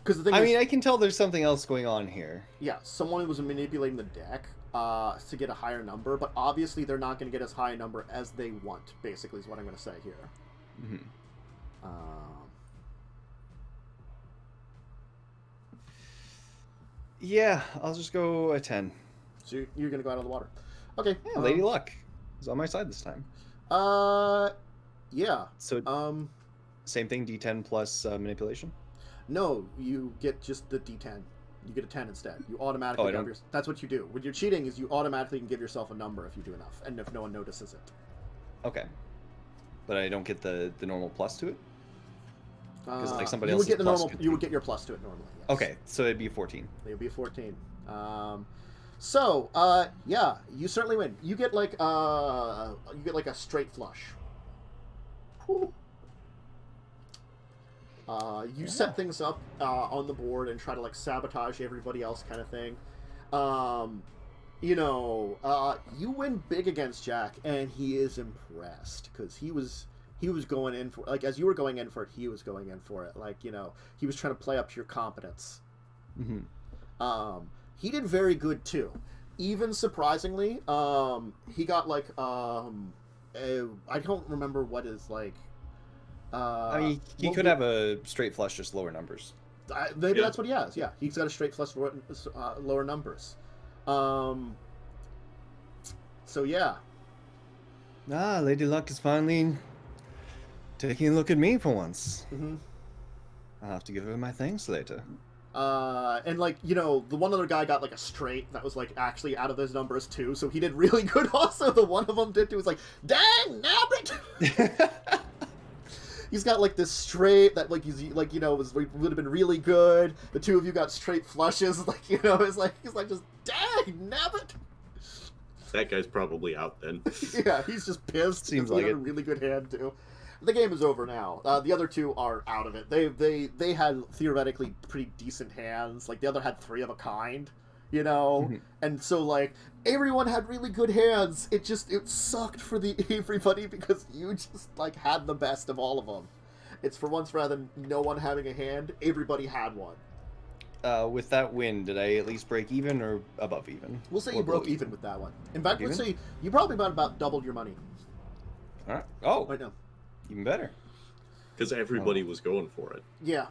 Because the thing I is, mean, I can tell there's something else going on here. yeah, someone was manipulating the deck to get a higher number, but obviously they're not going to get as high a number as they want, basically, is what I'm going to say here. Mm-hmm. Yeah, I'll just go a 10. So you're going to go out of the water. Okay. Yeah, Lady Luck is on my side this time. Yeah. So same thing, D10 plus manipulation? No, you get just the D10. You get a 10 instead. You automatically that's what you do. When you're cheating is you automatically can give yourself a number if you do enough, and if no one notices it. Okay. But I don't get the normal plus to it? Because like somebody you else's would get the plus normal. could You be- would get your plus to it normally. Yes. Okay, so it'd be a 14. It would be a 14. Yeah, you certainly win. You get like a straight flush. You set things up on the board and try to like sabotage everybody else, kind of thing. You win big against Jack, and he is impressed because he was going in for, like, as you were going in for it, he was going in for it. Like, he was trying to play up to your competence. Mm-hmm. He did very good too. Even surprisingly, he got like I don't remember what is like. I mean, he could have a straight flush, just lower numbers. Maybe that's what he has. Yeah, he's got a straight flush, lower numbers. So yeah. Lady Luck is finally taking a look at me for once. Mm-hmm. I'll have to give her my thanks later. And like, the one other guy got like a straight that was like actually out of those numbers too, so he did really good also. The one of them did too. Was like, dang, nabbit! He's got like this straight that like he's like, would have been really good. The two of you got straight flushes, like, it's like he's like just dang, nabbit! That guy's probably out then. Yeah, he's just pissed. Seems He like had it. a really good hand too. The game is over now. The other two are out of it. They had theoretically pretty decent hands. Like the other had 3 of a kind, and so like everyone had really good hands. It sucked for everybody because you just like had the best of all of them. It's for once rather than no one having a hand, everybody had one. With that win, did I at least break even or above even? We'll say Or you broke below even with that one. In fact, Even? let's say you probably about doubled your money All right. Oh, right now. even better. Because everybody was going for it. Yeah.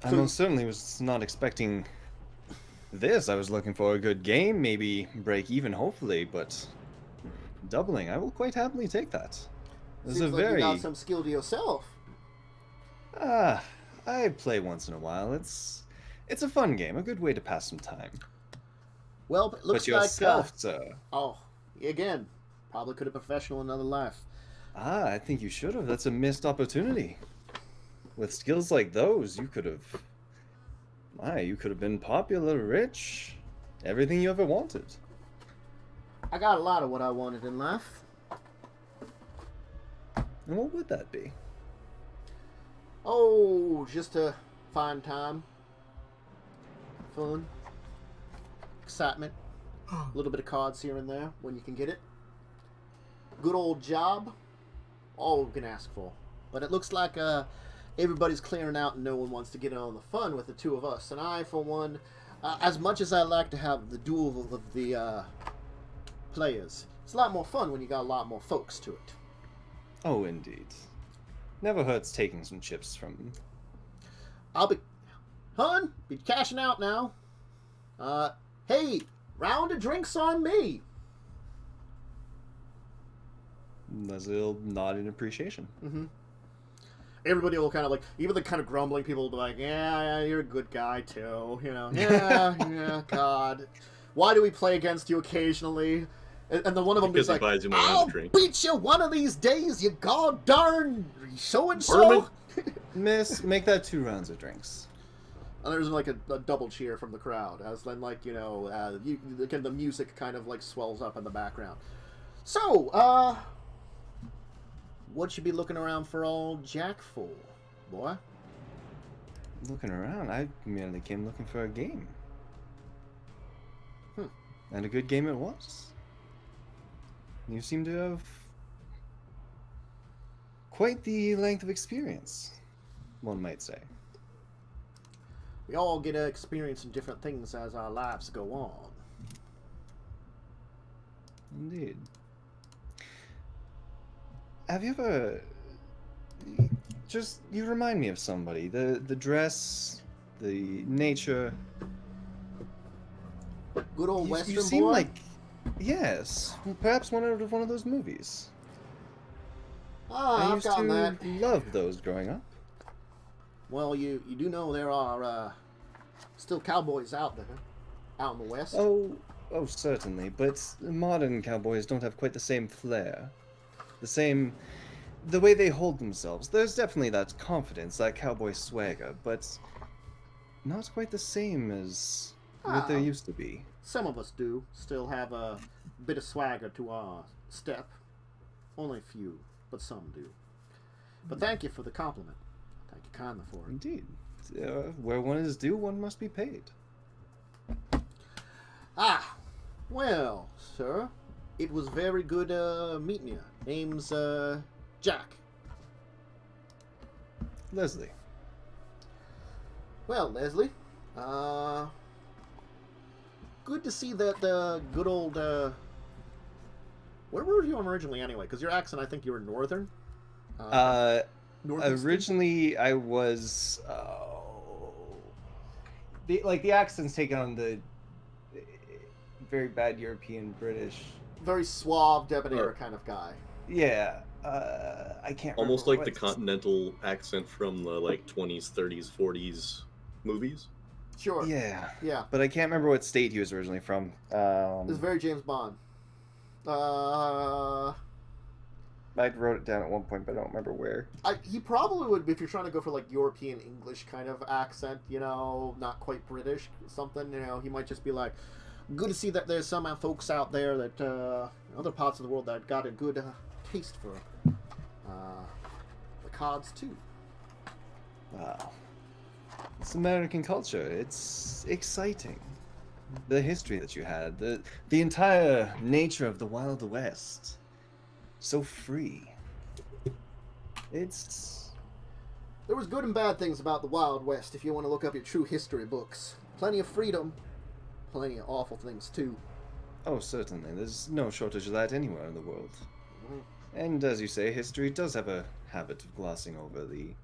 I So- most certainly was not expecting this. I was looking for a good game, maybe break even, hopefully, but doubling, I will quite happily take that. This is Seems a like very you got some skill to yourself. I play once in a while. It's a fun game, a good way to pass some time. Well, it looks But like yourself, sir. oh, again, probably could have been professional in another life. I think you should have. That's a missed opportunity. With skills like those, you could have been popular, rich, everything you ever wanted. I got a lot of what I wanted in life. And what would that be? Oh, just a fine time, fun, excitement, a little bit of cards here and there when you can get it. Good old job, all we can ask for. But it looks like everybody's clearing out and no one wants to get in on the fun with the two of us. And I, for one, as much as I like to have the duel of the players, it's a lot more fun when you got a lot more folks to it. Oh, indeed. Never hurts taking some chips from... I'll be cashing out now. Hey, round of drinks on me. There's a little nod in appreciation. Mm-hmm. Everybody will kind of like, even the kind of grumbling people will be like, yeah, you're a good guy too, yeah, God. Why do we play against you occasionally? And then one of them Because is he like, buys him a round I'll of drink. beat you one of these days, you god darn so-and-so. Miss, make that 2 rounds of drinks. And there's like a double cheer from the crowd, as then like, the music kind of like swells up in the background. So, what you be looking around for old Jack for, boy? Looking around, I merely came looking for a game. And a good game it was. You seem to have quite the length of experience, one might say. We all get to experience some different things as our lives go on. Indeed. Have you ever... you remind me of somebody. The dress, the nature. Good old You Western seem boy. like... Yes, perhaps one of those movies. I I've used gotten to that. love those growing up. Well, you do know there are Still cowboys out there, out in the west. Oh, certainly. But modern cowboys don't have quite the same flair. The way they hold themselves. There's definitely that confidence, that cowboy swagger, but not quite the same as what there used to be. Some of us do still have a bit of swagger to our step. Only a few, but some do. But thank you for the compliment. Thank you kindly for it. Indeed. Where one is due, one must be paid. Ah, well, sir, it was very good meeting you. Name's Jack. Leslie. Well, Leslie, good to see that good old. Where were you originally, anyway? Because your accent, I think you were northern. Northeastern? Originally, I was. The accent's taken on the very bad European British. Very suave, debonair kind of guy. Yeah. I can't remember. Almost like the continental accent from the 20s, 30s, 40s movies. Sure. Yeah. Yeah. But I can't remember what state he was originally from. It's very James Bond. I wrote it down at one point, but I don't remember where. He probably would, if you're trying to go for European English kind of accent, not quite British, something. He might just be like, good to see that there's some folks out there that other parts of the world that got a good taste for the cards too. Wow. It's American culture. It's exciting. The history that you had, the entire nature of the Wild West. So free. There was good and bad things about the Wild West if you want to look up your true history books. Plenty of freedom, plenty of awful things too. Oh, certainly. There's no shortage of that anywhere in the world. And as you say, history does have a habit of glossing over the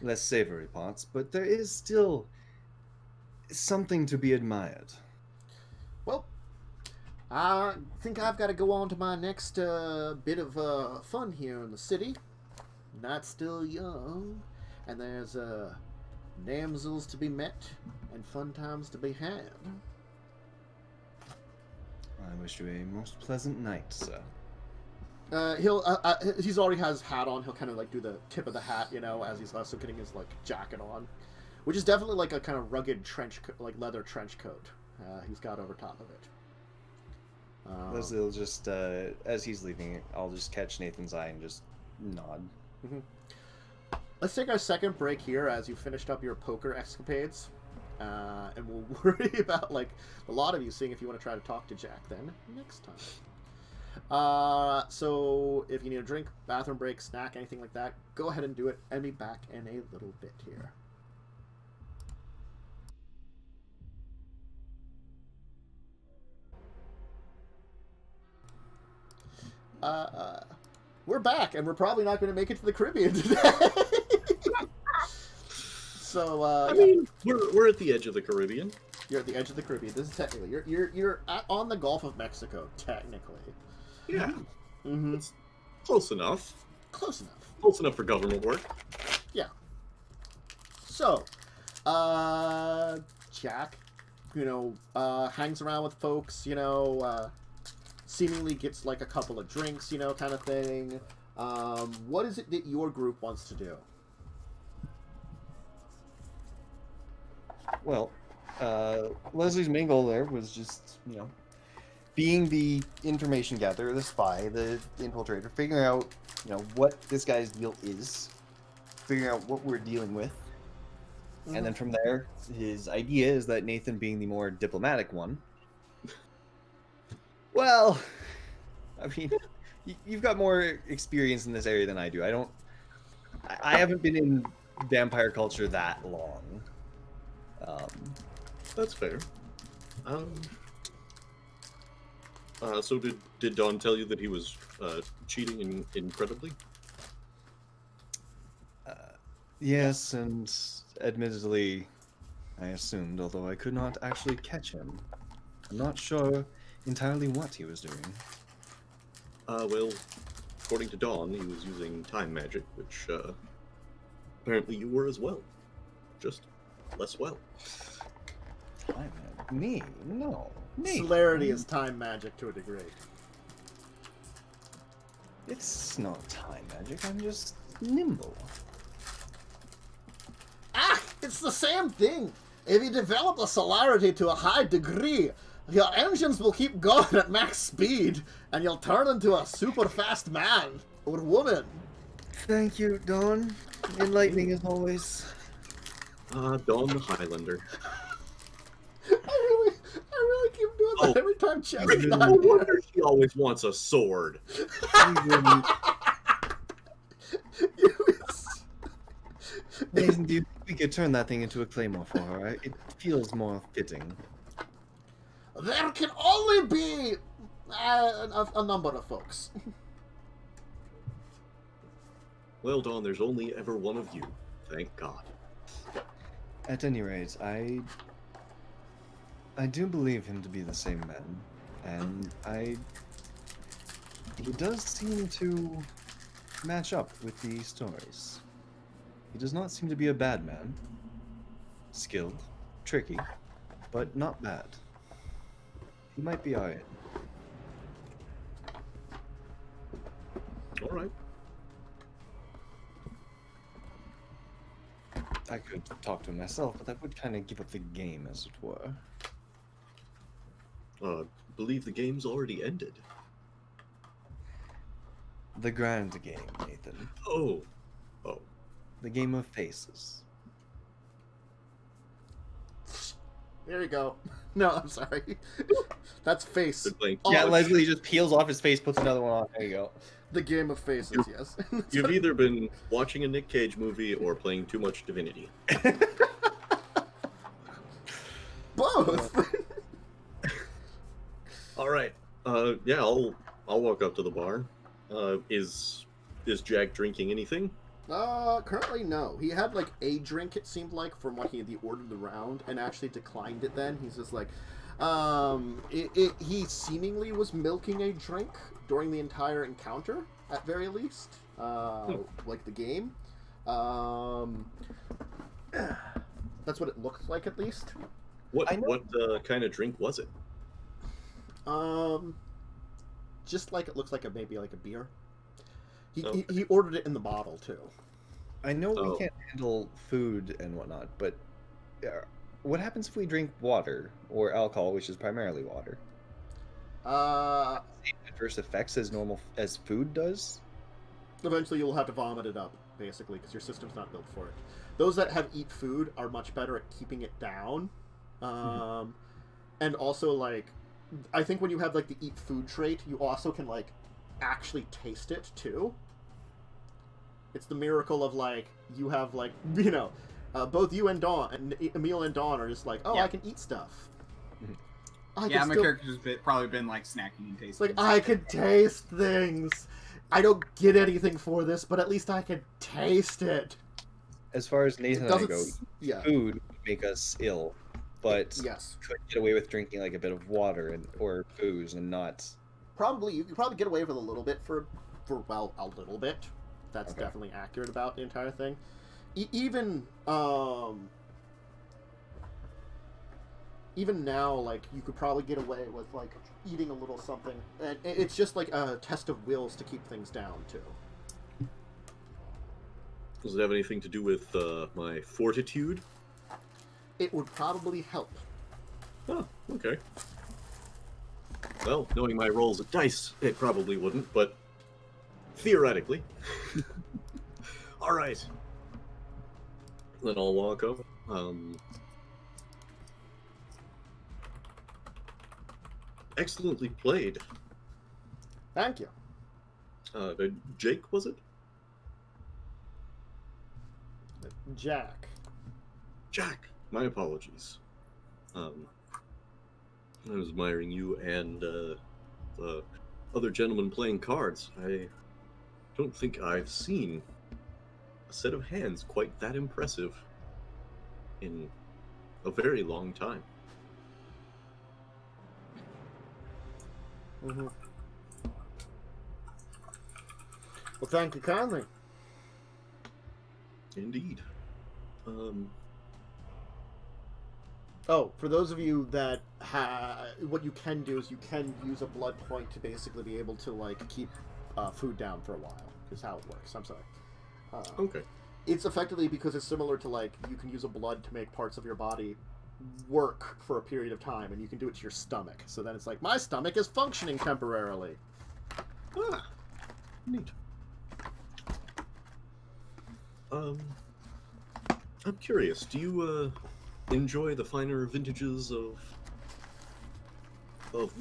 less savory parts, but there is still something to be admired. Well, I think I've got to go on to my next bit of fun here in the city. Not still young, and there's damsels to be met and fun times to be had. I wish you a most pleasant night, sir. He's already has his hat on. He'll kind of do the tip of the hat, as he's also getting his jacket on, which is definitely a kind of rugged leather trench coat. He's got over top of it. Leslie will just, as he's leaving, I'll just catch Nathan's eye and just nod. Mm-hmm. Let's take our second break here as you finished up your poker escapades. And we'll worry about, a lot of you seeing if you want to try to talk to Jack then next time. So if you need a drink, bathroom break, snack, anything like that, go ahead and do it, and be back in a little bit here. We're back, and we're probably not going to make it to the Caribbean today. So, I mean, we're at the edge of the Caribbean. You're at the edge of the Caribbean. This is technically you're on the Gulf of Mexico, technically. Yeah. Mm-hmm. It's close enough. Close enough. Close enough for government work. Yeah. So, Jack, hangs around with folks, seemingly gets a couple of drinks, kind of thing. What is it that your group wants to do? Well, Leslie's main goal there was just, being the information gatherer, the spy, the infiltrator, figuring out, what this guy's deal is, figuring out what we're dealing with. Mm-hmm. And then from there, his idea is that Nathan, being the more diplomatic one, well, I mean, you've got more experience in this area than I do. I haven't been in vampire culture that long. That's fair. So did Don tell you that he was cheating incredibly? Yes, and admittedly, I assumed, although I could not actually catch him. I'm not sure entirely what he was doing. Well, according to Dawn, he was using time magic, which apparently you were as well. Just less well. Time magic? Me? No. Me. Celerity is time magic to a degree. It's not time magic. I'm just nimble. Ah, it's the same thing. If you develop the celerity to a high degree, your engines will keep going at max speed, and you'll turn into a super fast man or woman. Thank you, Dawn. Enlightening as always. Dawn the Highlander. I really keep doing that every time Chad's No not here. wonder she always wants a sword. Nathan, do you think we could turn that thing into a claymore for her? It feels more fitting. There can only be a number of folks. Well, Dawn, there's only ever one of you. Thank God. At any rate, I do believe him to be the same man, and he does seem to match up with the stories. He does not seem to be a bad man. Skilled, tricky, but not bad. He might be alright. All right. I could talk to him myself, but that would kind of give up the game, as it were. Believe the game's already ended. The grand game, Nathan. Oh. The game of faces. There you go. No, I'm sorry. That's face. Good playing. Oh, Yeah, it's Leslie just peels off his face, puts another one on. There you go. The game of faces, yes. You've either been watching a Nick Cage movie or playing too much Divinity. Both. All right. Yeah, I'll walk up to the bar. Is Jack drinking anything? Currently no. He had like a drink, it seemed like, from what he ordered the round, and actually declined it then. He's just like, he seemingly was milking a drink during the entire encounter, at very least. Like the game. That's what it looked like, at least. What kind of drink was it? Just like it looks like maybe like a beer. Okay. He ordered it in the bottle too. I know Oh. we can't handle food and whatnot, but what happens if we drink water or alcohol, which is primarily water? Same adverse effects as food does? Eventually you'll have to vomit it up, basically, because your system's not built for it. Those that have eat food are much better at keeping it down. And also, like, I think when you have, like, the eat food trait, you also can, like, actually taste it, too. It's the miracle of, like, you have, like, you know, both you and Dawn, and Emil and Dawn are just like, oh, Yeah. I can eat stuff. My character's probably been like snacking and tasting. It's like, I can taste things. I don't get anything for this, but at least I can taste it. As far as Nathan and I go, Yeah. food would make us ill, but Yes. could get away with drinking like a bit of water or booze and not. Probably you could probably get away with a little bit for well, a little bit. That's Okay. definitely accurate about the entire thing. Even now, like, you could probably get away with like eating a little something, and it's just like a test of wills to keep things down too. Does it have anything to do with my fortitude? It would probably help. Oh, okay. Well, knowing my rolls of dice, it probably wouldn't, but theoretically. All right. Then I'll walk up. Excellently played. Thank you. Jake, was it? Jack. Jack. My apologies. I was admiring you and the other gentleman playing cards. I don't think I've seen a set of hands quite that impressive in a very long time. Mm-hmm. Well, thank you kindly. Indeed. Oh, for those of you that what you can do is you can use a blood point to basically be able to like keep food down for a while. Is how it works. I'm sorry. Okay. It's effectively because it's similar to like you can use a blood to make parts of your body work for a period of time, and you can do it to your stomach. So then it's like my stomach is functioning temporarily. Ah, neat. I'm curious. Do you enjoy the finer vintages of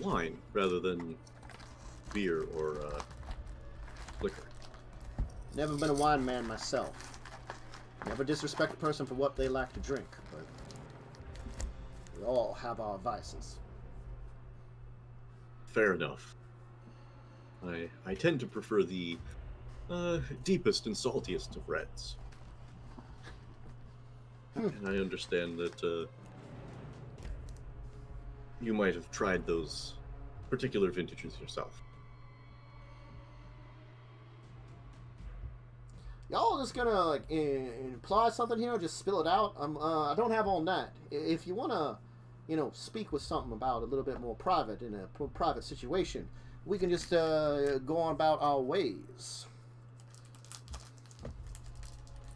wine rather than beer or liquor? Never been a wine man myself. Never disrespect a person for what they like to drink, but we all have our vices. Fair enough. I tend to prefer the deepest and saltiest of reds. And I understand that you might have tried those particular vintages yourself. Y'all just gonna like imply something here, or just spill it out? I don't have all night. If you wanna, speak with something about a little bit more private in a private situation, we can just go on about our ways.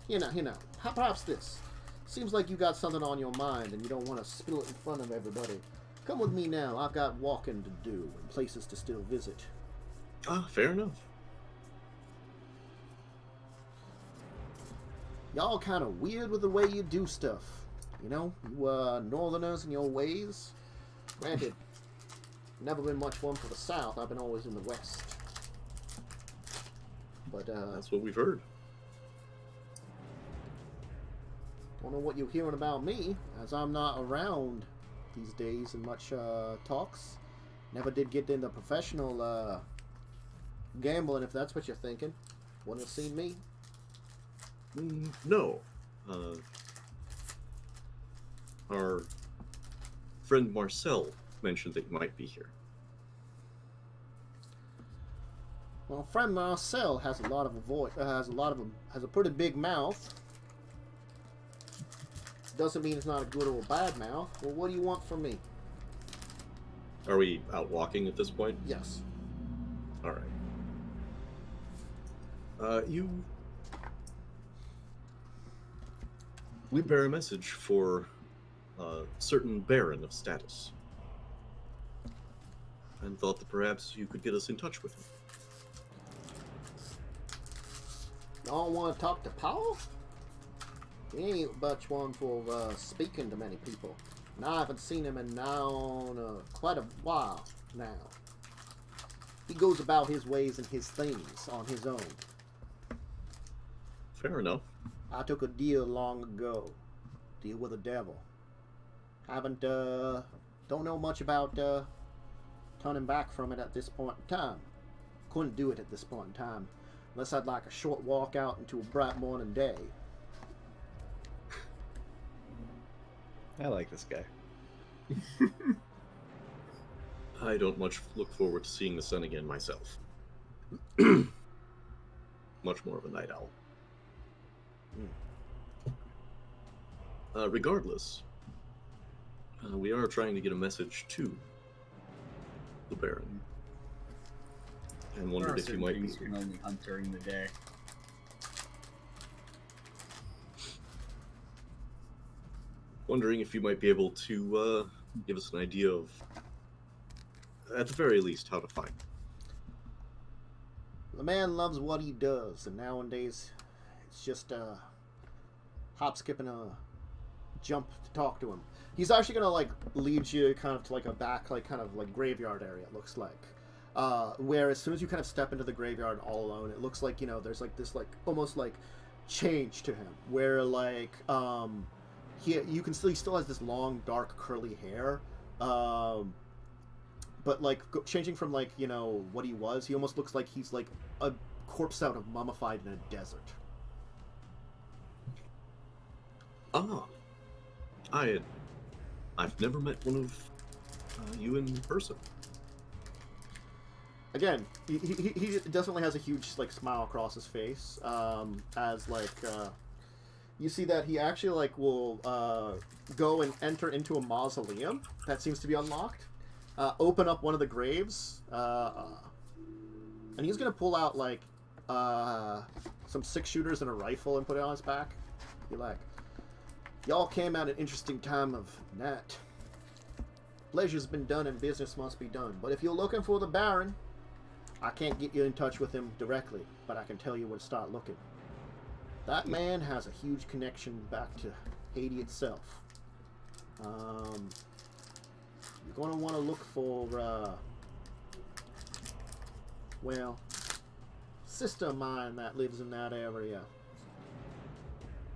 How perhaps this? Seems like you got something on your mind and you don't want to spill it in front of everybody. Come with me now. I've got walking to do and places to still visit. Ah, fair enough. Y'all kind of weird with the way you do stuff. You northerners and your ways. Granted, never been much one for the south. I've been always in the west. But, That's what we've heard. don't know what you're hearing about me, as I'm not around these days in much talks. Never did get into professional gambling, if that's what you're thinking. Wouldn't have seen me. No. Our friend Marcel mentioned that you might be here. Well, friend Marcel has a lot of has a pretty big mouth. Doesn't mean it's not a good or a bad mouth. Well, what do you want from me? Are we out walking at this point? Yes. All right. We bear a message for a certain Baron of status, and thought that perhaps you could get us in touch with him. Y'all want to talk to Paul? He ain't much one for speaking to many people. And I haven't seen him in quite a while now. He goes about his ways and his things on his own. Fair enough. I took a deal long ago. Deal with the devil. Haven't, don't know much about, turning back from it at this point in time. Couldn't do it at this point in time. Unless I'd like a short walk out into a bright morning day. I like this guy. I don't much look forward to seeing the sun again myself. Much more of a night owl. Regardless, we are trying to get a message to the Baron, and wondered if you might be You can only hunt during the day. wondering if you might be able to give us an idea of, at the very least, how to find him. The man loves what he does, and nowadays it's just hop, skip, and a jump to talk to him. He's actually gonna like lead you kind of to like a back, like kind of like graveyard area. It looks like, where as soon as you kind of step into the graveyard all alone, it looks like there's like this like almost like change to him, where like he still has this long dark curly hair, but like changing from like what he was, he almost looks like he's like a corpse out of mummified in a desert. Ah, I've never met one of you in person. Again, he definitely has a huge like smile across his face, as like you see that he actually like will go and enter into a mausoleum that seems to be unlocked, open up one of the graves, and he's gonna pull out like some 6-shooters and a rifle and put it on his back. Be like, y'all came at an interesting time of night. Pleasure's been done and business must be done. But if you're looking for the Baron, I can't get you in touch with him directly, but I can tell you where to start looking. That man has a huge connection back to Haiti itself. You're going to want to look for, well, sister of mine that lives in that area.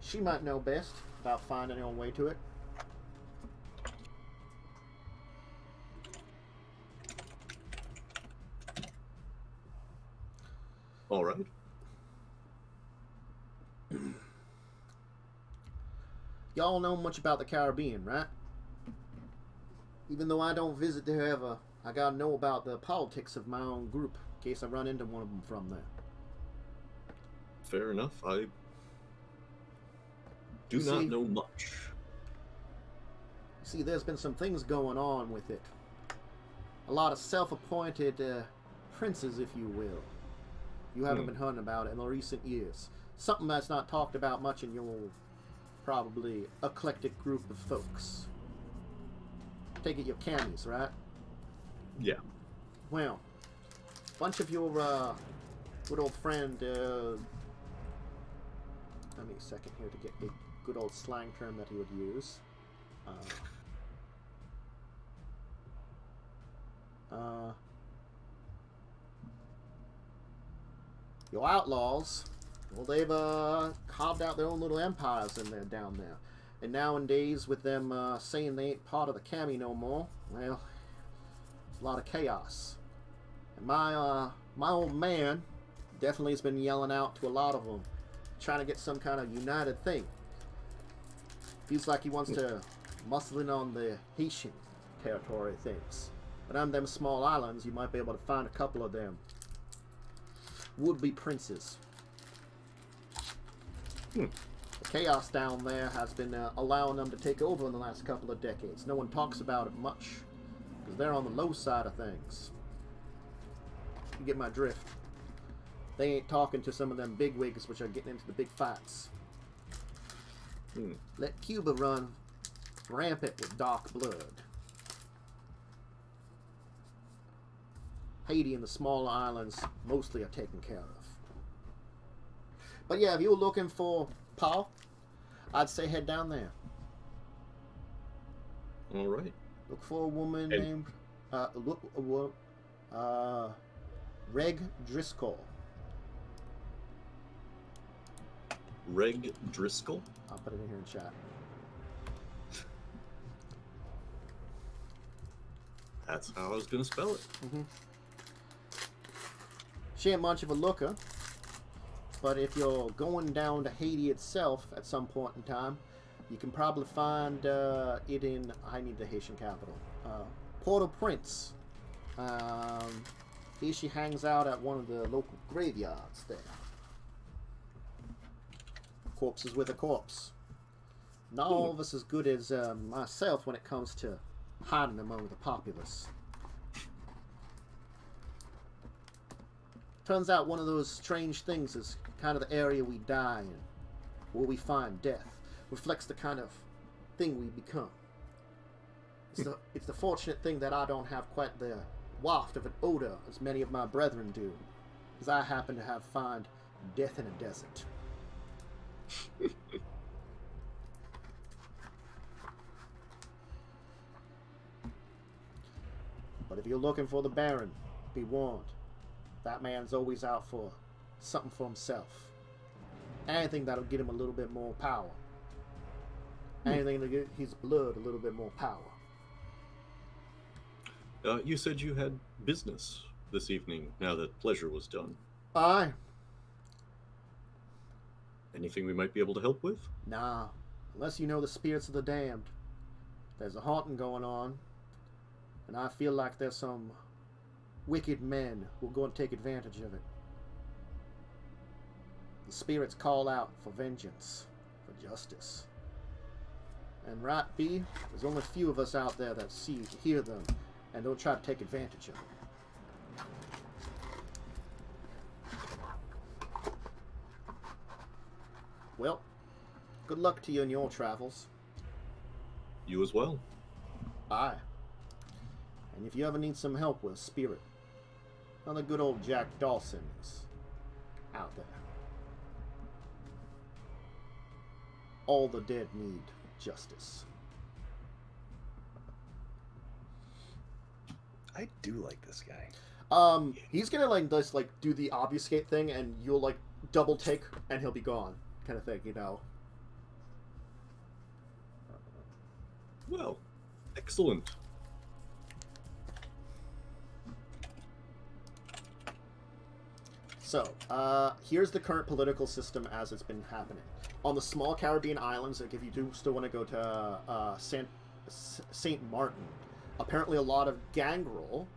She might know best about finding her way to it. All right. Y'all know much about the Caribbean, right? Even though I don't visit there ever, I gotta know about the politics of my own group in case I run into one of them from there. Fair enough. I do not know much. See, there's been some things going on with it. A lot of self-appointed princes, if you will. You haven't been hearing about it in the recent years. Something that's not talked about much in your probably eclectic group of folks. Take it your camis, right? Yeah. Well, bunch of your good old friend. Give me a second here to get a good old slang term that he would use. Your outlaws, well, they've carved out their own little empires in there, down there. And nowadays, with them saying they ain't part of the Cami no more, well, a lot of chaos. And my old man definitely has been yelling out to a lot of them, trying to get some kind of united thing. Feels like he wants to muscle in on the Haitian territory things. But on them small islands, you might be able to find a couple of them would-be princes. The chaos down there has been allowing them to take over in the last couple of decades. No one talks about it much, because they're on the low side of things. You get my drift. They ain't talking to some of them bigwigs which are getting into the big fights. Let Cuba run rampant with dark blood. Haiti and the smaller islands mostly are taken care of. But yeah, if you're looking for Paul, I'd say head down there. All right. Look for a woman named Reg Driscoll. Reg Driscoll? I'll put it in here in chat. That's how I was going to spell it. She ain't much of a looker, but if you're going down to Haiti itself at some point in time, you can probably find it in, I need the Haitian capital, Port-au-Prince. Here she hangs out at one of the local graveyards there. Corpses with a corpse. Not all of us as good as myself when it comes to hiding among the populace. Turns out one of those strange things is kind of the area we die in, where we find death. Reflects the kind of thing we become. It's the fortunate thing that I don't have quite the waft of an odor as many of my brethren do, as I happen to have found death in a desert. But if you're looking for the Baron, be warned. That man's always out for something for himself. Anything that'll get him a little bit more power. Anything to get his blood a little bit more power. You said you had business this evening, now that pleasure was done. Aye. Anything we might be able to help with? Nah. Unless you know the spirits of the damned. There's a haunting going on. And I feel like there's some wicked men who will go and take advantage of it. The spirits call out for vengeance, for justice. And right, B, there's only a few of us out there that hear them, and don't try to take advantage of them. Well, good luck to you in your travels. You as well. Aye. And if you ever need some help with Spirit, another good old Jack Dawson is out there. All the dead need justice. I do like this guy. He's gonna like just like do the obfuscate thing, and you'll like double take, and he'll be gone, kind of thing, you know. Well, excellent. So, here's the current political system as it's been happening. On the small Caribbean islands, like if you do still want to go to Saint Martin, apparently a lot of gangrel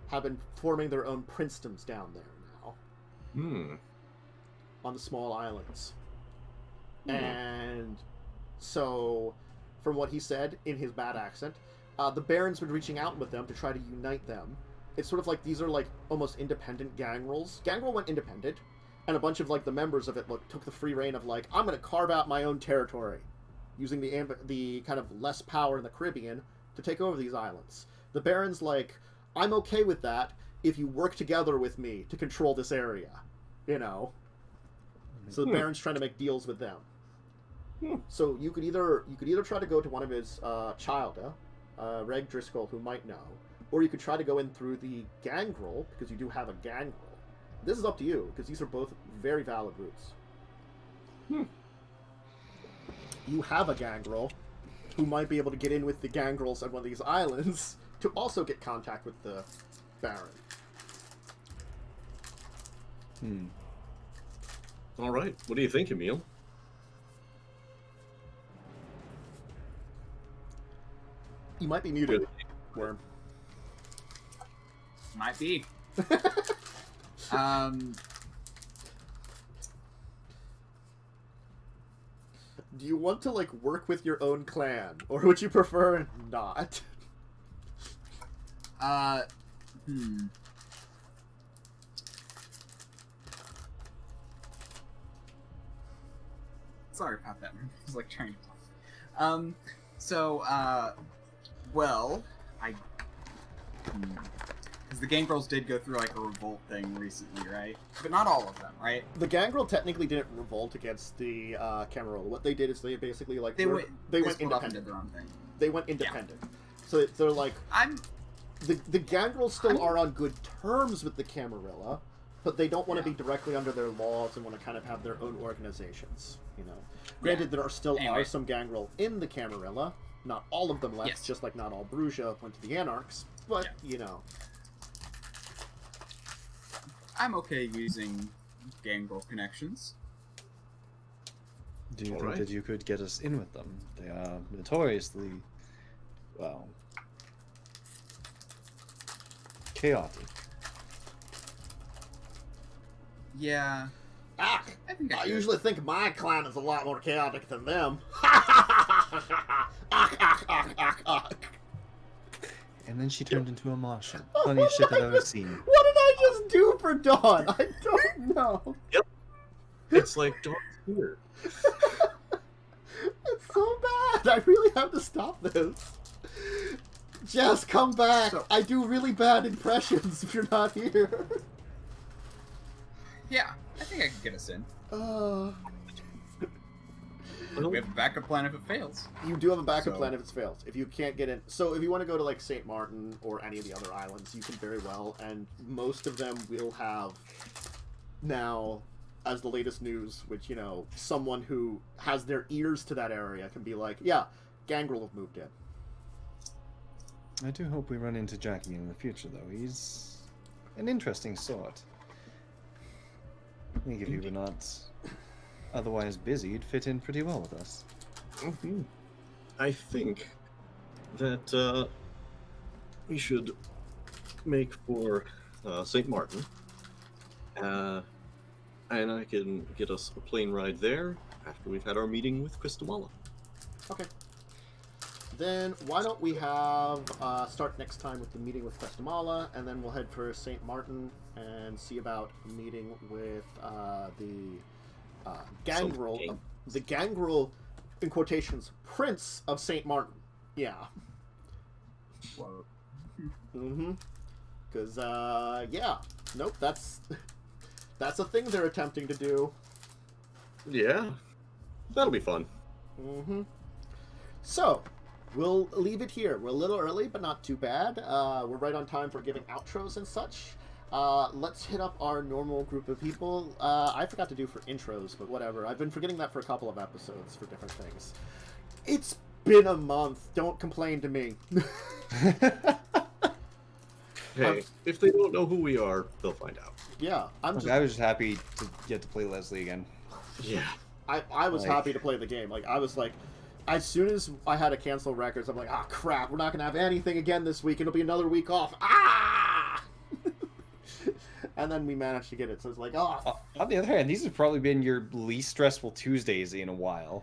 have been forming their own princedoms down there now. On the small islands. And so, from what he said in his bad accent, the Baron's been reaching out with them to try to unite them. It's sort of like these are like almost independent gangrels. Gangrel went independent, and a bunch of like the members of it took the free reign of like, I'm going to carve out my own territory, using the kind of less power in the Caribbean to take over these islands. The Baron's like, I'm okay with that if you work together with me to control this area, you know. So the Baron's trying to make deals with them. So you could either try to go to one of his childa, Reg Driscoll, who might know, or you could try to go in through the gangrel, because you do have a gangrel. This is up to you, because these are both very valid routes. You have a gangrel who might be able to get in with the gangrels on one of these islands to also get contact with the Baron. All right. What do you think, Emil? You might be muted, Worm. Might be. Do you want to, like, work with your own clan, or would you prefer not? Sorry about that. I was like trying to well, because the gangrels did go through like a revolt thing recently, right? But not all of them, right? The gangrel technically didn't revolt against the Camarilla. What they did is they basically like They went independent. up and did their own thing. They went independent. So they're like the gangrels still are on good terms with the Camarilla, but they don't want to be directly under their laws and want to kind of have their own organizations. You know, granted there are still are some gangrel in the Camarilla. Not all of them left, just like not all Bruges went to the Anarchs, but you know. I'm okay using gangrel connections. Do you think that you could get us in with them? They are notoriously, well, chaotic. Yeah. I usually think my clan is a lot more chaotic than them. And then she turned into a Martian. Funniest shit I've ever seen. What did I just do for Dawn? I don't know. Yep. It's like Dawn's here. It's so bad. I really have to stop this. Jess, come back. I do really bad impressions if you're not here. Yeah, I think I can get us in. Well, We have a backup plan if it fails. You do have a backup plan if it fails. If you can't get in... So if you want to go to, like, St. Martin or any of the other islands, you can very well, and most of them will have now, as the latest news, which, you know, someone who has their ears to that area can be like, yeah, gangrel have moved in. I do hope we run into Jackie in the future, though. He's an interesting sort. I think if you were not otherwise busy, you'd fit in pretty well with us. I think that we should make for St. Martin, and I can get us a plane ride there, after we've had our meeting with Christamala. Okay. Then why don't we have start next time with the meeting with Questamala, and then we'll head for St. Martin and see about meeting with the gangrel, the gangrel, in quotations, Prince of St. Martin. Yeah. Whoa. Mm-hmm. Because yeah, nope, that's a thing they're attempting to do. Yeah, that'll be fun. Mm-hmm. So, we'll leave it here. We're a little early, but not too bad. We're right on time for giving outros and such. Let's hit up our normal group of people. I forgot to do for intros, but whatever. I've been forgetting that for a couple of episodes for different things. It's been a month. Don't complain to me. Hey, if they don't know who we are, they'll find out. Yeah, I was just happy to get to play Leslie again. Yeah. I was Like- happy to play the game. Like, I was like, as soon as I had to cancel records, I'm like, ah, crap, we're not going to have anything again this week. It'll be another week off. Ah! And then we managed to get it. So it's like, oh. On the other hand, these have probably been your least stressful Tuesdays in a while.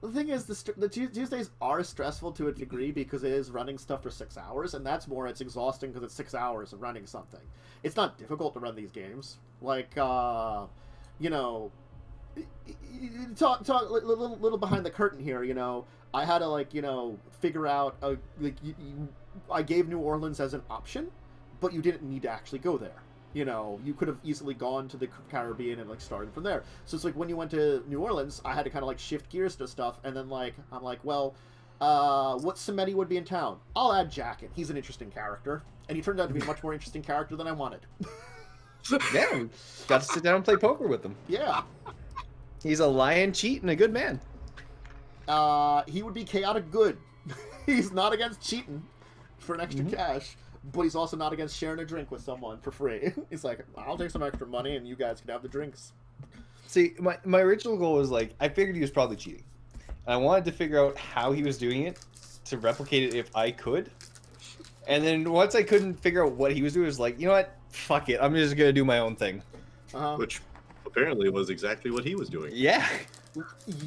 The thing is, the Tuesdays are stressful to a degree because it is running stuff for 6 hours, and that's more, it's exhausting because it's 6 hours of running something. It's not difficult to run these games. Like, you know, talk little behind the curtain here, you know. I had to, like, you know, figure out, I gave New Orleans as an option, but you didn't need to actually go there. You know, you could have easily gone to the Caribbean and, like, started from there. So it's like, when you went to New Orleans, I had to kind of, like, shift gears to stuff, and then, like, I'm like, well, what Samedi would be in town? I'll add Jack in. He's an interesting character. And he turned out to be a much more interesting character than I wanted. Yeah, we got to sit down and play poker with him. Yeah. He's a lion, cheat, and a good man. He would be chaotic good. He's not against cheating for an extra cash, but he's also not against sharing a drink with someone for free. He's like, I'll take some extra money and you guys can have the drinks. See, my original goal was, like, I figured he was probably cheating. And I wanted to figure out how he was doing it to replicate it if I could. And then once I couldn't figure out what he was doing, I was like, you know what? Fuck it. I'm just going to do my own thing. Which apparently was exactly what he was doing. Yeah.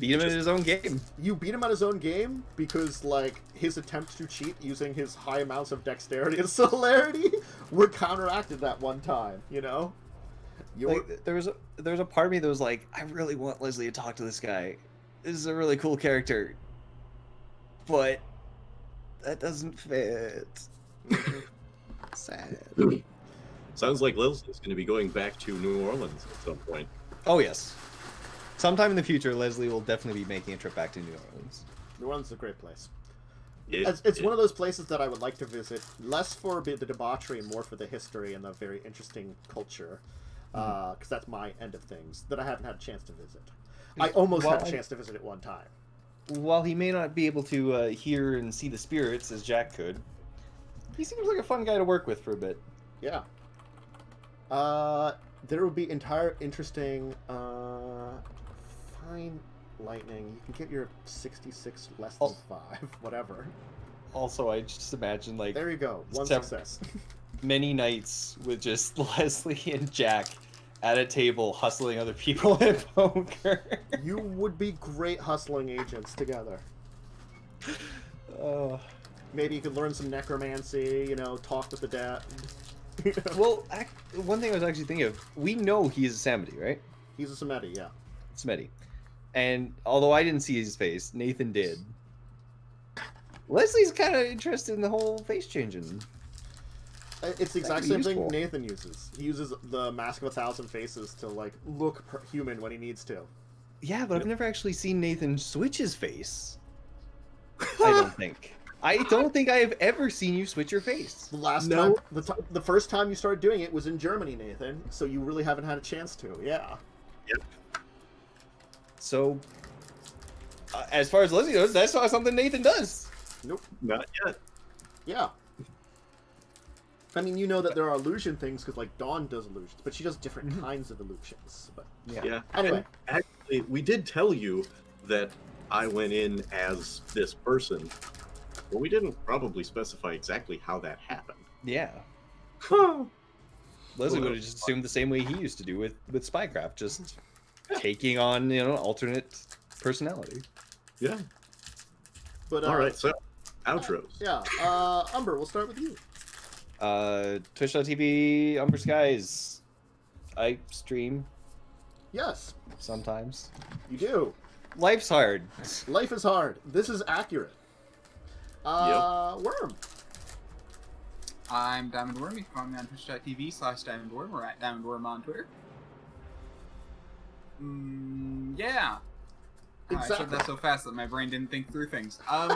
Beat him in his own game. You beat him at his own game because, like, his attempt to cheat using his high amounts of dexterity and celerity were counteracted that one time, you know? Like, there was a part of me that was like, I really want Leslie to talk to this guy. This is a really cool character. But that doesn't fit. Sad. Sounds like Leslie's going to be going back to New Orleans at some point. Oh, yes. Sometime in the future, Leslie will definitely be making a trip back to New Orleans. New Orleans is a great place. It- It's one of those places that I would like to visit, less for the debauchery and more for the history and the very interesting culture, because that's my end of things, that I haven't had a chance to visit. I almost had a chance to visit it one time. While he may not be able to hear and see the spirits as Jack could, he seems like a fun guy to work with for a bit. Yeah. There will be interesting, fine lightning. You can get your 66 less than 5, whatever. Also, I just imagine, like, There you go. One Seven. success. many nights with just Leslie and Jack at a table hustling other people at poker. You would be great hustling agents together. Maybe you could learn some necromancy, you know, talk with the dead. Well, one thing I was actually thinking of, we know he's a Samedi, right? He's a Samedi, yeah. Samedi. And although I didn't see his face, Nathan did. Leslie's kind of interested in the whole face changing. It's the exact That'd be same thing useful. Nathan uses. He uses the Mask of 1,000 Faces to, like, look human when he needs to. Yeah, but I've never actually seen Nathan switch his face. I don't think. I don't think I have ever seen you switch your face. The last No. time, the first time you started doing it was in Germany, Nathan. So you really haven't had a chance to. Yeah. Yep. So, as far as Leslie goes, that's not something Nathan does. Nope. Not yet. Yeah. I mean, you know that there are illusion things because, like, Dawn does illusions, but she does different kinds of illusions. But Yeah. Anyway. And actually, we did tell you that I went in as this person, but we didn't probably specify exactly how that happened. Yeah. Leslie would have just assumed the same way he used to do with Spycraft, just taking on, you know, alternate personality. Yeah. But All right. So, outros. Yeah, Umber, we'll start with you. Twitch.tv, Umber Skies. I stream Yes, sometimes. you do. Life's hard. Life is hard. This is accurate. Worm. I'm Diamond Worm. You can find me on twitch.tv/DiamondWorm or at DiamondWorm on Twitter. Yeah. I Exactly. said that so fast that my brain didn't think through things. I'll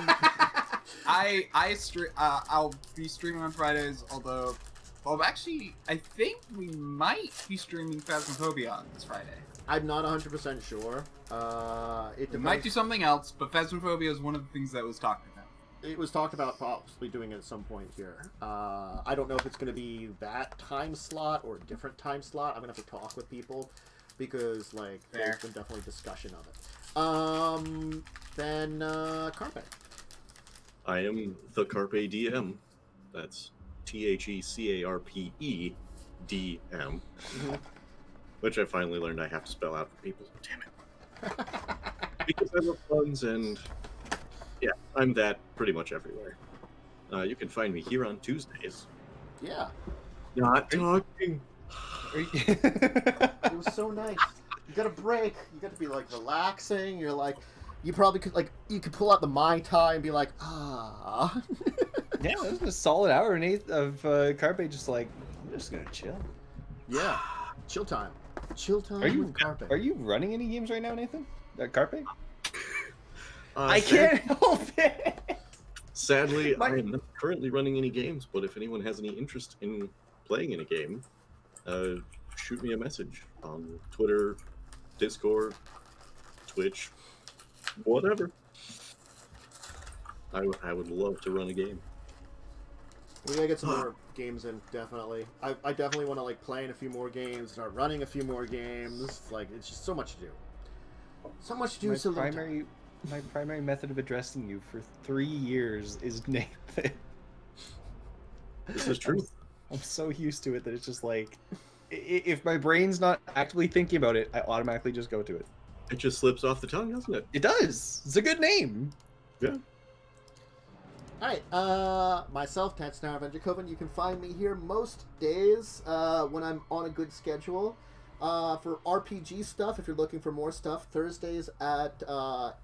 be streaming on Fridays, although, well, actually, I think we might be streaming Phasmophobia on this Friday. I'm not 100% sure. It We might depends. do something else, but Phasmophobia is one of the things that was talked about. It was talked about possibly doing it at some point here. I don't know if it's going to be that time slot or a different time slot. I'm going to have to talk with people because, like, there's been definitely discussion of it. Then, Carpe. I am the Carpe DM. That's TheCarpedM. Which I finally learned I have to spell out for people. Damn it. Because I love puns and... Yeah, I'm that pretty much everywhere. You can find me here on Tuesdays. Yeah. Not talking. It was so nice. You got a break. You got to be, like, relaxing. You're like... You probably could, like, you could pull out the Mai Tai and be like, ah. Yeah, that was a solid hour and 8 of Carpe just like, I'm just gonna chill. Yeah. Chill time. Chill time Are you with Carpe. Are you running any games right now, Nathan? Carpe? I can't help it. Sadly, I am not currently running any games, but if anyone has any interest in playing in a game, shoot me a message on Twitter, Discord, Twitch, whatever. I would love to run a game. We gotta get some more games in, definitely. I definitely want to, like, play in a few more games, start running a few more games. Like, it's just so much to do. So much to do. My primary method of addressing you for 3 years is Nathan. This is true. I'm so used to it that it's just like, if my brain's not actively thinking about it, I automatically just go to it. It just slips off the tongue, doesn't it? It does. It's a good name. Yeah. Alright, myself, Dracovin. You can find me here most days when I'm on a good schedule. For RPG stuff, if you're looking for more stuff, Thursdays at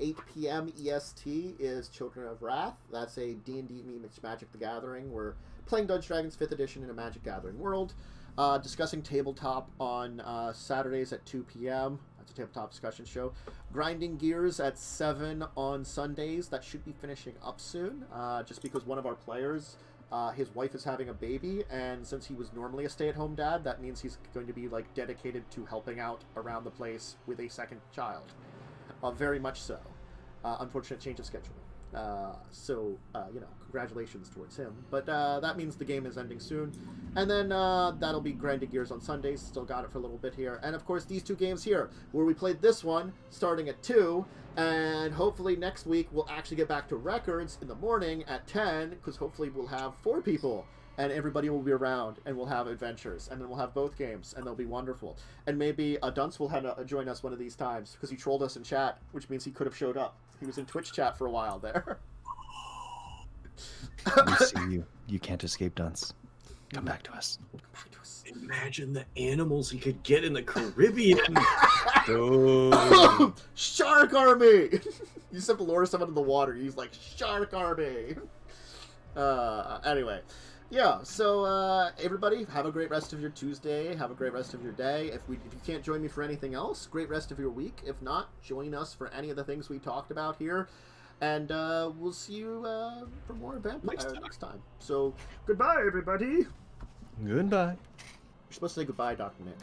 8 p.m. EST is Children of Wrath. That's a D&D meets Magic the Gathering. We're playing Dungeons & Dragons 5th edition in a Magic Gathering world. Discussing tabletop on Saturdays at 2 p.m. That's a tabletop discussion show. Grinding Gears at 7 on Sundays. That should be finishing up soon, just because one of our players, his wife is having a baby, and since he was normally a stay-at-home dad, that means he's going to be, like, dedicated to helping out around the place with a second child. Very much so. Unfortunate change of schedule. You know, congratulations towards him. But that means the game is ending soon. And then that'll be Grinding Gears on Sundays. Still got it for a little bit here. And of course, these two games here, where we played this one starting at 2. And hopefully next week we'll actually get back to records in the morning at 10, because hopefully we'll have 4 people. And everybody will be around, and we'll have adventures, and then we'll have both games, and they'll be wonderful. And maybe Dunce will have to join us one of these times, because he trolled us in chat, which means he could have showed up. He was in Twitch chat for a while there. We see you. You can't escape, Dunce. Come back to us. Come back to us. Imagine the animals he could get in the Caribbean. Shark Army! You just have to lure someone in the water. He's like, Shark Army! Anyway. Yeah, so everybody, have a great rest of your Tuesday. Have a great rest of your day. If you can't join me for anything else, great rest of your week. If not, join us for any of the things we talked about here. And we'll see you for more Vampire next time. So, goodbye, everybody. Goodbye. You're supposed to say goodbye, Dr. Nick.